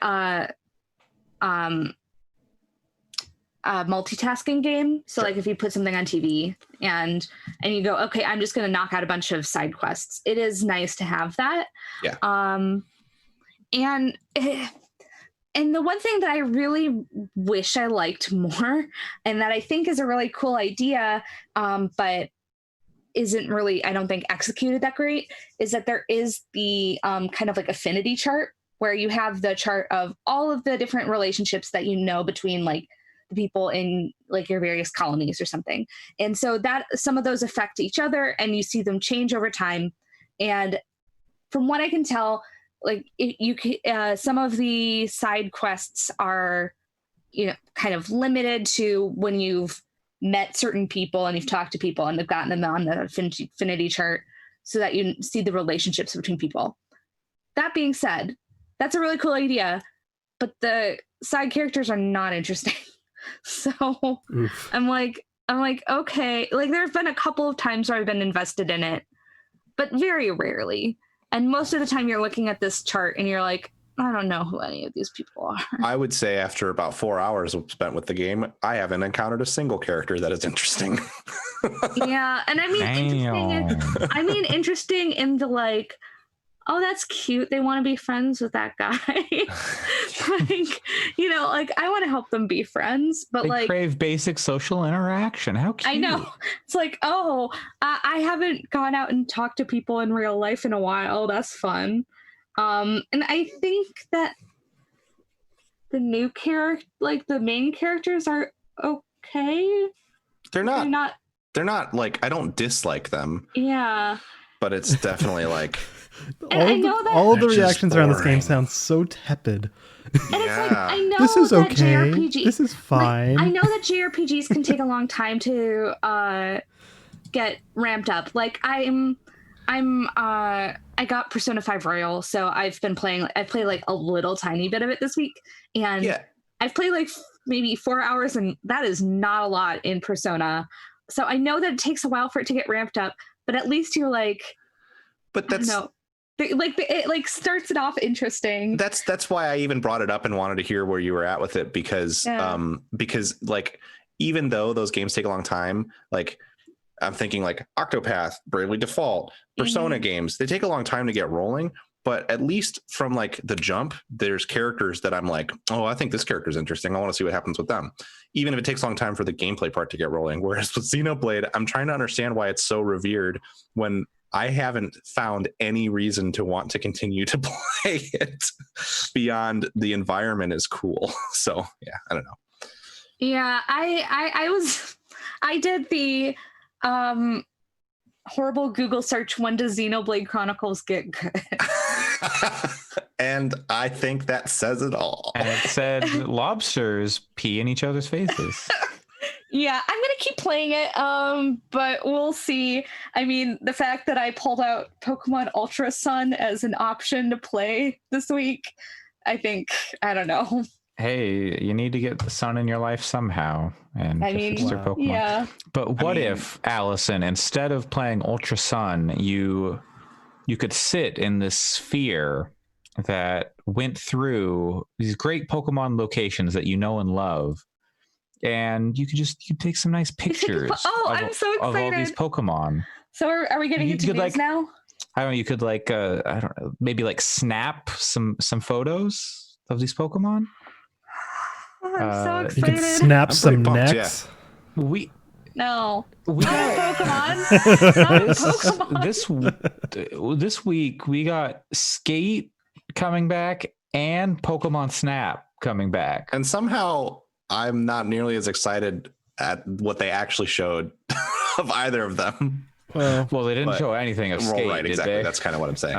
B: multitasking game. So like if you put something on TV and you go, okay, I'm just going to knock out a bunch of side quests. It is nice to have that.
E: Yeah.
B: And And the one thing that I really wish I liked more, and that I think is a really cool idea, but isn't really, I don't think, executed that great, is that there is the kind of like affinity chart, where you have the chart of all of the different relationships that you know between like the people in like your various colonies or something. And so that some of those affect each other, and you see them change over time. And from what I can tell, like some of the side quests are, kind of limited to when you've met certain people and you've talked to people and they've gotten them on the affinity chart, so that you see the relationships between people. That being said, that's a really cool idea, but the side characters are not interesting. So Oof. I'm like, okay, like there have been a couple of times where I've been invested in it, but very rarely. And most of the time you're looking at this chart and you're like, I don't know who any of these people are.
E: I would say after about 4 hours spent with the game, I haven't encountered a single character that is interesting.
B: Yeah. And I mean, interesting in the like, oh, that's cute, they want to be friends with that guy. Like, like I want to help them be friends, but they
C: crave basic social interaction. How cute.
B: I know. It's like, oh, I haven't gone out and talked to people in real life in a while. That's fun. And I think that the new the main characters are okay.
E: They're not like, I don't dislike them.
B: Yeah.
E: But it's definitely like
D: all of the reactions around this game sound so tepid.
B: And it's like, I know
D: this is
B: that
D: okay.
B: JRPG,
D: this is fine.
B: Like, I know that JRPGs can take a long time to get ramped up. Like I got Persona 5 Royal, so I've played like a little tiny bit of it this week, and I've played like maybe 4 hours, and that is not a lot in Persona. So I know that it takes a while for it to get ramped up, but at least you're like,
E: but that's
B: it like starts it off interesting.
E: That's why I even brought it up and wanted to hear where you were at with it, because like, even though those games take a long time, like I'm thinking like Octopath, Bravely Default, Persona games, they take a long time to get rolling, but at least from like the jump, there's characters that I'm like, oh, I think this character's interesting, I want to see what happens with them, even if it takes a long time for the gameplay part to get rolling. Whereas with Xenoblade, I'm trying to understand why it's so revered when I haven't found any reason to want to continue to play it beyond the environment is cool. So yeah, I don't know.
B: Yeah, I did the horrible Google search, when does Xenoblade Chronicles get good?
E: And I think that says it all.
C: And it said lobsters pee in each other's faces.
B: Yeah, I'm gonna keep playing it, but we'll see. I mean, the fact that I pulled out Pokemon Ultra Sun as an option to play this week, I don't know. Hey,
C: you need to get the sun in your life somehow, and your Pokemon.
B: Yeah.
C: But what if, Allison, instead of playing Ultra Sun, you could sit in this sphere that went through these great Pokemon locations that you know and love, and you could take some nice pictures
B: I'm so excited.
C: Of all these Pokemon.
B: So are we getting into news now?
C: I don't know, you could I don't know, maybe like snap some photos of these Pokemon.
B: I'm so excited.
D: You can snap some necks.
C: Yeah.
B: We got
C: Pokemon. This week we got Skate coming back and Pokemon Snap coming back,
E: and somehow I'm not nearly as excited at what they actually showed of either of them.
C: Well, they didn't show anything of Skate.
E: Right, exactly.
C: Did they?
E: That's kind of what I'm saying.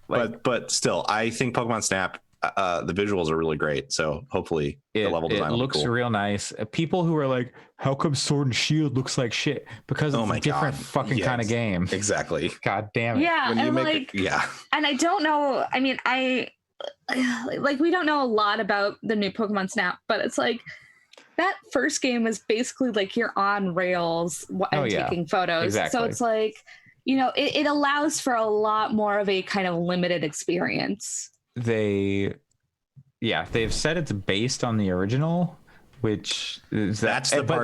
E: But still, I think Pokemon Snap, the visuals are really great. So hopefully the level design
C: looks real nice. People who are like, how come Sword and Shield looks like shit? Because it's a different fucking kind of game.
E: Exactly.
C: God damn it.
B: Yeah, and I don't know. I mean, we don't know a lot about the new Pokemon Snap, but it's like that first game was basically like you're on rails and taking photos.
C: Exactly.
B: So it's like, it allows for a lot more of a kind of limited experience.
C: They've said it's based on the original, which is
E: that's the
C: but
E: part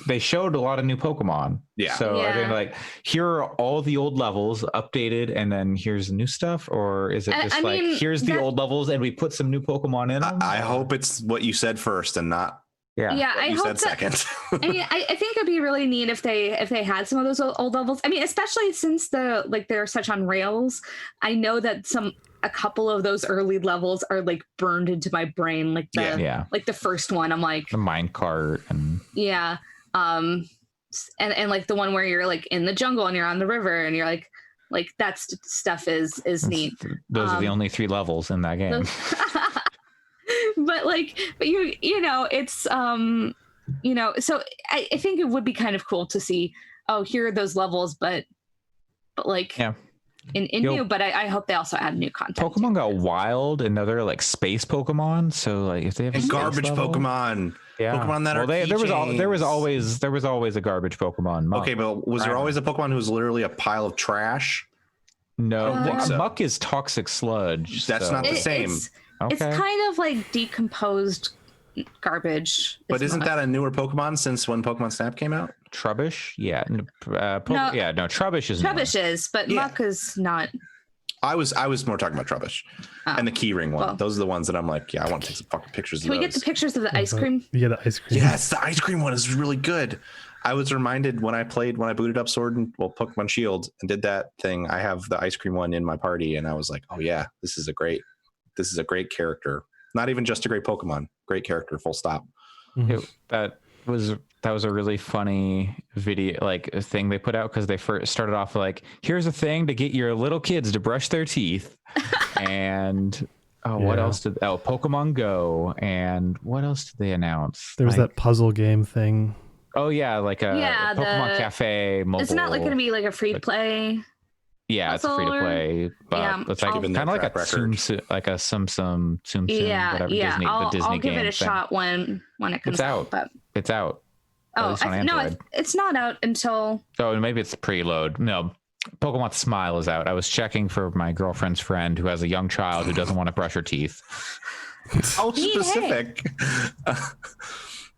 C: they showed a lot of new Pokemon.
E: Yeah.
C: So I think like here are all the old levels updated, and then here's the new stuff, or is it just here's the old levels and we put some new Pokemon in them?
E: I hope it's what you said first and not.
B: Yeah,
E: I hope second.
B: I mean, I think it'd be really neat if they had some of those old levels. I mean, especially since they're such on rails. I know that a couple of those early levels are like burned into my brain, like the first one. I'm like
C: the minecart and
B: and like the one where you're like in the jungle and you're on the river and you're like that stuff is neat.
C: Those are the only 3 levels in that game.
B: But you know, it's so I think it would be kind of cool to see, here are those levels, but like in new, but I hope they also add new content.
C: Pokemon got wild, another like space Pokemon. So like if they have
E: garbage Pokemon, Pokemon that
C: there was always a garbage Pokemon. Muck.
E: Okay, but was there always a Pokemon who was literally a pile of trash?
C: No, Muck is toxic sludge.
E: That's not the same.
B: It's kind of like decomposed garbage.
E: But isn't that a newer Pokemon since when Pokemon Snap came out?
C: Trubbish? Yeah. Trubbish is
B: Trubbish is, but Muck is not.
E: I was more talking about Trubbish and the Keyring one. Well, those are the ones that I'm like, I want to take some fucking pictures of those.
B: Can we get the pictures of the ice cream?
D: Yeah, the ice cream.
E: Yes, the ice cream one is really good. I was reminded when I booted up Pokemon Shield and did that thing, I have the ice cream one in my party, and I was like, oh yeah, this is a great character. Not even just a great Pokemon, great character, full stop.
C: That was a really funny video, like a thing they put out, because they first started off like, here's a thing to get your little kids to brush their teeth. And what else Pokemon Go, and what else did they announce?
D: There was that puzzle game thing.
C: Oh yeah, like a Pokemon Cafe mobile.
B: It's not like going to be like a free to play.
C: Yeah, it's free to play, but it's like kind of like a Tsum Tsum, whatever Disney, the Disney
B: I'll give
C: game
B: it a shot when it comes out. But
C: it's out.
B: Oh, no, it's not out until.
C: Oh, maybe it's preload. No, Pokemon Smile is out. I was checking for my girlfriend's friend who has a young child who doesn't want to brush her teeth.
E: How specific.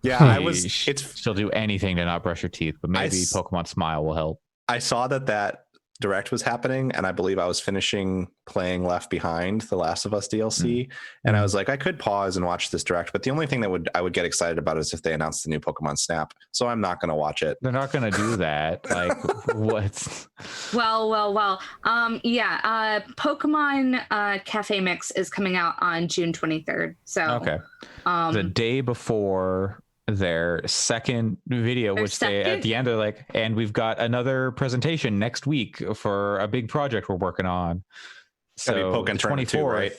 E: Yeah,
C: she'll do anything to not brush her teeth, but maybe Pokemon Smile will help.
E: I saw that Direct was happening, and I believe I was finishing playing Left Behind, the Last of Us DLC, and I was like, I could pause and watch this Direct, but the only thing that I would get excited about is if they announced the new Pokemon Snap, so I'm not going to watch it.
C: They're not going to do that. Like, what?
B: Well. Pokemon Cafe Mix is coming out on June 23rd. So
C: okay, the day before their second video, they at the end are like, and we've got another presentation next week for a big project we're working on. So
E: Pokemon Tournament 2, right?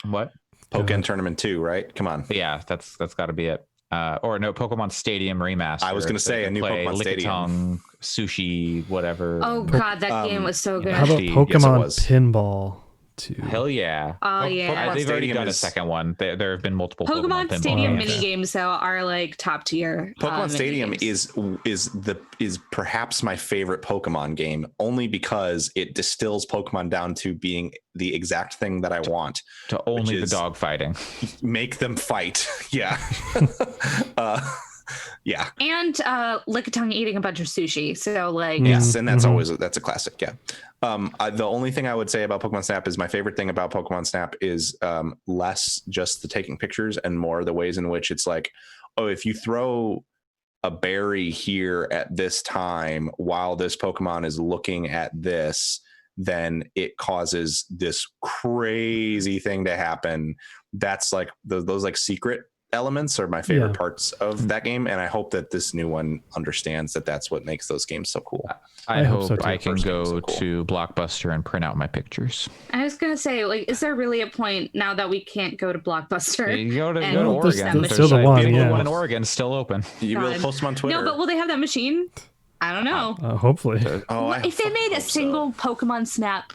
C: What?
E: Pokemon Tournament 2, right? Come on.
C: Yeah, that's got to be it. Or no, Pokemon Stadium Remaster.
E: I was going to say a new Pokemon Stadium.
C: Sushi, whatever.
B: Oh god, that game was so good.
D: How about Pokemon Pinball 2?
C: Hell yeah.
B: Oh yeah.
C: They've already done a second one. There have been multiple
B: Pokemon Stadium mini games though are like top tier.
E: Pokemon Stadium is perhaps my favorite Pokemon game, only because it distills Pokemon down to being the exact thing that I want.
C: To only the dog fighting.
E: Make them fight. Yeah. Yeah.
B: And Lickitung eating a bunch of sushi. So like
E: yes, and that's a classic. Yeah. The only thing I would say about Pokemon Snap is my favorite thing about Pokemon Snap is less just the taking pictures and more the ways in which it's like, oh, if you throw a berry here at this time while this Pokemon is looking at this, then it causes this crazy thing to happen. That's like those like secret elements are my favorite parts of that game, and I hope that this new one understands that that's what makes those games so cool.
C: I hope so I can go to Blockbuster and print out my pictures.
B: I was gonna say, like, is there really a point now that we can't go to Blockbuster?
C: You go to Oregon.
D: There's still the one
C: in Oregon still open.
E: You will post them on Twitter.
B: No, but will they have that machine? I don't know.
D: Hopefully.
B: If they made a single Pokemon Snap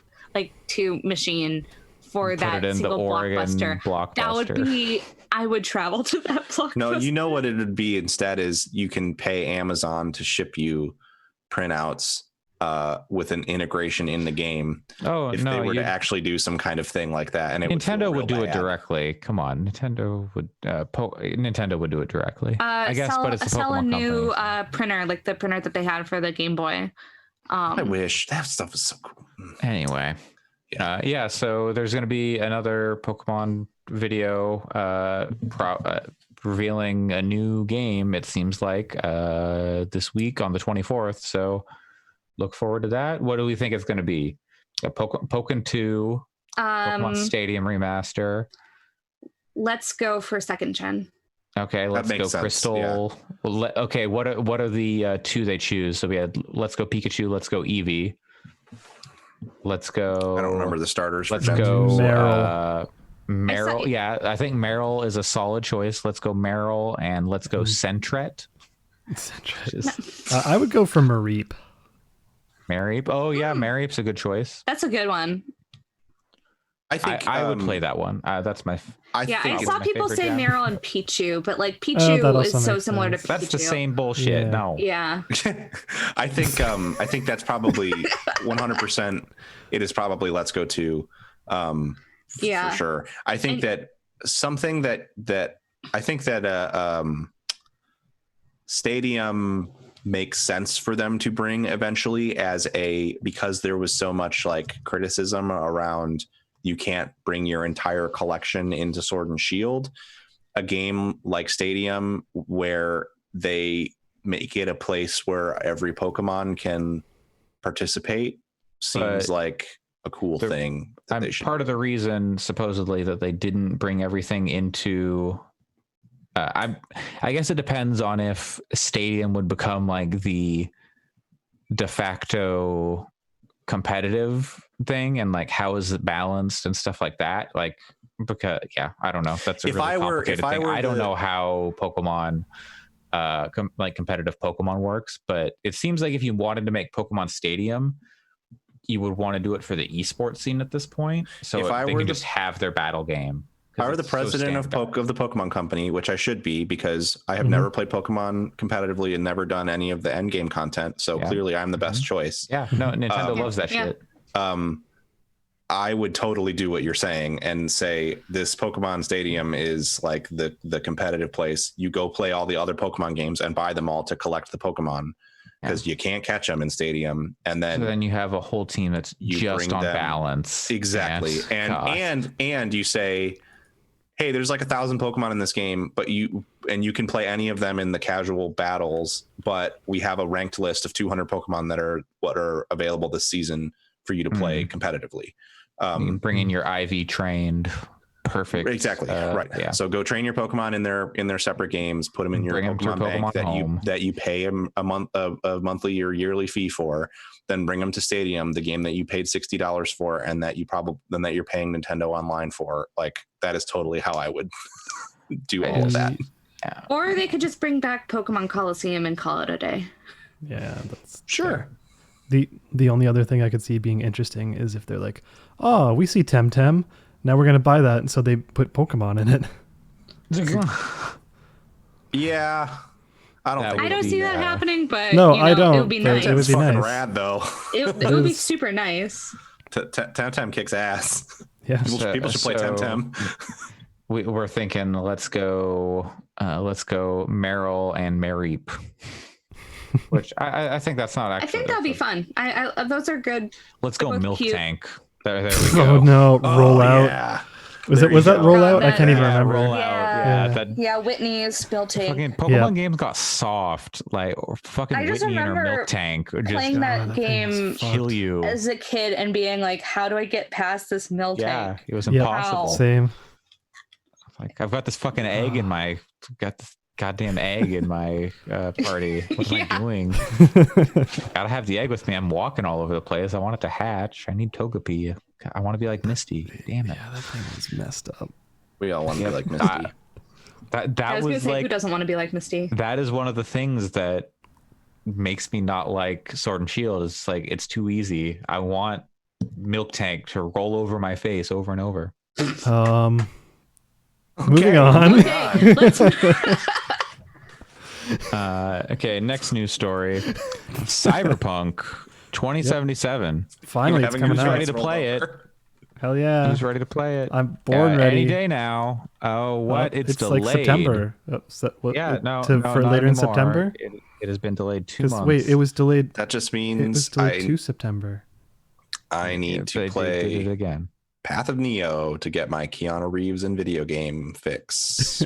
B: 2 machine for that single Blockbuster, that would be. I would travel to that Blockbuster.
E: No, you know what it would be instead is you can pay Amazon to ship you printouts with an integration in the game. If they were to actually do some kind of thing like that, and
C: Nintendo would do it directly. Come on, Nintendo would do it directly. I guess, but it's a
B: sell a new
C: company,
B: printer, like the printer that they had for the Game Boy.
E: I wish that stuff was so cool.
C: Anyway, so there's going to be another Pokemon video revealing a new game, it seems like, this week on the 24th. So look forward to that. What do we think it's going to be? A Pokken 2, Pokemon Stadium remaster.
B: Let's go for second gen.
C: Okay, let's go sense. Crystal. Yeah. Okay, what are the two they choose? So we had Let's Go Pikachu, Let's Go Eevee. Let's go.
E: I don't remember the starters.
C: Let's go Meryl. Meryl, yeah, I think Meryl is a solid choice. Let's go Meryl, and let's go Sentret.
D: I would go for Mareep.
C: Mareep. Oh yeah, Mareep's a good choice.
B: That's a good one.
E: I think
C: I would play that one. That's my.
B: I saw people say Meryl and Pichu, but like Pichu is so similar to Pikachu.
C: That's the same bullshit.
D: Yeah.
C: No.
B: Yeah.
E: I think that's probably 100%. It is probably Let's Go 2. For sure. I think that something that I think that Stadium makes sense for them to bring eventually because there was so much like criticism around you can't bring your entire collection into Sword and Shield. A game like Stadium where they make it a place where every Pokemon can participate seems like a cool thing.
C: Part of the reason supposedly that they didn't bring everything into I guess it depends on if Stadium would become like the de facto competitive thing and like how is it balanced and stuff like that, like, because I don't know, that's a really complicated thing. I don't know how Pokemon competitive Pokemon works, but it seems like if you wanted to make Pokemon Stadium, you would want to do it for the esports scene at this point, so they can just have their battle game.
E: If I were the president of the Pokemon company, which I should be because I have never played Pokemon competitively and never done any of the end game content, so clearly I'm the best choice.
C: Yeah, no, Nintendo loves that shit.
E: I would totally do what you're saying and say this Pokemon Stadium is like the competitive place. You go play all the other Pokemon games and buy them all to collect the Pokemon because you can't catch them in Stadium. And
C: then you have a whole team that's just on balance.
E: Exactly. And you say, hey, there's like 1,000 Pokemon in this game, but you can play any of them in the casual battles, but we have a ranked list of 200 Pokemon that are available this season for you to play competitively.
C: You can bring in your IV trained, perfect.
E: Exactly. Right. Yeah. So go train your Pokemon in their separate games. Put them in your Pokemon bank that you pay a monthly or yearly fee for. Then bring them to Stadium, the game that you paid $60 for, and that you're paying Nintendo Online for. Like that is totally how I would do all of that.
B: Yeah. Or they could just bring back Pokemon Coliseum and call it a day.
D: Yeah, that's
E: sure.
D: The only other thing I could see being interesting is if they're like, oh, we see Temtem, now we're going to buy that. And so they put Pokemon in it.
E: Yeah. I
B: don't see that happening, but
D: no, I don't.
B: It would be nice.
E: It would be fucking rad, though.
B: It would be super nice.
E: Temtem kicks ass.
D: Yeah.
E: People should play Temtem.
C: We're thinking, let's go Meryl and Mareep. Which I think that's not actually.
B: I think that'd be fun. I those are good.
C: Let's go Milk Tank. There we go.
D: Oh no, Rollout. Yeah. Was that Rollout? I can't even remember.
C: Rollout.
B: Yeah, Whitney's Milk Tank.
C: Fucking Pokemon games got soft. Like fucking Whitney and her Milk Tank.
B: Playing that game
C: kill you
B: as a kid and being like, how do I get past this Milk Tank?
C: Yeah, it was impossible.
D: Same.
C: Like I've got this fucking egg in my goddamn egg in my party. What am I doing? Gotta have the egg with me. I'm walking all over the place. I want it to hatch. I need Togepi. I want to be like Misty. Damn it.
D: Yeah, that thing was messed up.
E: We all want to be like Misty.
C: That was like,
B: who doesn't want to be like Misty?
C: That is one of the things that makes me not like Sword and Shield. It's like it's too easy. I want Milk Tank to roll over my face over and over.
D: Moving on.
B: Okay, let's...
C: Okay, next news story. Cyberpunk 2077.
D: Finally, it's coming
C: Who's
D: out.
C: ready to play it?
D: Hell yeah.
C: Who's ready to play it?
D: I'm born ready.
C: Any day now. Oh, what? It's delayed.
D: Like September. For later in September?
C: It has been delayed 2 months.
D: Wait, it was delayed.
E: That just means
D: it was delayed to September.
E: I need to play
C: it again.
E: Path of Neo to get my Keanu Reeves in video game fix.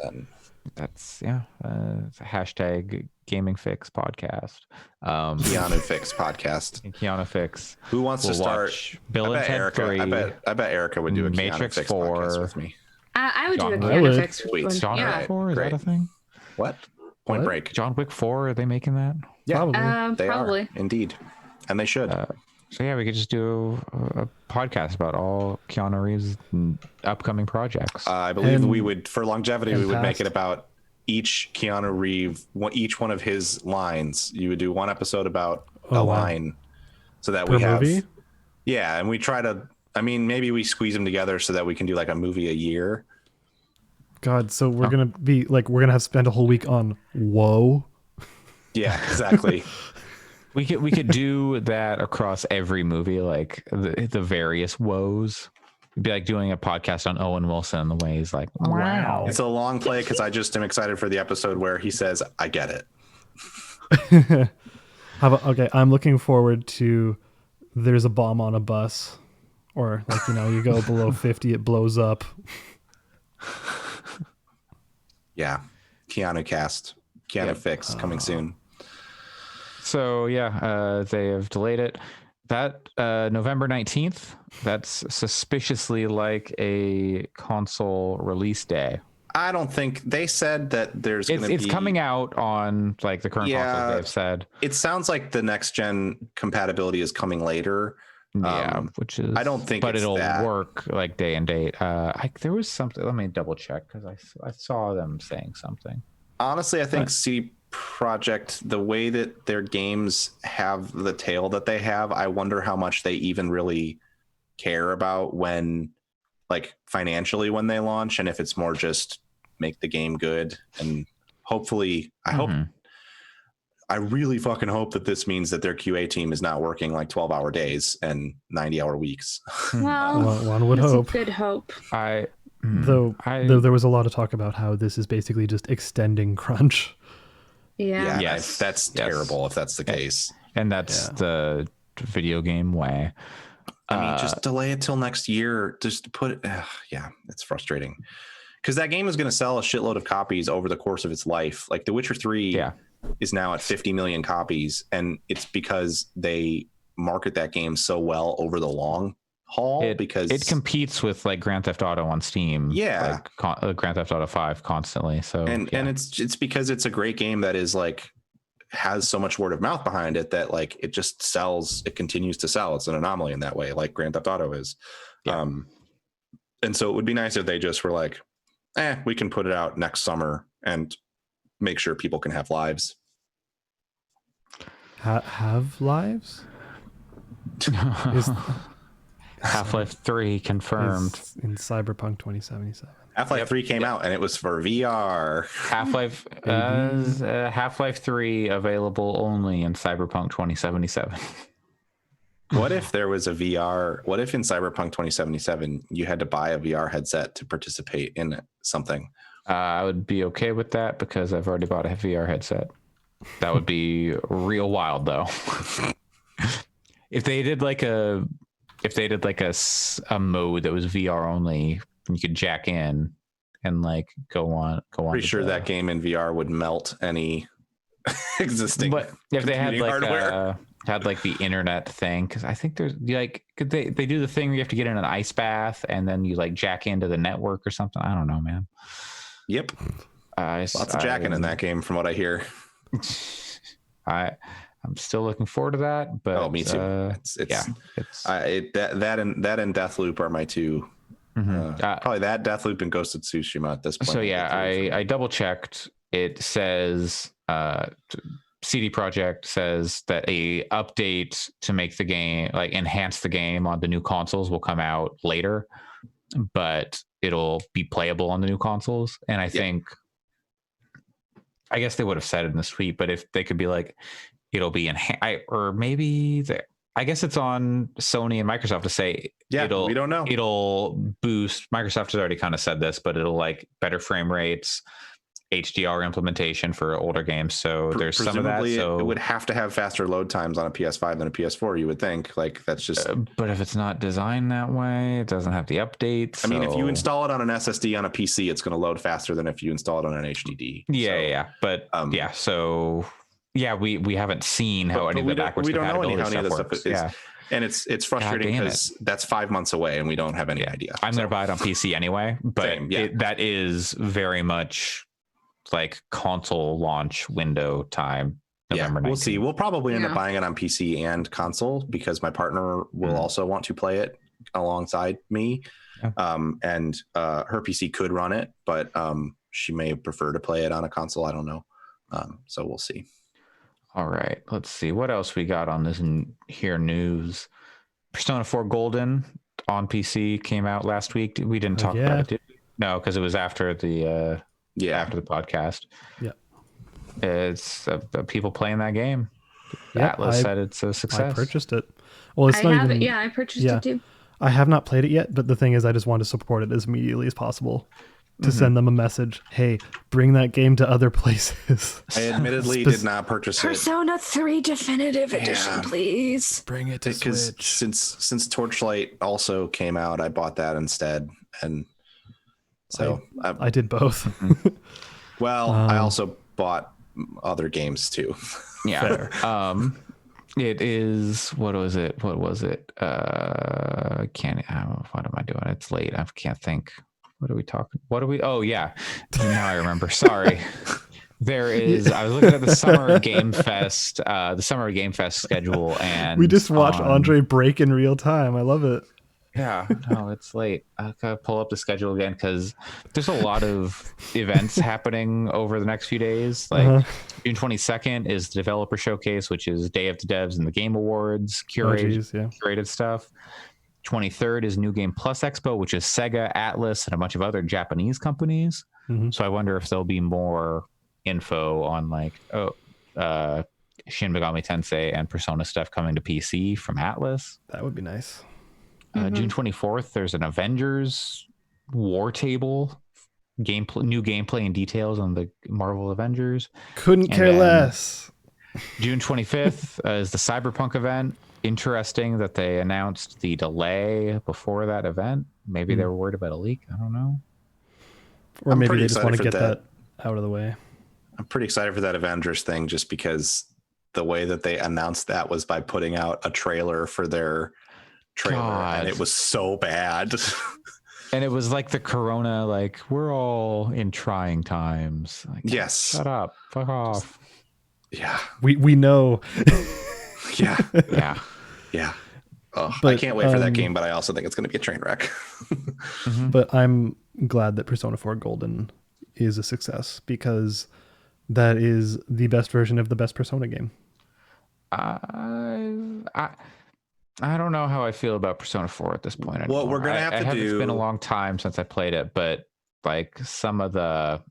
E: Then
C: that's it's a hashtag gaming fix podcast.
E: Keanu Fix podcast.
C: Keanu Fix.
E: Who wants to start?
C: Bill and Ted 3.
E: I bet Erica would do a
C: Matrix
E: Keanu Fix
C: 4
E: podcast with me.
B: I would do a Keanu Fix.
C: John Wick 4 is that a thing?
E: What? Point Break.
C: John Wick 4. Are they making that?
E: Yeah,
B: probably.
E: Are, indeed, and they should.
C: So yeah, we could just do a podcast about all Keanu Reeves' upcoming projects.
E: I believe we would, for longevity, we would make it about each Keanu Reeves, each one of his lines. You would do one episode about a line, so that we have. Movie? Yeah, and we try to. I mean, maybe we squeeze them together so that we can do like a movie a year.
D: God, so we're gonna have to spend a whole week on Whoa.
E: Yeah, exactly.
C: We could do that across every movie, like the various woes. It'd be like doing a podcast on Owen Wilson and the way he's like, wow.
E: It's a long play because I just am excited for the episode where he says, I get it.
D: Okay, I'm looking forward to there's a bomb on a bus, or like, you go below 50, it blows up.
E: Yeah. Keanu Fix coming soon.
C: So yeah, they have delayed it. That November 19th, that's suspiciously like a console release day.
E: I don't think they said that there's going to be.
C: It's coming out on like the current consoles they've said.
E: It sounds like the next gen compatibility is coming later.
C: Yeah, which is I don't think, but it'll work like day and date. There was something. Let me double check because I saw them saying something.
E: Honestly, I think CD Projekt, the way that their games have the tail that they have, I wonder how much they even really care about when, like, financially when they launch, and if it's more just make the game good. And hopefully, I really fucking hope that this means that their QA team is not working like 12-hour days and 90-hour weeks.
B: Well,
D: one would hope.
B: Good hope.
D: Though there was a lot of talk about how this is basically just extending crunch.
B: Yeah.
E: Yes, that's terrible if that's the case.
C: And that's the video game way.
E: I mean, just delay it till next year. Just put it. It's frustrating because that game is going to sell a shitload of copies over the course of its life. Like The Witcher 3 is now at 50 million copies, and it's because they market that game so well over the long haul, because
C: it competes with like Grand Theft Auto on Steam, like Grand Theft Auto 5 constantly. So
E: and it's because it's a great game that is like has so much word of mouth behind it that like it just sells. It continues to sell. It's an anomaly in that way, like Grand Theft Auto is. And so it would be nice if they just were like, we can put it out next summer and make sure people can have lives.
D: Have lives?
C: Half-Life 3 confirmed
D: in Cyberpunk 2077.
E: Half-Life 3 came out and it was for VR.
C: Half-Life 3 available only in Cyberpunk 2077.
E: What if there was a VR? What if in Cyberpunk 2077 you had to buy a VR headset to participate in something?
C: I would be okay with that because I've already bought a VR headset. That would be real wild though. If they did like a mode that was VR only, you could jack in and like go on. Pretty
E: sure that game in VR would melt any existing.
C: But if they had like
E: hardware.
C: Had like the internet thing, because I think there's like they do the thing where you have to get in an ice bath and then you like jack into the network or something. I don't know, man.
E: Yep. Lots of jacking in that game, from what I hear.
C: I'm still looking forward to that, but
E: me too. That and Deathloop are my two. Probably that, Deathloop, and Ghost of Tsushima at this point.
C: So I double checked. It says CD Projekt says that a update to make the game, like enhance the game on the new consoles, will come out later, but it'll be playable on the new consoles. And I think, I guess they would have said it in the tweet, but if they could be like, it'll be or maybe I guess it's on Sony and Microsoft to say.
E: Yeah, we don't know.
C: It'll boost. Microsoft has already kind of said this, but it'll like better frame rates, HDR implementation for older games. So there's some of that. So
E: it would have to have faster load times on a PS5 than a PS4. You would think. Like that's just.
C: But if it's not designed that way, it doesn't have the updates.
E: I mean, if you install it on an SSD on a PC, it's going to load faster than if you install it on an HDD.
C: Yeah. But So yeah, we haven't seen how any of the backwards compatibility stuff works. Yeah.
E: And it's frustrating because that's 5 months away and we don't have any idea.
C: I'm going to buy it on PC anyway, but that is very much like console launch window time. November 19th. We'll
E: see. We'll probably end up buying it on PC and console because my partner will also want to play it alongside me. Yeah. And her PC could run it, but she may prefer to play it on a console. I don't know. So we'll see.
C: All right, let's see what else we got on this here news. Persona 4 Golden on PC came out last week. We didn't talk about it, did we? No, because it was after the after the podcast. Yeah, it's people playing that game. Atlas said it's a success.
D: I purchased it. Well, it's not even.
B: I purchased it too.
D: I have not played it yet, but the thing is, I just want to support it as immediately as possible. To send them a message, hey, bring that game to other places.
E: I admittedly did not purchase
B: Persona 3 Definitive Edition, please.
D: Bring it to Switch.
E: Since Torchlight also came out, I bought that instead, and so
D: I did both.
E: Well, I also bought other games too.
C: Yeah. It is. What was it? Can't. What am I doing? It's late. I can't think. What are we talking? Oh yeah, now I remember. Sorry. There is. I was looking at the Summer Game Fest, schedule, and
D: we just watched Andre break in real time. I love it.
C: Yeah, no, it's late. I gotta pull up the schedule again because there's a lot of events happening over the next few days. Like June 22nd is the Developer Showcase, which is Day of the Devs and the Game Awards, curated stuff. 23rd is New Game Plus Expo, which is Sega, Atlas, and a bunch of other Japanese companies. So I wonder if there'll be more info on like Shin Megami Tensei and Persona stuff coming to PC from Atlas.
D: That would be nice.
C: June 24th, there's an Avengers War Table new gameplay and details on the Marvel Avengers.
D: Couldn't care less.
C: June 25th is the Cyberpunk event. Interesting that they announced the delay before that event. Maybe they were worried about a leak. I don't know.
D: Or maybe they just want to get that out of the way.
E: I'm pretty excited for that Avengers thing just because the way that they announced that was by putting out a trailer for their trailer. And it was so bad.
C: And it was like the Corona, like, we're all in trying times. Like,
E: yes.
C: Shut up. Fuck off.
E: Yeah.
D: We know.
E: Yeah.
C: Yeah.
E: Yeah. Oh, I can't wait for that game, but I also think it's going to be a train wreck.
D: But I'm glad that Persona 4 Golden is a success because that is the best version of the best Persona game.
C: I don't know how I feel about Persona 4 at this point anymore.
E: Well, we're going to have to do...
C: It's been a long time since I played it, but like some of the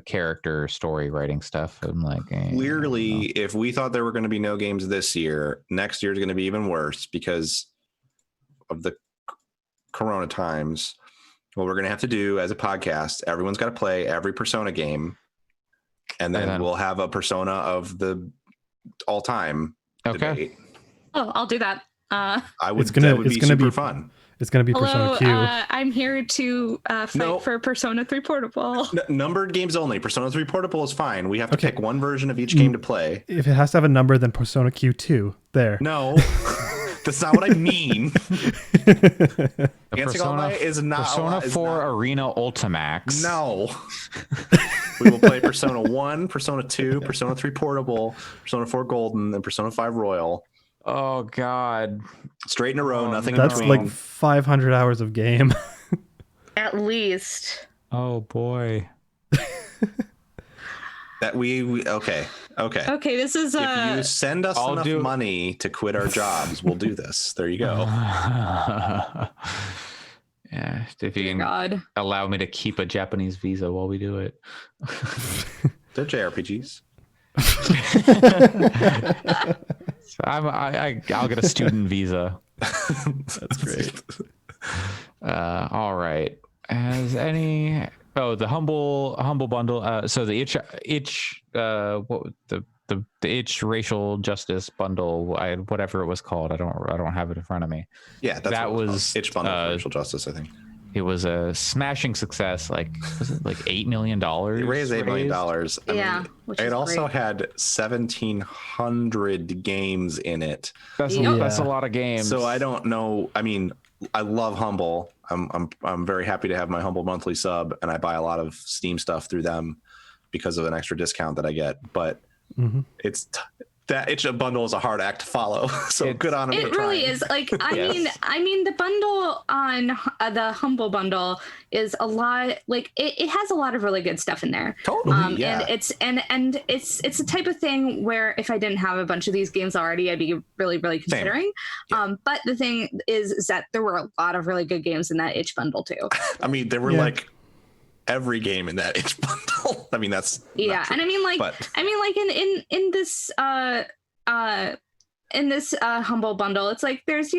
C: character story writing stuff, I'm like,
E: clearly if we thought there were going to be no games this year, next year is going to be even worse because of the Corona times. What we're going to have to do as a podcast, everyone's got to play every Persona game, and then we'll have a Persona of the all time debate.
B: Oh, I'll do that.
E: That would be super fun.
D: It's going to be Persona Q.
B: I'm here to fight for Persona 3 Portable.
E: Numbered games only. Persona 3 Portable is fine. We have to pick one version of each game to play.
D: If it has to have a number, then Persona Q2. There.
E: No. That's not what I mean.
C: Persona is not Persona 4 Arena Ultimax.
E: No. We will play Persona 1, Persona 2, Persona 3 Portable, Persona 4 Golden, and Persona 5 Royal.
C: Oh God!
E: Straight in a row, nothing in between.
D: That's like 500 hours of game.
B: At least.
C: Oh boy.
E: That we okay.
B: This is
E: if you send us enough money to quit our jobs, we'll do this. There you go.
C: Yeah, if you can allow me to keep a Japanese visa while we do it.
E: They're JRPGs.
C: So I'll get a student visa.
D: That's great.
C: All right. Has any? Oh, the humble bundle. So the itch the itch racial justice bundle, whatever it was called. I don't have it in front of me.
E: Yeah, that was itch bundle for racial justice, I think.
C: It was a smashing success. Like, was it like $8 million?
E: It raised $8 million.
B: I mean,
E: it also had 1,700 games in it.
C: That's a lot of games.
E: So I don't know. I mean, I love Humble. I'm very happy to have my Humble monthly sub, and I buy a lot of Steam stuff through them because of an extra discount that I get. But that itch bundle is a hard act to follow. So good on them.
B: It really is. Like, I mean, the bundle on the Humble bundle is a lot. Like, it has a lot of really good stuff in there.
E: Totally. Yeah.
B: And it's the type of thing where if I didn't have a bunch of these games already, I'd be really considering.
E: Yeah.
B: But the thing is that there were a lot of really good games in that itch bundle too.
E: I mean, there were like every game in that itch bundle. I mean, that's
B: and I mean, like, in this Humble bundle, it's like there's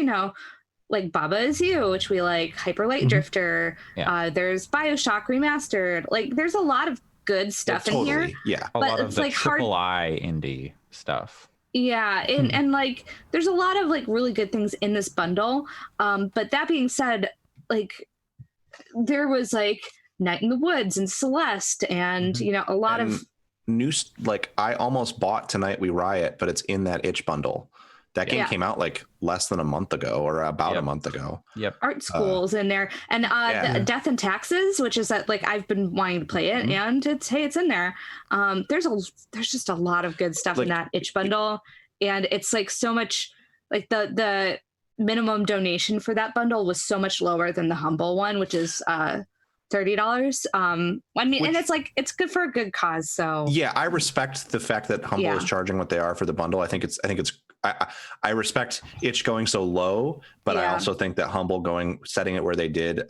B: like Baba Is You, which we like, Hyper Light Drifter. There's BioShock Remastered. Like, there's a lot of good stuff in here.
E: Yeah,
C: a lot of the like AAA indie stuff.
B: Yeah, and like there's a lot of like really good things in this bundle. But that being said, like there was like Night in the Woods and Celeste and a lot of
E: new, like I almost bought Tonight We Riot, but it's in that itch bundle. That game came out like less than a month ago, or about a month ago.
B: Art School's in there, and the Death and Taxes, which is that like I've been wanting to play it, and it's in there. There's just a lot of good stuff in that itch bundle, and it's like so much like the minimum donation for that bundle was so much lower than the Humble one, which is $30. I mean, and it's like it's good for a good cause. So
E: yeah, I respect the fact that Humble is charging what they are for the bundle. I think it's I respect itch going so low, but I also think that Humble setting it where they did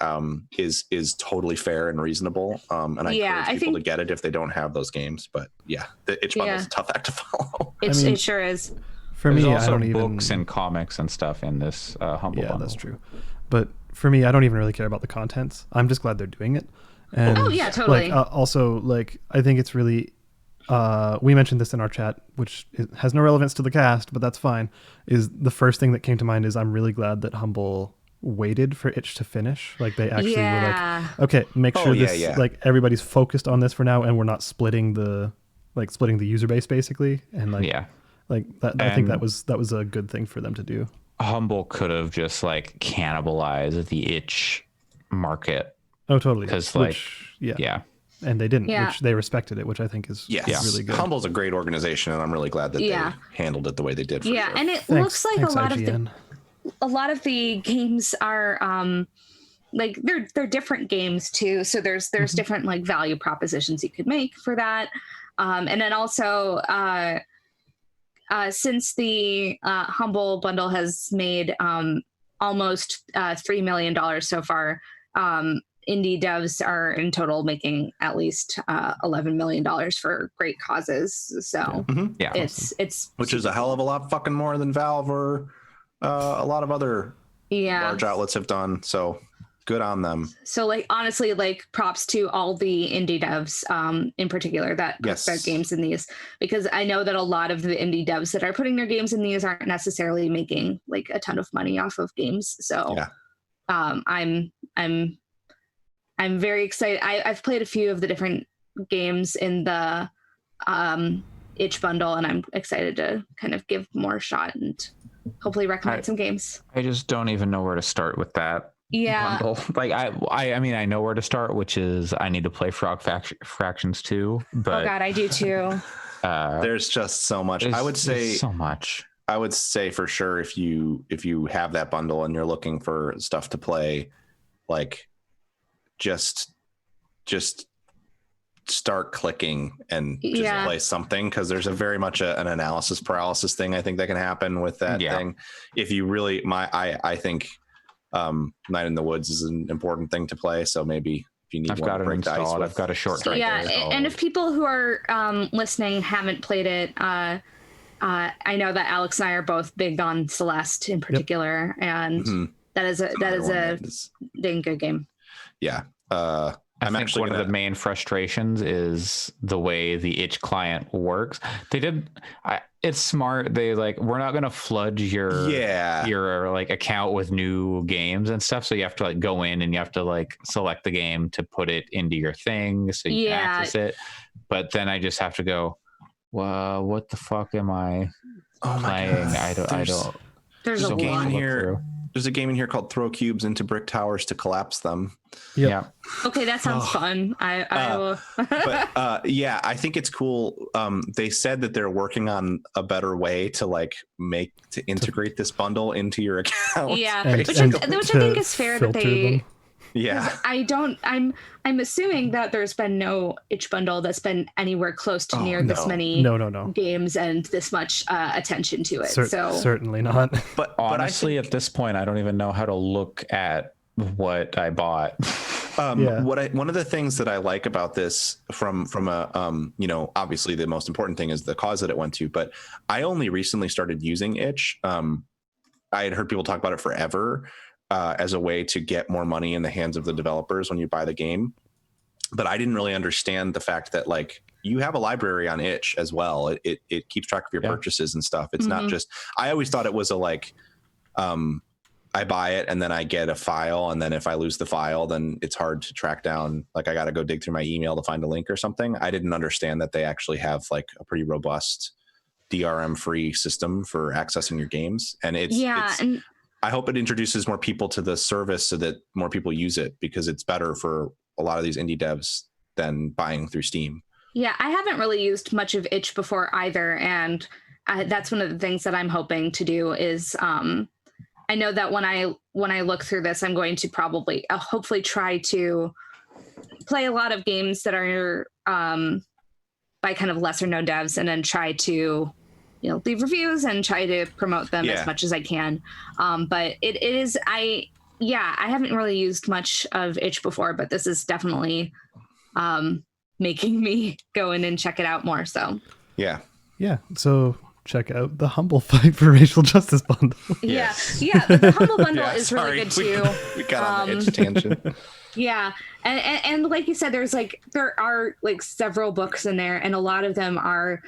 E: is totally fair and reasonable. And I encourage people to get it if they don't have those games. But yeah, the itch bundle is a tough act to follow.
B: It sure is.
D: For me,
C: also
D: I don't
C: books and comics and stuff in this Humble bundle.
D: That's true. But for me, I don't even really care about the contents. I'm just glad they're doing it. And
B: totally.
D: Like, also, like, I think it's really, we mentioned this in our chat, which has no relevance to the cast, but that's fine, is the first thing that came to mind is I'm really glad that Humble waited for itch to finish. Like, they actually were like, okay, make sure like, everybody's focused on this for now, and we're not splitting the user base, basically. And like, like that, I think that was a good thing for them to do.
C: Humble could have just like cannibalized the itch market.
D: Oh, totally.
C: Because like,
D: and they didn't, which they respected it, which I think is really good.
E: Humble's a great organization, and I'm really glad that they handled it the way they did. For sure.
B: And it looks like a lot of the games are like they're different games too. So there's different like value propositions you could make for that, and then also. Since the Humble bundle has made almost $3 million so far, indie devs are in total making at least $11 million for great causes. So it's
E: which is a hell of a lot fucking more than Valve or a lot of other large outlets have done. So good on them.
B: So like honestly, like props to all the indie devs in particular that put their games in these, because I know that a lot of the indie devs that are putting their games in these aren't necessarily making like a ton of money off of games. So I'm very excited. I've played a few of the different games in the itch bundle, and I'm excited to kind of give more a shot and hopefully recommend some games.
C: I just don't even know where to start with that. Bundle. Like I mean I know where to start, which is I need to play Frog Fractions 2, but
B: oh god, I do too.
E: There's just so much. I would say
C: so much.
E: I would say for sure if you have that bundle and you're looking for stuff to play, like just start clicking and just play something, because there's a very much an analysis paralysis thing I think that can happen with that thing. If you really I think Night in the Woods is an important thing to play, so maybe if you need
C: I've got it installed. I've got a shortcut.
B: Yeah, and if people who are listening haven't played it, I know that Alex and I are both big on Celeste in particular, and that is a dang good game.
E: Yeah.
C: I think one of the main frustrations is the way the itch client works. It's smart. They we're not going to flood your like account with new games and stuff. So you have to go in and you have to select the game to put it into your thing so you can access it. But then I just have to go, well, what the fuck am I playing? I don't.
B: There's a
E: game in here. There's a game in here called Throw Cubes into Brick Towers to Collapse Them.
C: Yeah.
B: Okay, that sounds fun. I will.
E: But I think it's cool. They said that they're working on a better way to integrate this bundle into your account.
B: Yeah, which I think is fair that they.
E: Them. Yeah.
B: I'm assuming that there's been no itch bundle that's been anywhere close to near this many games and this much attention to it.
D: Certainly not.
C: But honestly, at this point, I don't even know how to look at what I bought.
E: One of the things that I like about this from a obviously the most important thing is the cause that it went to, but I only recently started using itch. I had heard people talk about it forever. As a way to get more money in the hands of the developers when you buy the game. But I didn't really understand the fact that you have a library on itch as well. It keeps track of your purchases and stuff. It's not just, I always thought it was I buy it and then I get a file. And then if I lose the file, then it's hard to track down. I got to go dig through my email to find a link or something. I didn't understand that they actually have a pretty robust DRM free system for accessing your games. And I hope it introduces more people to the service so that more people use it, because it's better for a lot of these indie devs than buying through Steam.
B: Yeah, I haven't really used much of itch before either. And that's one of the things that I'm hoping to do is I know that when I look through this, I'm going to probably hopefully try to play a lot of games that are by kind of lesser known devs, and then try to leave reviews and try to promote them as much as I can. But it is, I haven't really used much of itch before, but this is definitely making me go in and check it out more. So
E: yeah.
D: So check out the Humble Fight for Racial Justice bundle.
B: Yeah. The Humble bundle is really good too.
E: We got on the itch tangent.
B: Yeah. And like you said, there are several books in there, and a lot of them are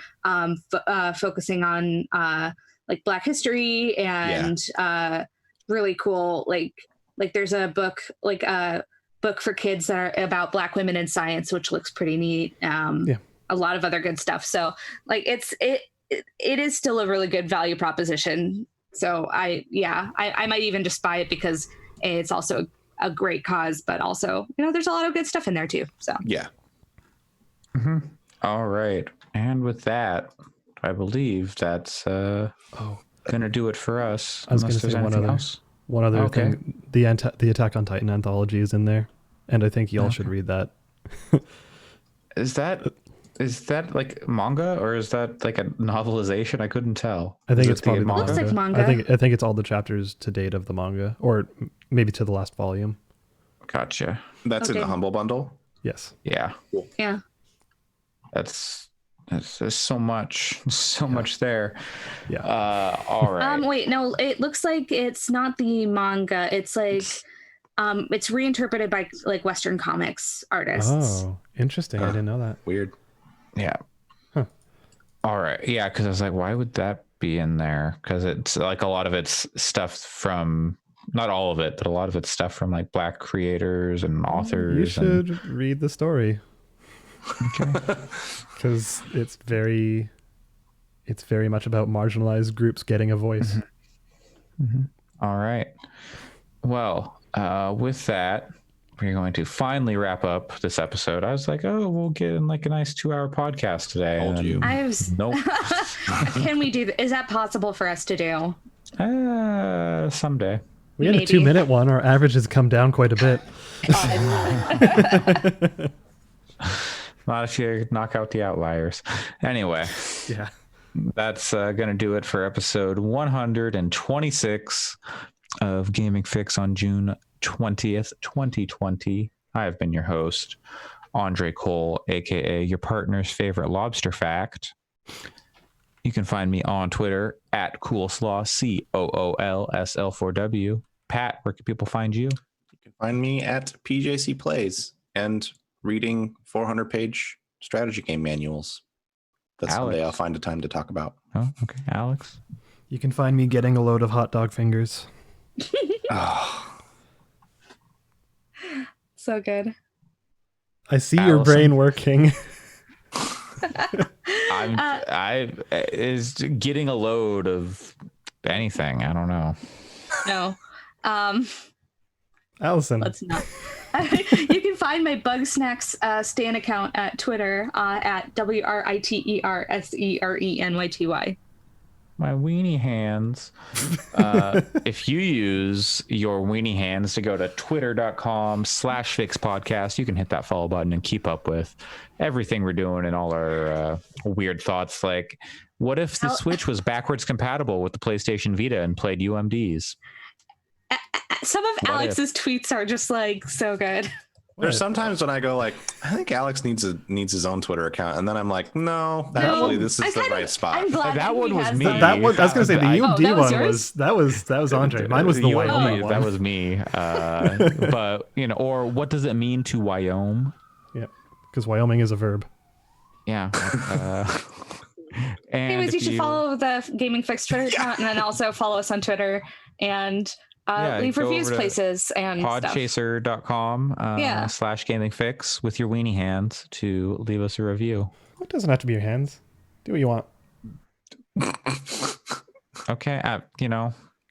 B: focusing on Black history and really cool. Like there's a book for kids that are about Black women in science, which looks pretty neat. A lot of other good stuff. So it is still a really good value proposition. So I might even just buy it because it's also a great cause, but also there's a lot of good stuff in there too. So
C: All right, and with that, I believe that's gonna do it for us.
D: I was going to say one other thing. The Attack on Titan anthology is in there, and I think y'all should read that.
C: Is that like manga, or is that like a novelization? I couldn't tell.
D: I think it's probably manga.
B: Looks like manga.
D: I think it's all the chapters to date of the manga, or maybe to the last volume.
C: Gotcha.
E: That's in the Humble Bundle?
D: Yes.
C: Yeah.
E: Cool.
B: Yeah.
C: There's so much there.
D: Yeah.
C: All right.
B: Wait, no, it looks like it's not the manga. It's it's reinterpreted by Western comics artists.
D: Oh, interesting. I didn't know that.
E: Weird.
C: Yeah.
D: Huh.
C: All right. Yeah, because I was like, why would that be in there? Because it's a lot of it's stuff from, not all of it, but a lot of it's stuff from Black creators and authors.
D: You should read the story.
C: Okay.
D: Because it's very much about marginalized groups getting a voice.
C: All right. Well, with that, we're going to finally wrap up this episode. I was like, we'll get in a nice 2-hour podcast today.
E: Told you.
C: Nope.
B: Can we do that? Is that possible for us to do?
C: Someday.
D: We had a 2-minute one. Our average has come down quite a bit.
C: Not if you knock out the outliers. Anyway.
D: Yeah.
C: That's going to do it for episode 126 of Gaming Fix on June 20th, 2020. I have been your host, Andre Cole, aka your partner's favorite lobster fact. You can find me on Twitter at Coolslaw, COOLSL4W. Pat, where can people find you?
E: You can find me at PJC Plays and reading 400-page strategy game manuals. That's someday I'll find a time to talk about.
C: Oh, okay. Alex?
D: You can find me getting a load of hot dog fingers.
E: Oh.
B: So good.
D: I see your brain working.
C: I is getting a load of anything. I don't know.
B: No.
D: Allison.
B: Let's not. You can find my Bug Snacks Stan account at Twitter at WRITERSERENYTY.
C: My weenie hands. If you use your weenie hands to go to twitter.com/fixpodcast, you can hit that follow button and keep up with everything we're doing and all our weird thoughts. Like, what if the Switch was backwards compatible with the PlayStation Vita and played UMDs?
B: Some of Alex's tweets are just like so good.
E: There's sometimes when I go like, I think Alex needs his own Twitter account, and then I'm like, no, actually, this is the right spot.
B: I'm glad
C: that one was me.
D: That one, I was gonna say the UMD one was that was Andre. Mine was the Wyoming one.
C: That was me. But or what does it mean to Wyoming?
D: Yeah, because Wyoming is a verb.
C: Yeah.
B: Anyways, you should follow the Gaming Fix Twitter account, and then also follow us on Twitter and leave reviews places and
C: podchaser.com /gamingfix with your weenie hands to leave us a review.
D: It doesn't have to be your hands. Do what you want.
C: Okay.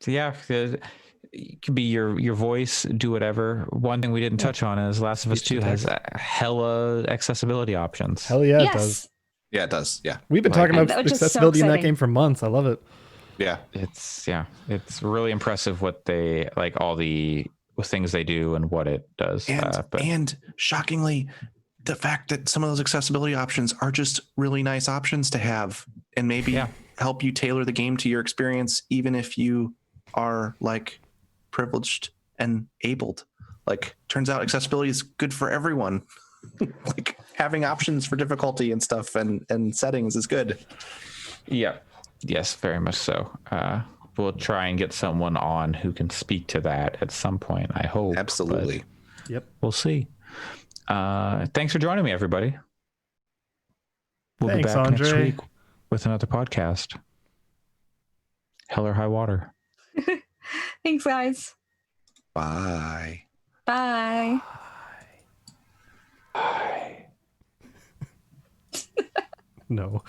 C: So yeah, it could be your voice, do whatever. One thing we didn't touch on is Last of Us 2 has hella accessibility options.
D: Hell yeah, it does.
E: Yeah, it does. Yeah.
D: We've been talking about accessibility in that game for months. I love it.
E: Yeah.
C: It's really impressive what they like, all the things they do and what it does.
E: And shockingly, the fact that some of those accessibility options are just really nice options to have and maybe help you tailor the game to your experience, even if you are like privileged and abled. Like, turns out accessibility is good for everyone. Like, having options for difficulty and stuff and settings is good.
C: Yeah. Yes, very much so. We'll try and get someone on who can speak to that at some point, I hope.
E: Absolutely.
D: Yep.
C: We'll see. Thanks for joining me, everybody. We'll be back next week with another podcast. Hell or high water.
B: Thanks, guys.
E: Bye.
B: Bye.
C: Bye.
D: No.